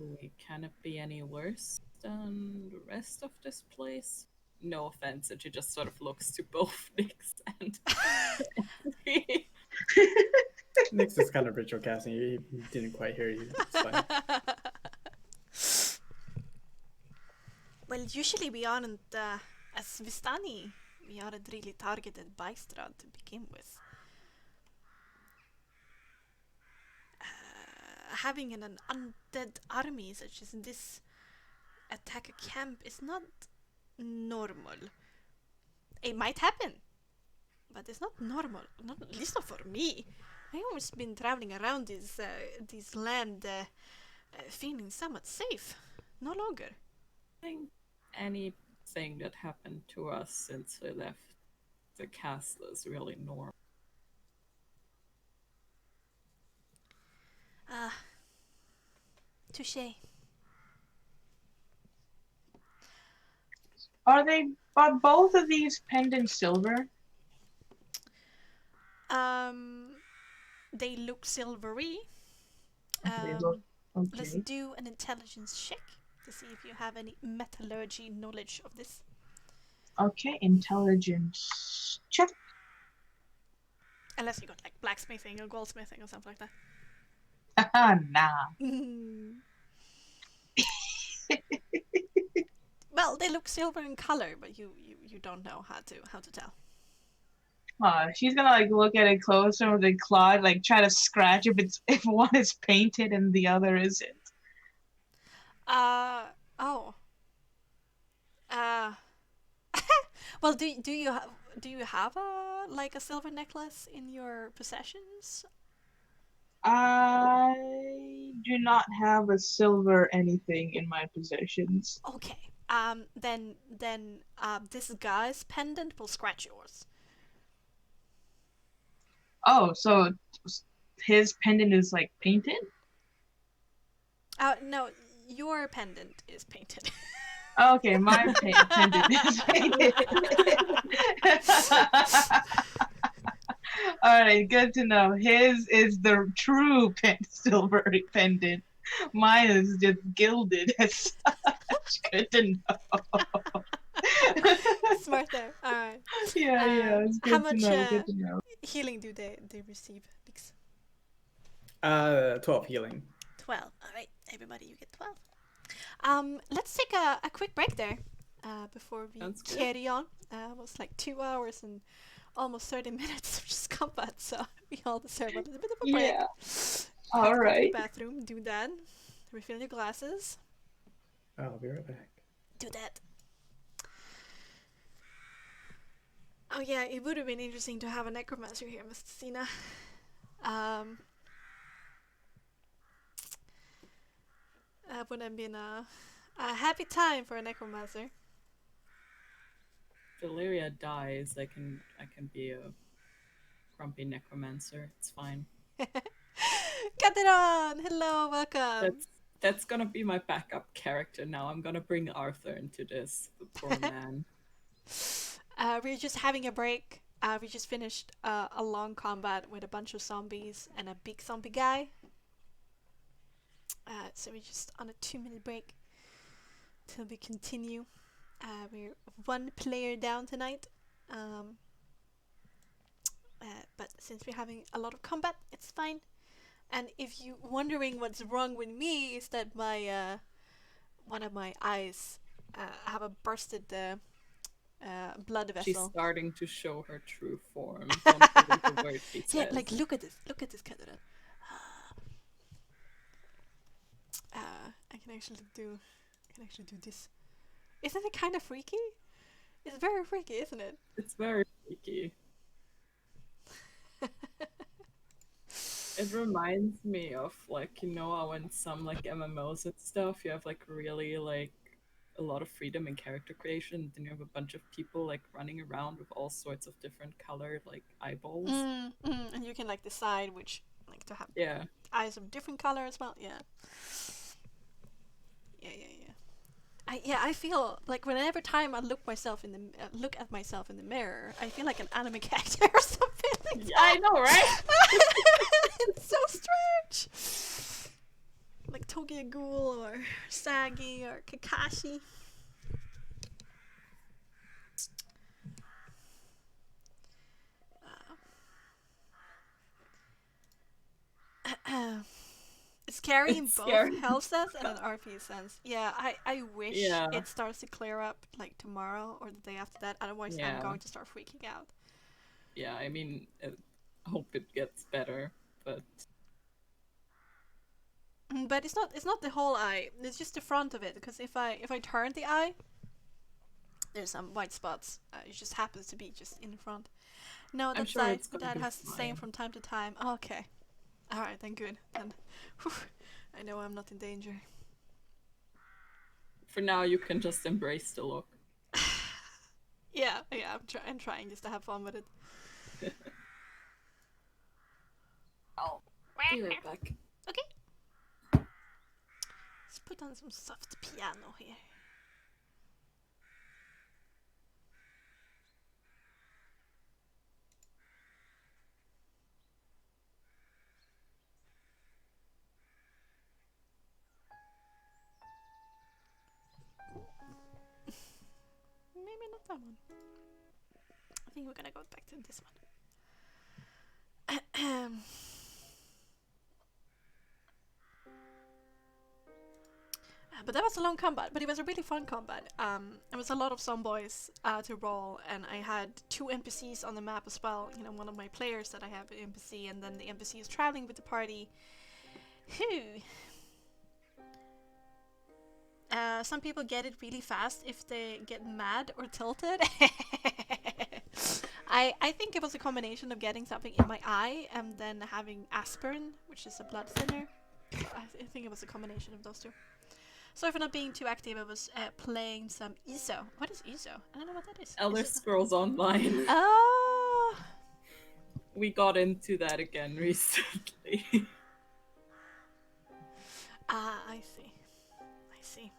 Can it be any worse than the rest of this place? no offense, and she just sort of looks to both Nyx and Nyx is kind of ritual casting. He didn't quite hear you. It's fine. Well, usually we aren't, as Vistani, we aren't really targeted by Strahd to begin with. Having an undead army such as this attack a camp is not normal. It might happen, but it's not normal. Not, at least not for me. I've always been traveling around this land feeling somewhat safe. No longer. I think anything that happened to us since we left the castle is really normal. Touché. Are both of these pendants silver? They look silvery. They look Let's okay. do an intelligence check to see if you have any metallurgy knowledge of this. Okay, intelligence check. Unless you got like blacksmithing or goldsmithing or something like that. Nah. Well, they look silver in color, but you don't know how to tell. She's gonna like look at it closer with a claw, like try to scratch if one is painted and the other isn't. Well, do you have a silver necklace in your possessions? I do not have a silver anything in my possessions. Okay. Then this guy's pendant will scratch yours. Oh, so his pendant is like painted? No, your pendant is painted. Okay, my pendant is painted. Alright, good to know. His is the true silver pendant. Mine is just gilded as such. Good to know. Smart there. Alright. Yeah, it's good how much to know. Good to know. healing do they receive? 12 healing. 12. Alright, everybody, you get 12. Let's take a quick break there before we carry on. It was like 2 hours and almost 30 minutes of just combat, so we all deserve a little bit of a break. Yeah. Have to go to Alright. the bathroom, do that. Refill your glasses. I'll be right back. Do that. Oh yeah, it would have been interesting to have a necromancer here, Mr. Sina. That would have been a happy time for a necromancer. If Illyria dies, I can be a grumpy necromancer. It's fine. Kateron! Hello, welcome! That's gonna be my backup character now. I'm gonna bring Arthur into this, the poor man. We're just having a break. We just finished a long combat with a bunch of zombies and a big zombie guy. So we're just on a 2-minute break till we continue. We're 1 player down tonight. But since we're having a lot of combat, it's fine. And if you're wondering what's wrong with me, is that my one of my eyes have a bursted blood vessel. She's starting to show her true form. Don't believe the word she says. Yeah, like look at this, Kateron. I can actually do this. Isn't it kind of freaky? It's very freaky, isn't it? It's very freaky. It reminds me of like, you know, how in some like MMOs and stuff you have like really like a lot of freedom in character creation, then you have a bunch of people like running around with all sorts of different colored like eyeballs. And you can like decide which like to have eyes of different color as well. Yeah. I feel like whenever time I look at myself in the mirror, I feel like an anime character or something like that. I know, right? It's so strange. Like Togia Ghoul or Sagi or Kakashi. scary in It's both scary. health sense and an RP sense. Yeah, I wish Yeah. it starts to clear up like tomorrow or the day after that. Otherwise, I'm Yeah. going to start freaking out. Yeah, I mean, I hope it gets better, but But it's not the whole eye. It's just the front of it. Because if I turn the eye, there's some white spots. It just happens to be just in front. No, I'm that's sure eye. it's But gonna that be has the same fine. from time to time. Okay. All right, then good. Then, whew, I know I'm not in danger. For now, you can just embrace the look. Yeah, I'm trying just to have fun with it. I'll be right back. Okay. Let's put on some soft piano here. Maybe not that one. I think we're gonna go back to this one. But that was a long combat, but it was a really fun combat. It was a lot of zomboys to roll, and I had 2 NPCs on the map as well. You know, one of my players that I have an NPC, and then the NPC is traveling with the party. Whew. Some people get it really fast if they get mad or tilted. I think it was a combination of getting something in my eye and then having aspirin, which is a blood thinner. I think it was a combination of those two. Sorry for not being too active. I was playing some ESO. What is ESO? I don't know what that is. Elder Is it... Scrolls Online. Oh! We got into that again recently. Ah, I see. I see.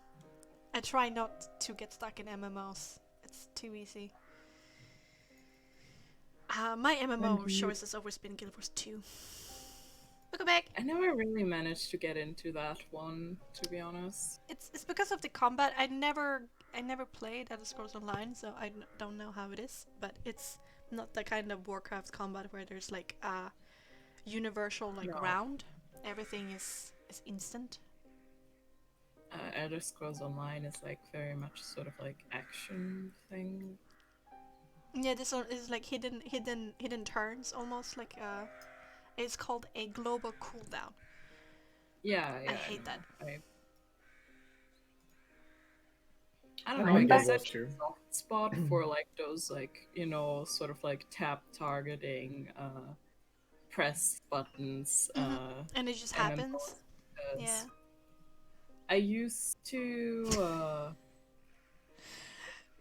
I try not to get stuck in MMOs. It's too easy. My MMO choice has always been Guild Wars 2. Welcome back! I never really managed to get into that one, to be honest. It's because of the combat. I never played Elder Scrolls Online, so I don't know how it is. But it's not the kind of Warcraft combat where there's like a universal round. Everything is instant. Elder Scrolls Online is like very much sort of like action thing. Yeah, this one is like hidden turns almost like it's called a global cooldown. Yeah, I hate that. I don't know, I guess that's a soft spot for like those like, you know, sort of like tap targeting, press buttons, and it just MMOs, happens. Yeah. I used to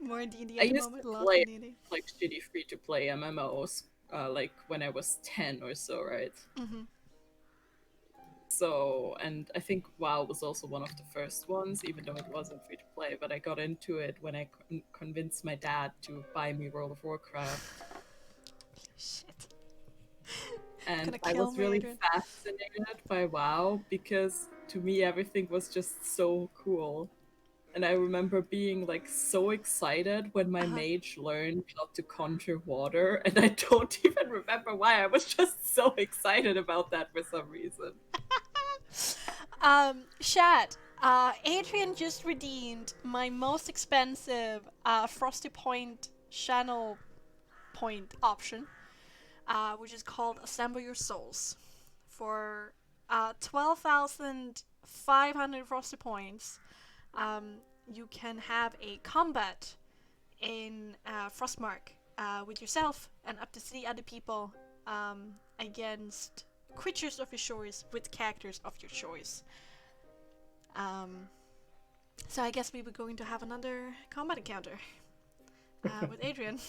More D&D I at the used moment, to a lot play of D&D. like shitty free to play MMOs, like when I was 10 or so, right? So, and I think WoW was also one of the first ones, even though it wasn't free to play. But I got into it when I convinced my dad to buy me World of Warcraft. Shit. And I was really fascinated by WoW because to me everything was just so cool. And I remember being like so excited when my mage learned how to conjure water, and I don't even remember why. I was just so excited about that for some reason. Chat. Adrian just redeemed my most expensive Frosty Point channel point option, which is called Assemble Your Souls. For 12,500 Frosty Points, you can have a combat in Frostmark with yourself and up to 3 other people against creatures of your choice with characters of your choice. So I guess we were going to have another combat encounter with Adrian.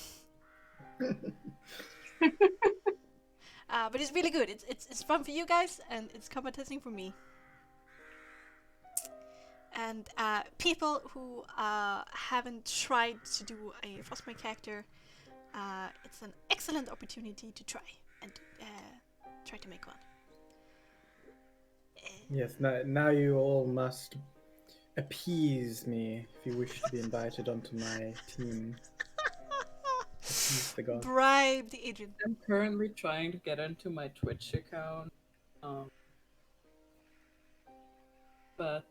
But it's really good. It's fun for you guys, and it's combat testing for me. And people who haven't tried to do a Frostmark character, it's an excellent opportunity to try and try to make one. Yes, now you all must appease me if you wish to be invited onto my team. Appease the god. Bribe the Adrian. I'm currently trying to get into my Twitch account. but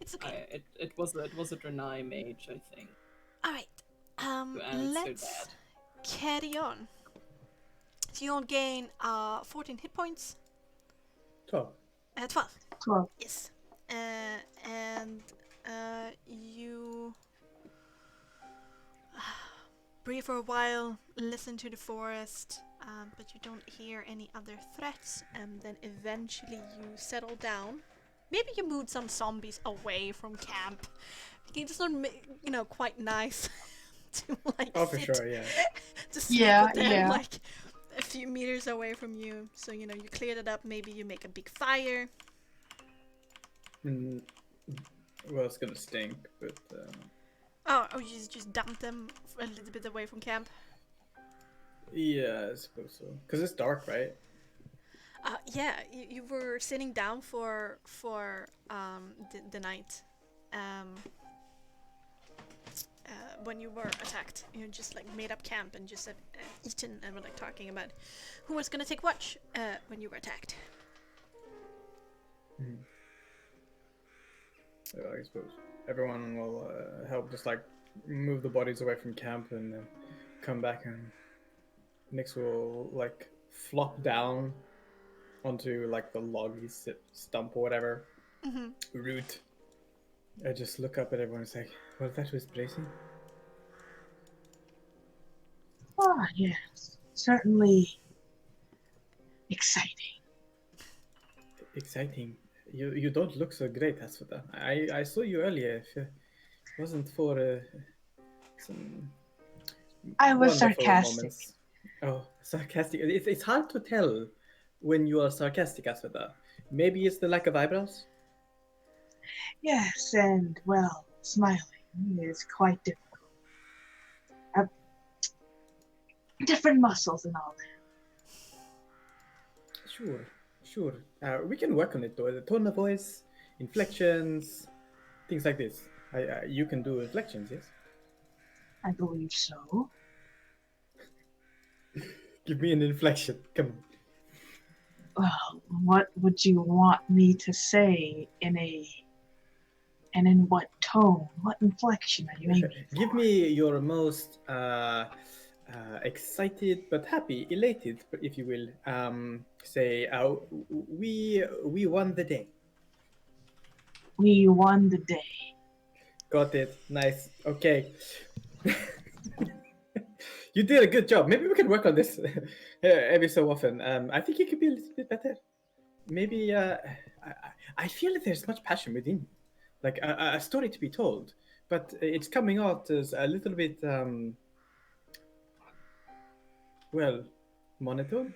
It's okay. it was a Draenei mage, I think, All right. who answered Let's that. carry on. So you'll gain 14 hit points. 12. 12. 12. Yes. And you breathe for a while, listen to the forest, but you don't hear any other threats. And then eventually you settle down. Maybe you moved some zombies away from camp. It's not, quite nice to like Oh, for sit sure, yeah. to sleep Yeah, with them yeah. like a few meters away from you. So you cleared it up. Maybe you make a big fire. Mm, well, it's gonna stink, but Oh, you just dump them a little bit away from camp. yeah, I suppose so. Cause it's dark, right? Yeah, you were sitting down for the night. Um, when you were attacked, you just like made up camp and just eaten and were like talking about who was gonna take watch when you were attacked. Mm. I suppose everyone will help just like move the bodies away from camp and then come back, and Nyx will like flop down onto like the loggy stump or whatever Mm-hmm. root. I just look up at everyone and say, "Well, that was bracing." Ah, yes. Certainly exciting. Exciting. You don't look so great, Aswata. I saw you earlier. If it wasn't for some I was wonderful sarcastic. moments. Oh, sarcastic. It's hard to tell when you are sarcastic, Aswata. Maybe it's the lack of eyebrows? Yes, and, well, smiling is quite difficult. Different muscles and all that. Sure. We can work on it though. The tone of voice, inflections, things like this. You can do inflections, yes? I believe so. Give me an inflection. Come on. Well, what would you want me to say and in what tone? What inflection are you aiming for? Give me your most excited but happy, elated, if you will. Say, we won the day. We won the day. Got it. Nice. Okay. You did a good job. Maybe we can work on this every so often. I think you could be a little bit better. Maybe I feel that there's much passion within you, like a story to be told, but it's coming out as a little bit well, monotone.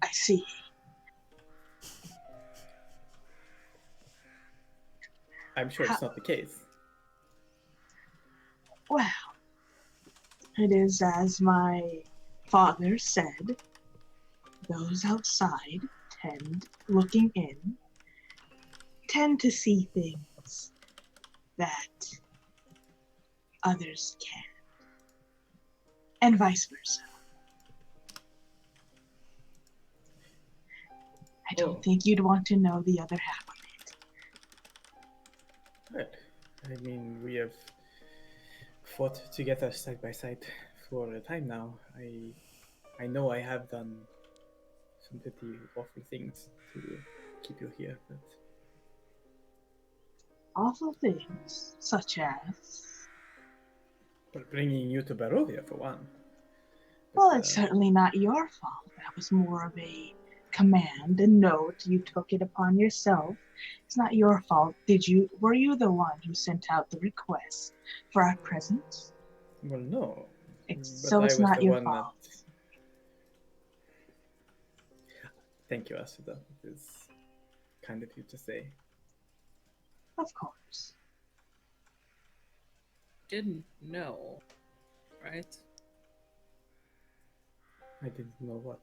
I see. I'm sure How, it's not the case. well, it is as my father said, those outside looking in, tend to see things that others can, and vice versa. I don't Oh. think you'd want to know the other half of it. Well, I mean, we have fought together side by side for a time now. I know I have done some pretty awful things to keep you here, Awful things, such as... but bringing you to Barovia for one. Well, But, it's certainly not your fault. That was more of a command, a note. You took it upon yourself. It's not your fault. Were you the one who sent out the request for our presents? well, no. But So I it's was not the your one fault. that. Thank you, Asuda. It is kind of you to say. Of course. Didn't know, right? I didn't know what.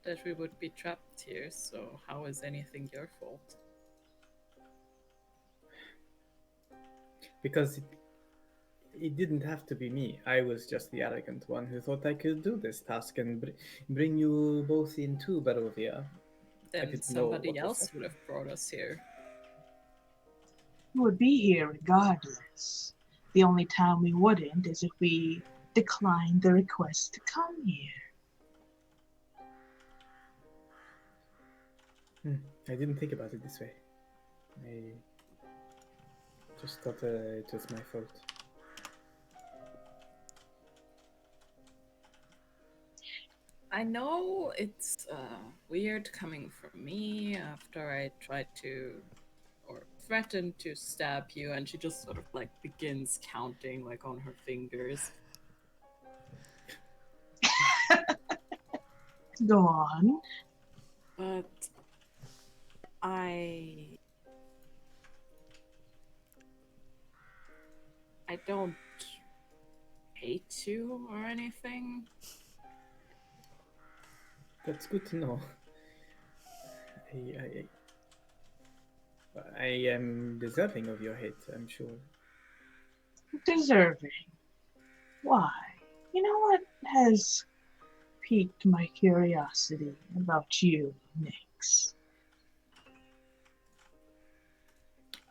That we would be trapped here, so how is anything your fault? Because It didn't have to be me. I was just the arrogant one who thought I could do this task and bring you both into Barovia. I Then didn't know somebody what was else would happening. have brought us here. We would be here regardless. The only time we wouldn't is if we declined the request to come here. I didn't think about it this way. I just thought it was my fault. I know it's weird coming from me after I tried to, or threatened to stab you, and she just sort of like begins counting like on her fingers. Go on. But I don't hate you or anything. That's good to know. I am deserving of your hate, I'm sure. Deserving. Why? You know what has piqued my curiosity about you, Nyx?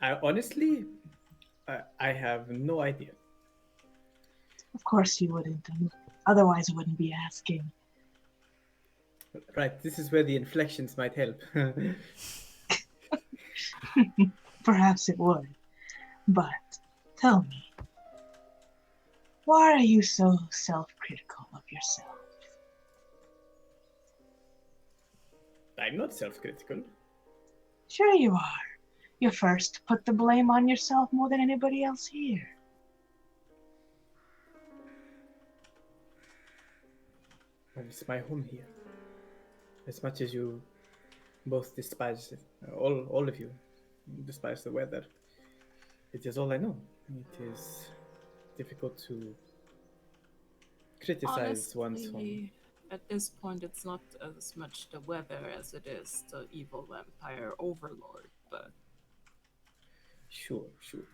Honestly, I have no idea. Of course you wouldn't. Otherwise I wouldn't be asking. Right, this is where the inflections might help. Perhaps it would. But tell me, why are you so self-critical of yourself? I'm not self-critical. Sure you are. You first put the blame on yourself more than anybody else here. Well, it's my home here. As much as you both despise it, all of you despise the weather, it is all I know. It is difficult to criticize one's home. Honestly, at this point, it's not as much the weather as it is the evil vampire overlord, but Sure.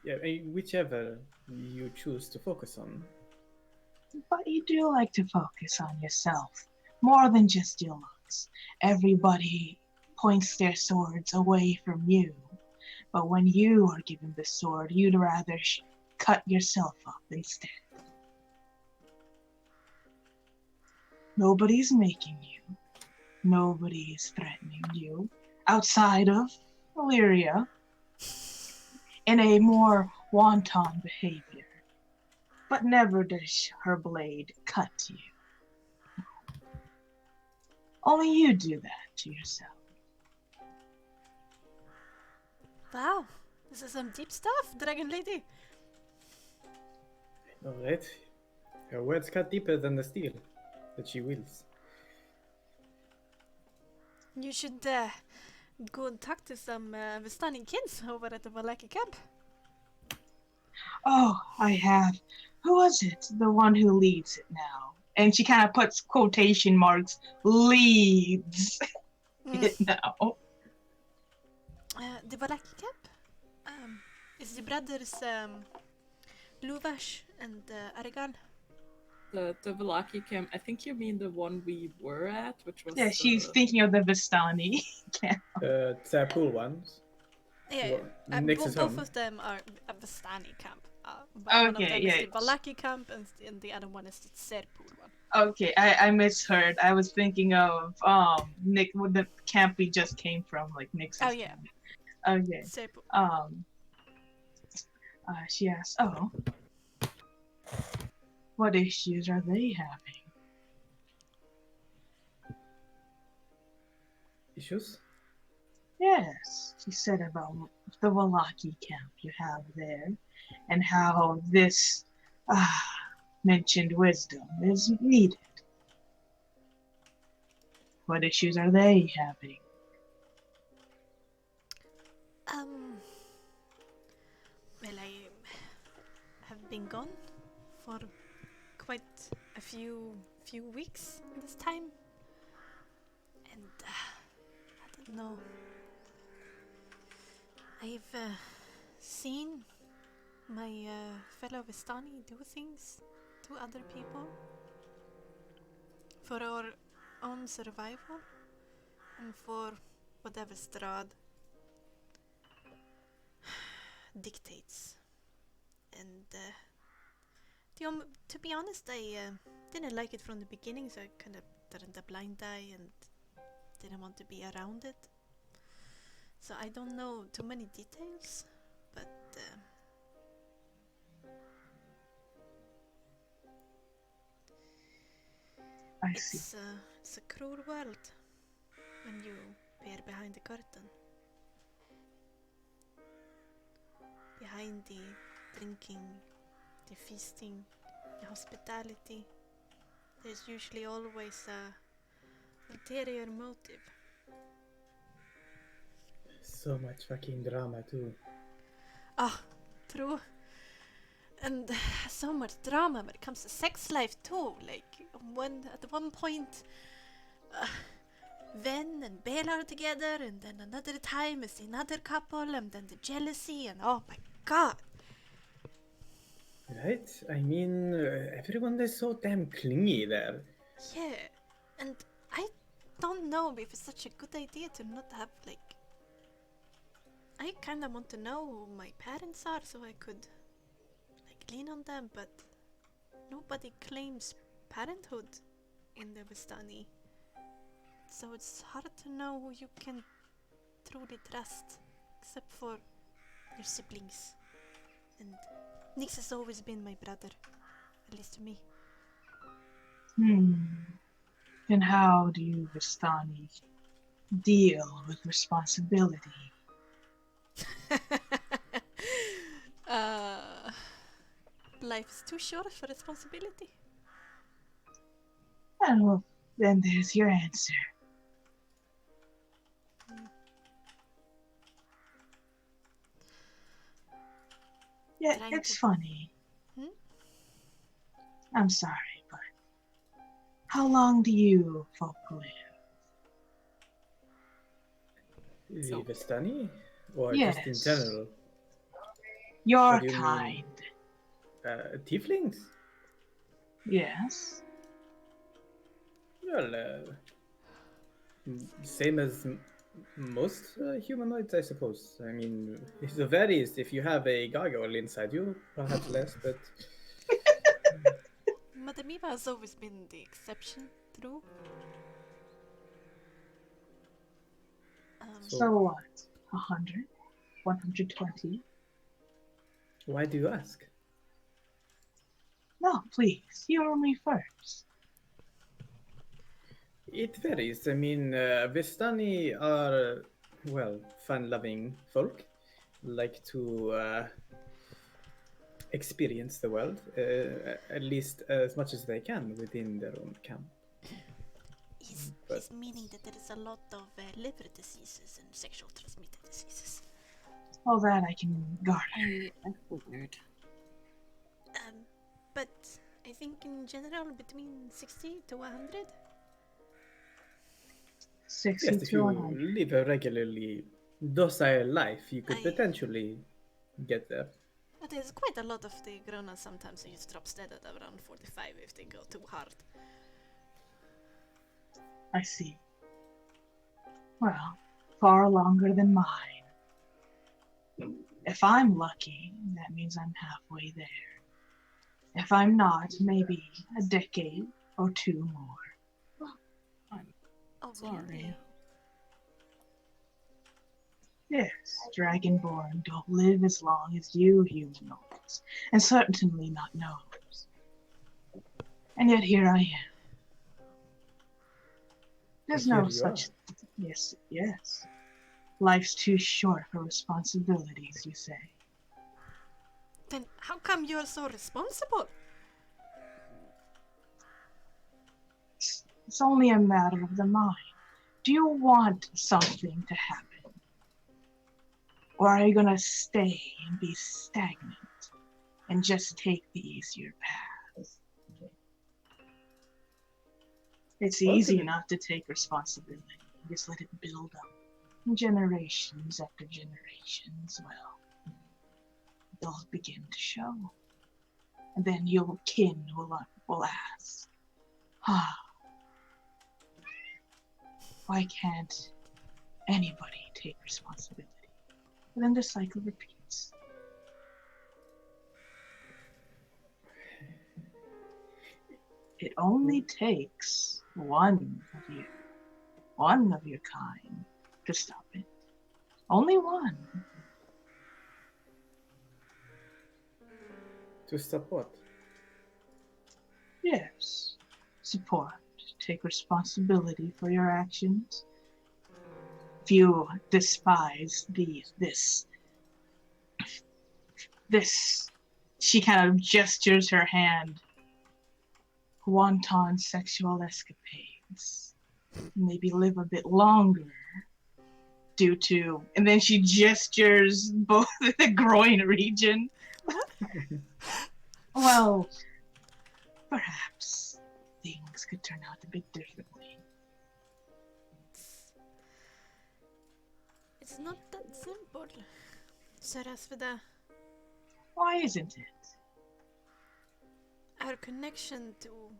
Yeah, whichever you choose to focus on. But you do like to focus on yourself, more than just your looks. Everybody points their swords away from you. But when you are given the sword, you'd rather cut yourself up instead. Nobody's making you. Nobody is threatening you. Outside of Illyria, in a more wanton behavior. But never does her blade cut you. Only you do that to yourself. Wow, this is some deep stuff, Dragon Lady. All right. Her words cut deeper than the steel that she wields. You should go and talk to some Vistani kids over at the Valaki camp. Oh, I have. Who was it? The one who leads it now. And she kind of puts quotation marks, leads it now. The Valaki camp is the brothers Luvash and Arigal. the Velaki camp, I think you mean the one we were at, which was Yeah, she's thinking of the Vistani. Tsarpool ones. Yeah, Nyx's both home. of them are a Vistani camp. But one of them Okay, is yeah. the Valaki camp, and the other one is the Serpul one. Okay, I misheard. I was thinking of Nick, the camp we just came from, like Nick's. Oh yeah. Camp. Okay. Serpul. She asked, "Oh, what issues are they having?" Issues? Yes, she said about the Wallaki camp you have there, and how this mentioned wisdom is needed. What issues are they having? Well, I have been gone for quite a few weeks this time, and I don't know. I've seen my fellow Vistani do things to other people for our own survival and for whatever Strahd dictates. And to be honest, I didn't like it from the beginning, so I kind of turned a blind eye and didn't want to be around it. So I don't know too many details, but I see. it's a cruel world when you peer behind the curtain. Behind the drinking, the feasting, the hospitality, there's usually always a ulterior motive. So much fucking drama too. Ah, true. And so much drama when it comes to sex life too. Like at one point, Ven and Bela are together, and then another time is another couple, and then the jealousy, and oh my god. Right? I mean, everyone is so damn clingy there. Yeah, and I don't know if it's such a good idea to not have like. I kind of want to know who my parents are so I could lean on them, but nobody claims parenthood in the Vistani. So it's hard to know who you can truly trust, except for your siblings. And Nix has always been my brother, at least to me. And how do you Vistani deal with responsibility? Life is too short for responsibility. Well, then there's your answer. Yeah, it's funny. I'm sorry, but how long do you folk live? The Vistani? Or Yes. just in general? Your What do you kind. mean? Tieflings? Yes. Well, same as most humanoids, I suppose. I mean, it varies. If you have a gargoyle inside you, perhaps less, but... Madame Eva has always been the exception, true? So what? 100? 120? Why do you ask? No, please, hear me first. It varies. I mean, Vistani are, well, fun-loving folk. Like to experience the world, at least as much as they can within their own camp. He's meaning that there is a lot of liver diseases and sexual transmitted diseases. All that I can garner. I figured. But I think in general between 60 to 100. 60 yes, if to you 100. live a regularly docile life, you could potentially get there. But there's quite a lot of the grown-ups sometimes who just drop dead at around 45 if they go too hard. I see. Well, far longer than mine. If I'm lucky, that means I'm halfway there. If I'm not, maybe a decade or two more. Oh, Sorry. really? Yes, Dragonborn don't live as long as you humanoids, and certainly not gnomes. And yet here I am. There's no such... Yes. Life's too short for responsibilities, you say. Then how come you're so responsible? It's only a matter of the mind. Do you want something to happen? Or are you gonna stay and be stagnant and just take the easier path? It's easy not to take responsibility. Just let it build up. Generations after generations, well, they'll begin to show. And then your kin will ask, why can't anybody take responsibility? And then the cycle repeats. It only takes one of your kind, to stop it. Only one. To stop what? Yes. Support. Take responsibility for your actions. If you despise this, she kind of gestures her hand, wanton sexual escapades. Maybe live a bit longer due to, and then she gestures both the groin region. Well, perhaps things could turn out a bit differently. It's not that simple, Sarasvada. Why isn't it? Our connection to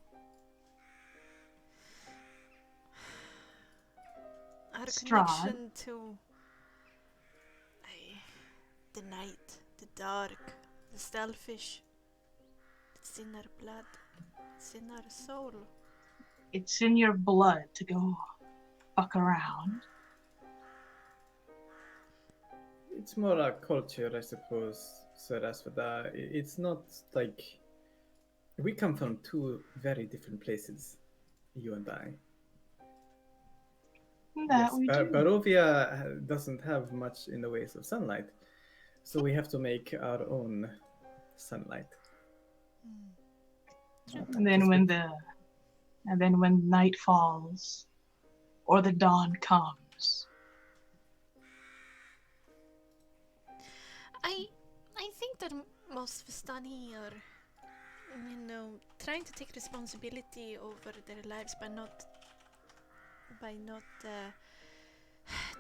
Strahd. The night, the dark, the selfish. It's in our blood. It's in our soul. It's in your blood to go fuck around. It's more a culture, I suppose, Sarasvada. It's not like... We come from two very different places, you and I. That we do. Barovia doesn't have much in the ways of sunlight, so we have to make our own sunlight. And then when night falls or the dawn comes, I think that most Vistani are, trying to take responsibility over their lives by not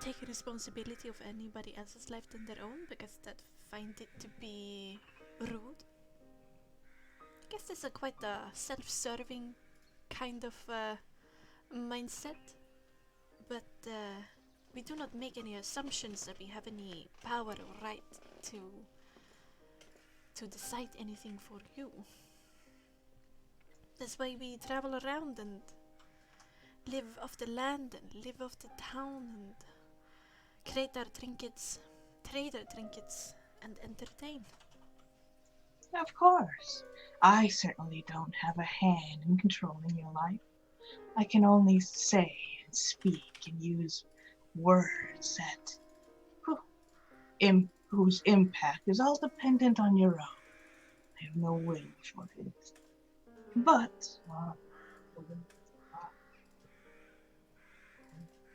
taking responsibility of anybody else's life than their own, because that find it to be rude. I guess this is quite a self-serving kind of mindset, but we do not make any assumptions that we have any power or right to decide anything for you. That's why we travel around and live off the land and live off the town and create our trinkets, trade our trinkets, and entertain. of course, I certainly don't have a hand in controlling your life. I can only say and speak and use words that whose impact is all dependent on your own. I have no will for it. But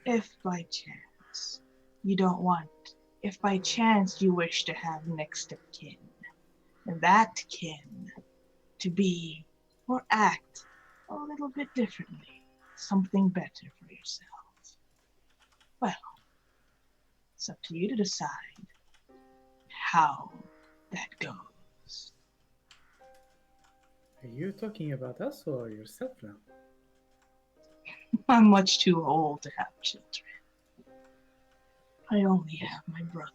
if by chance you wish to have next of kin, and that kin to be or act a little bit differently, something better for yourself, well, it's up to you to decide how that goes. Are you talking about us or yourself now? I'm much too old to have children. I only have my brother.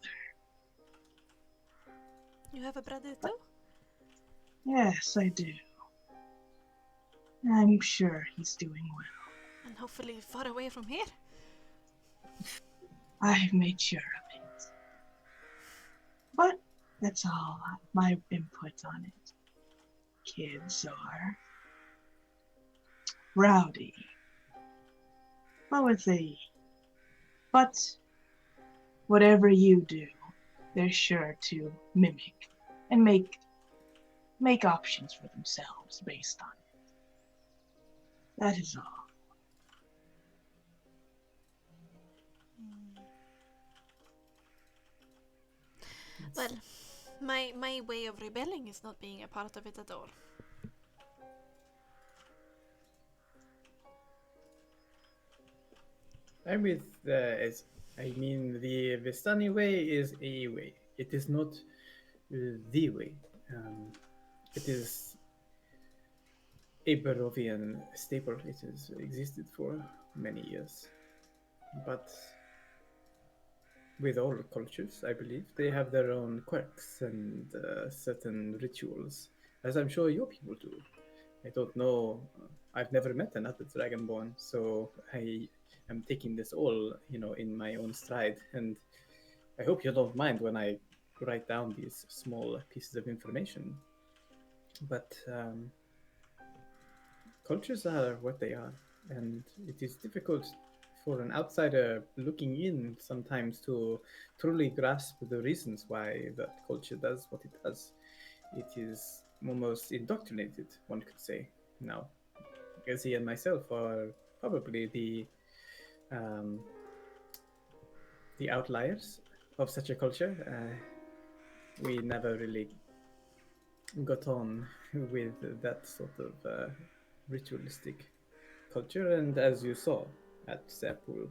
You have a brother too? Yes, I do. I'm sure he's doing well. And hopefully far away from here? I've made sure of it. But that's all my input on it. Kids are rowdy. But whatever you do, they're sure to mimic and make options for themselves based on it. That is all. Well, my way of rebelling is not being a part of it at all. I'm with the Vistani way is a way. It is not the way. It is a Barovian staple. It has existed for many years. But with all cultures, I believe, they have their own quirks and certain rituals, as I'm sure your people do. I don't know. I've never met another Dragonborn, so I am taking this all, in my own stride. And I hope you don't mind when I write down these small pieces of information. But cultures are what they are, and it is difficult for an outsider looking in sometimes to truly grasp the reasons why that culture does what it does. It is almost indoctrinated, one could say. Now, Gezi and myself are probably um, the outliers of such a culture. We never really got on with that sort of ritualistic culture, and as you saw at Sepul,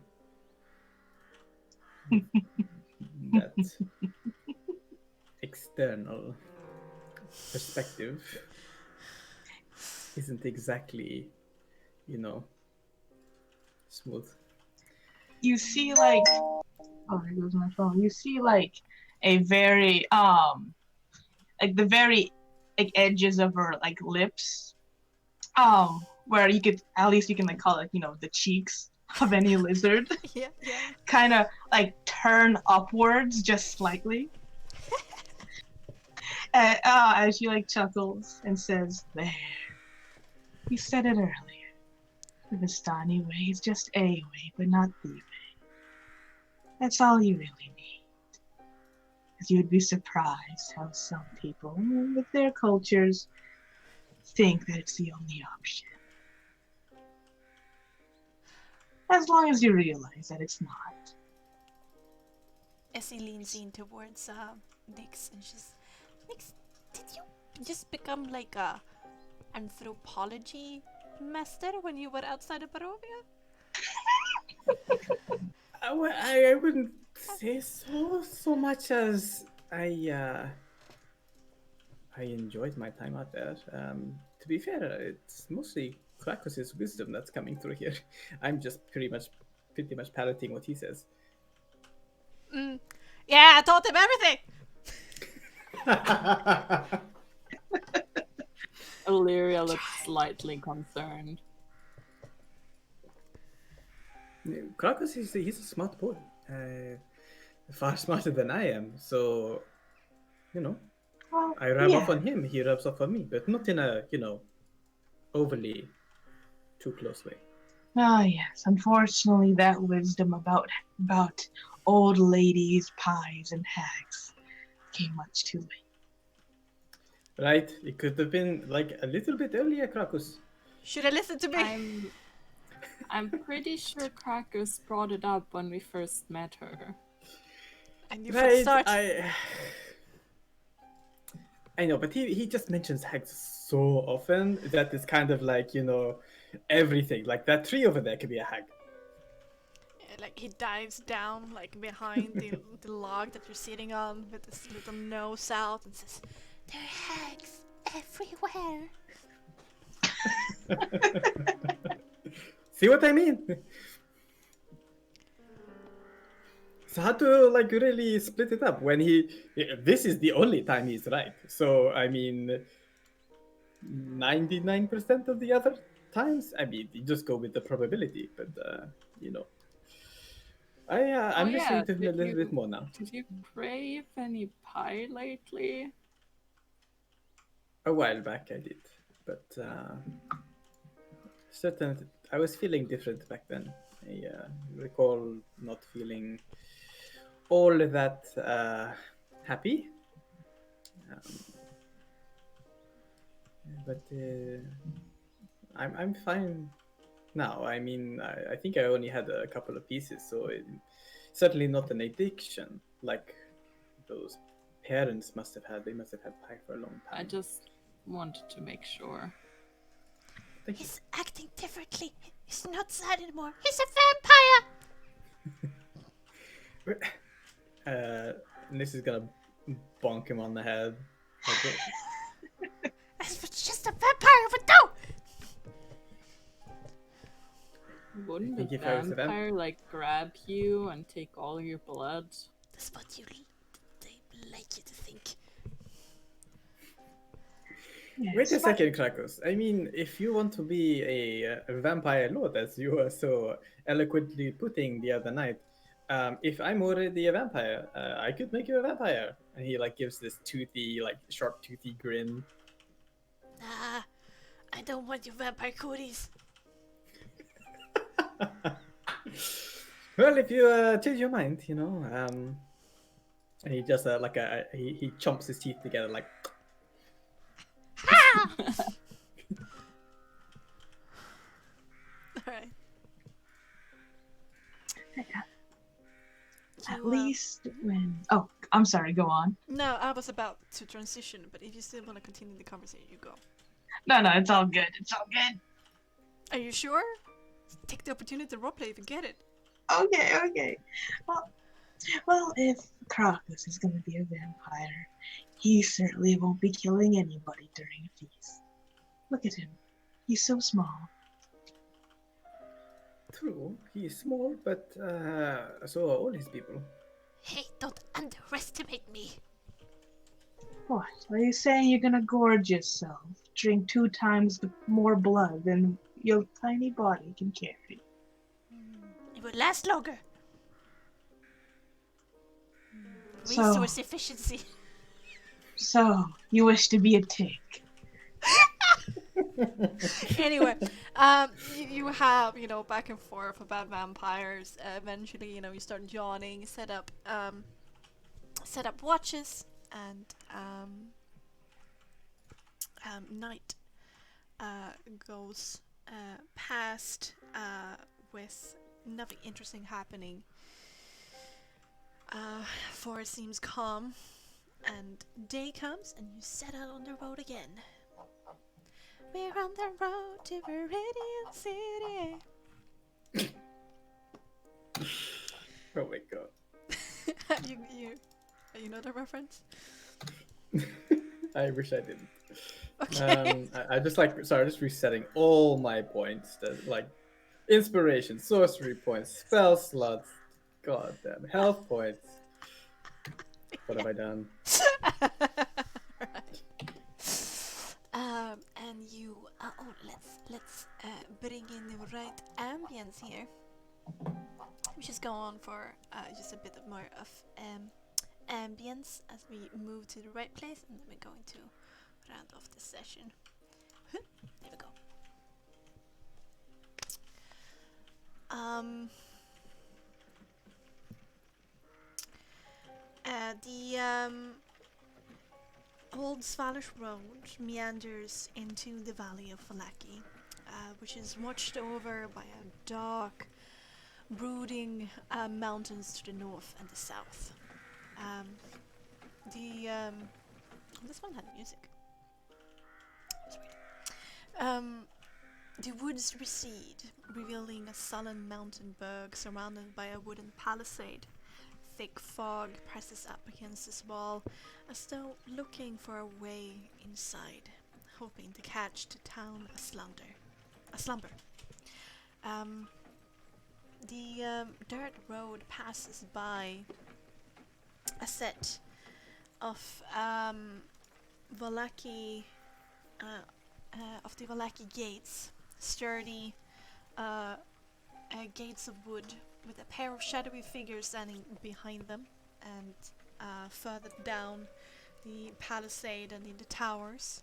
that external perspective isn't exactly, smooth. You see, like, oh, there goes my phone. You see, like, a very, like the very, like, edges of her, like, lips, where you could, at least you can, like, call it, the cheeks of any lizard, Yeah, yeah. kind of, like, turn upwards just slightly. As she, like, chuckles and says, "There. You said it earlier. The Vistani way is just a way, but not the way. That's all you really need. Because you would be surprised how some people, with their cultures, think that it's the only option. As long as you realize that it's not." Essie leans in towards Nyx and she's, Nyx, did you just become like a anthropology master when you were outside of Barovia? I wouldn't say so much as I enjoyed my time out there. To be fair, it's mostly Krakus's wisdom that's coming through here. I'm just pretty much parroting what he says. Yeah, I taught him everything! Illyria looks slightly concerned. Krakus, he's a smart boy. Far smarter than I am, so, Well, I rub yeah. off on him, he rubs off on me, but not in a, overly too close way. Ah, yes. Unfortunately, that wisdom about old ladies, pies, and hags came much too late. Right? It could have been like a little bit earlier, Krakus. Should have listened to me. I'm pretty sure Krakus brought it up when we first met her. And you should start. I know, but he just mentions hags so often that it's kind of like, everything. Like that tree over there could be a hag. Like he dives down like behind the log that you're sitting on with his little nose out and says, "There are hags everywhere." See what I mean? So how to like really split it up when this is the only time he's right. So I mean 99% of the other times, I mean you just go with the probability, but I'm listening to him a little bit more now. Did you crave any pie lately? A while back I did, but I was feeling different back then. I recall not feeling all that happy, but I'm fine now. I mean, I think I only had a couple of pieces, so certainly not an addiction like those parents must have had. They must have had pie for a long time. I just wanted to make sure. He's acting differently. He's not sad anymore. He's a vampire. And this is gonna bonk him on the head. Like, It's just a vampire, but no! Wouldn't think the if I was a vampire like grab you and take all your blood? That's what they like you to think. wait a second, Krakus. I mean, if you want to be a vampire lord, as you were so eloquently putting the other night, if I'm already a vampire, I could make you a vampire. And he like gives this toothy, like sharp toothy grin. Nah, I don't want your vampire cooties. Well, if you change your mind, you know, and he just he chomps his teeth together like. Alright. At least when. Oh, I'm sorry. Go on. No, I was about to transition, but if you still want to continue the conversation, you go. No, it's all good. It's all good. Are you sure? Take the opportunity to roleplay if you get it. Okay. Well, if Krakus is gonna be a vampire, he certainly won't be killing anybody during a feast. Look at him. He's so small. True, he's small, but so are all his people. Hey, don't underestimate me. What? Are you saying you're gonna gorge yourself, drink 2 times more blood than your tiny body can carry? It will last longer. So- Resource efficiency. So, you wish to be a tick? Anyway, you have, back and forth about vampires. Eventually, you start yawning, set up watches, and night goes past with nothing interesting happening. Forest seems calm, and day comes, and you set out on the road again. We're on the road to Viridian City. Oh my god. you know the reference? I wish I didn't. Okay. I just just resetting all my points. That like inspiration, sorcery points, spell slots, goddamn health points. What have I done? And you. Let's bring in the right ambience here. We just go on for just a bit more of ambience as we move to the right place, and then we're going to round off this session. There we go. The Old Svalish Road meanders into the valley of Valaki, which is watched over by a dark, brooding mountains to the north and the south. This one had music. Sweet. The woods recede, revealing a sullen mountain berg surrounded by a wooden palisade. Thick fog presses up against this wall, as though looking for a way inside, hoping to catch the town a slumber. The dirt road passes by a set of Valaki the Valaki gates, sturdy gates of wood with a pair of shadowy figures standing behind them, and further down the palisade and in the towers.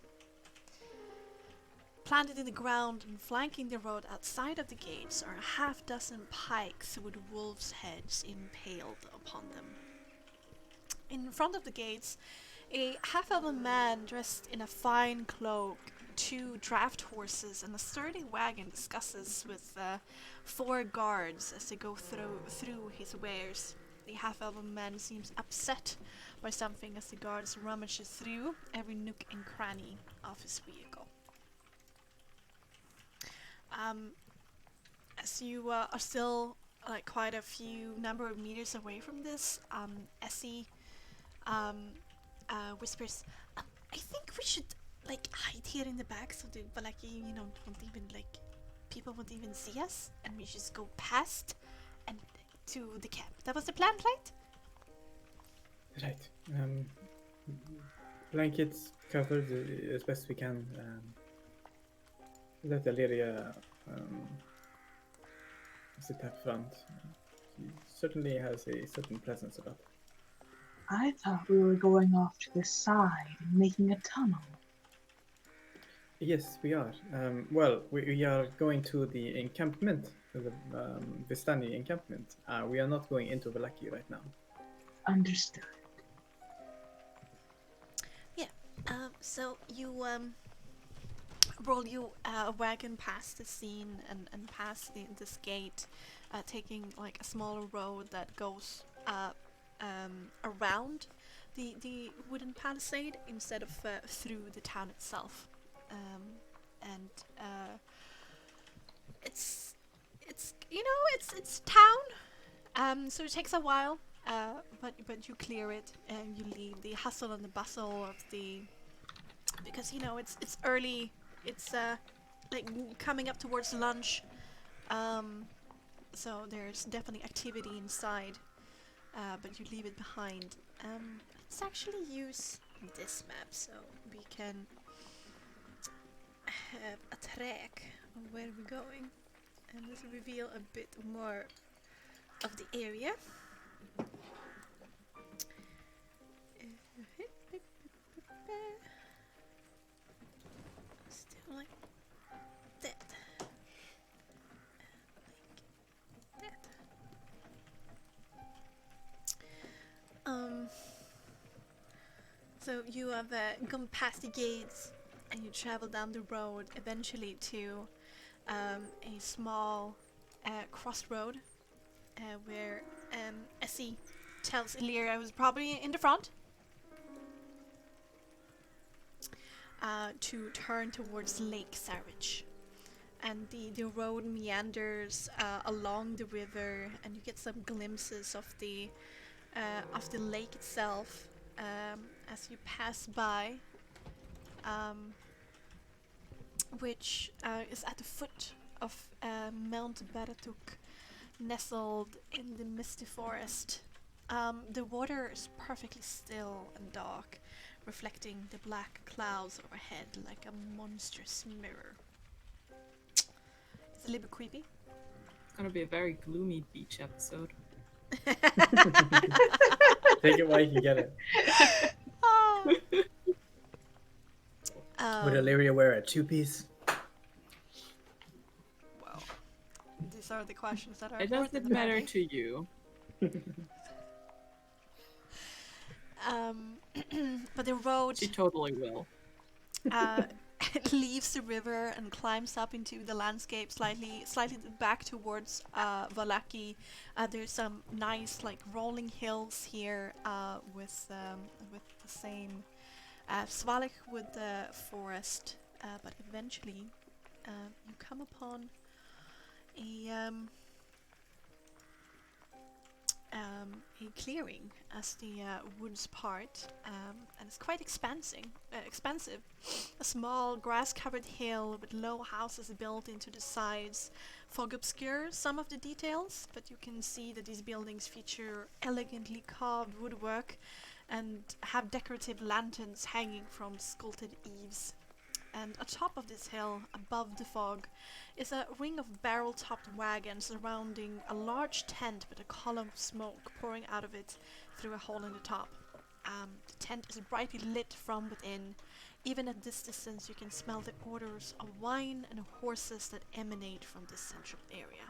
Planted in the ground and flanking the road outside of the gates are a half-dozen pikes with wolves' heads impaled upon them. In front of the gates, a half-elven man dressed in a fine cloak, 2 draft horses, and a sturdy wagon discusses with 4 guards as they go through his wares. The half-elven man seems upset by something as the guards rummages through every nook and cranny of his vehicle. As you are still quite a few number of meters away from this, Essie whispers, I think we should like hide here in the back so the Valaki, won't even people won't even see us, and we just go past and to the camp. That was the plan, right? Right. Blankets covered as best we can. Let Aleria sit up front. She certainly has a certain presence about her. I thought we were going off to the side and making a tunnel. Yes, we are. Well, we are going to the encampment, the Vistani encampment. We are not going into Valaki right now. Understood. Yeah. So you roll your wagon past the scene and past this gate, taking like a smaller road that goes around the wooden palisade instead of through the town itself. And it's town. So it takes a while. But you clear it and you leave the hustle and the bustle of because it's early. It's like coming up towards lunch. So there's definitely activity inside. But you leave it behind. Let's actually use this map so we can have a track of where we're going, and this will reveal a bit more of the area. Still like that. Like that. So you have gone past the gates and you travel down the road eventually to a small crossroad where Essie tells Illyria, who's probably in the front, to turn towards Lake Sarich. And the road meanders along the river, and you get some glimpses of the lake itself as you pass by, which is at the foot of Mount Baratuk, nestled in the misty forest. The water is perfectly still and dark, reflecting the black clouds overhead like a monstrous mirror. It's a little bit creepy. It's gonna be a very gloomy beach episode. Take it while you can get it. Would Illyria wear a two-piece? Well, these are the questions that are It important doesn't in the matter movie. to you. But the road She totally will. leaves the river and climbs up into the landscape slightly back towards Valaki. There's some nice like rolling hills here with the same Svalek with the forest, but eventually you come upon a clearing as the woods part, and it's quite expansive. A small grass-covered hill with low houses built into the sides. Fog obscures some of the details, but you can see that these buildings feature elegantly carved woodwork and have decorative lanterns hanging from sculpted eaves. And atop of this hill, above the fog, is a ring of barrel-topped wagons surrounding a large tent with a column of smoke pouring out of it through a hole in the top. The tent is brightly lit from within. Even at this distance, you can smell the odors of wine and horses that emanate from this central area.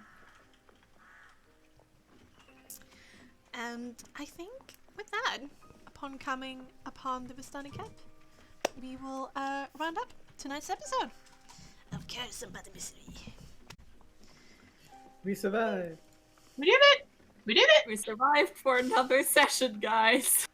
And I think with that, upon coming upon the Vistani camp, we will round up tonight's episode of Curse and Bad Mystery. We survived. We did it! We did it! We survived for another session, guys.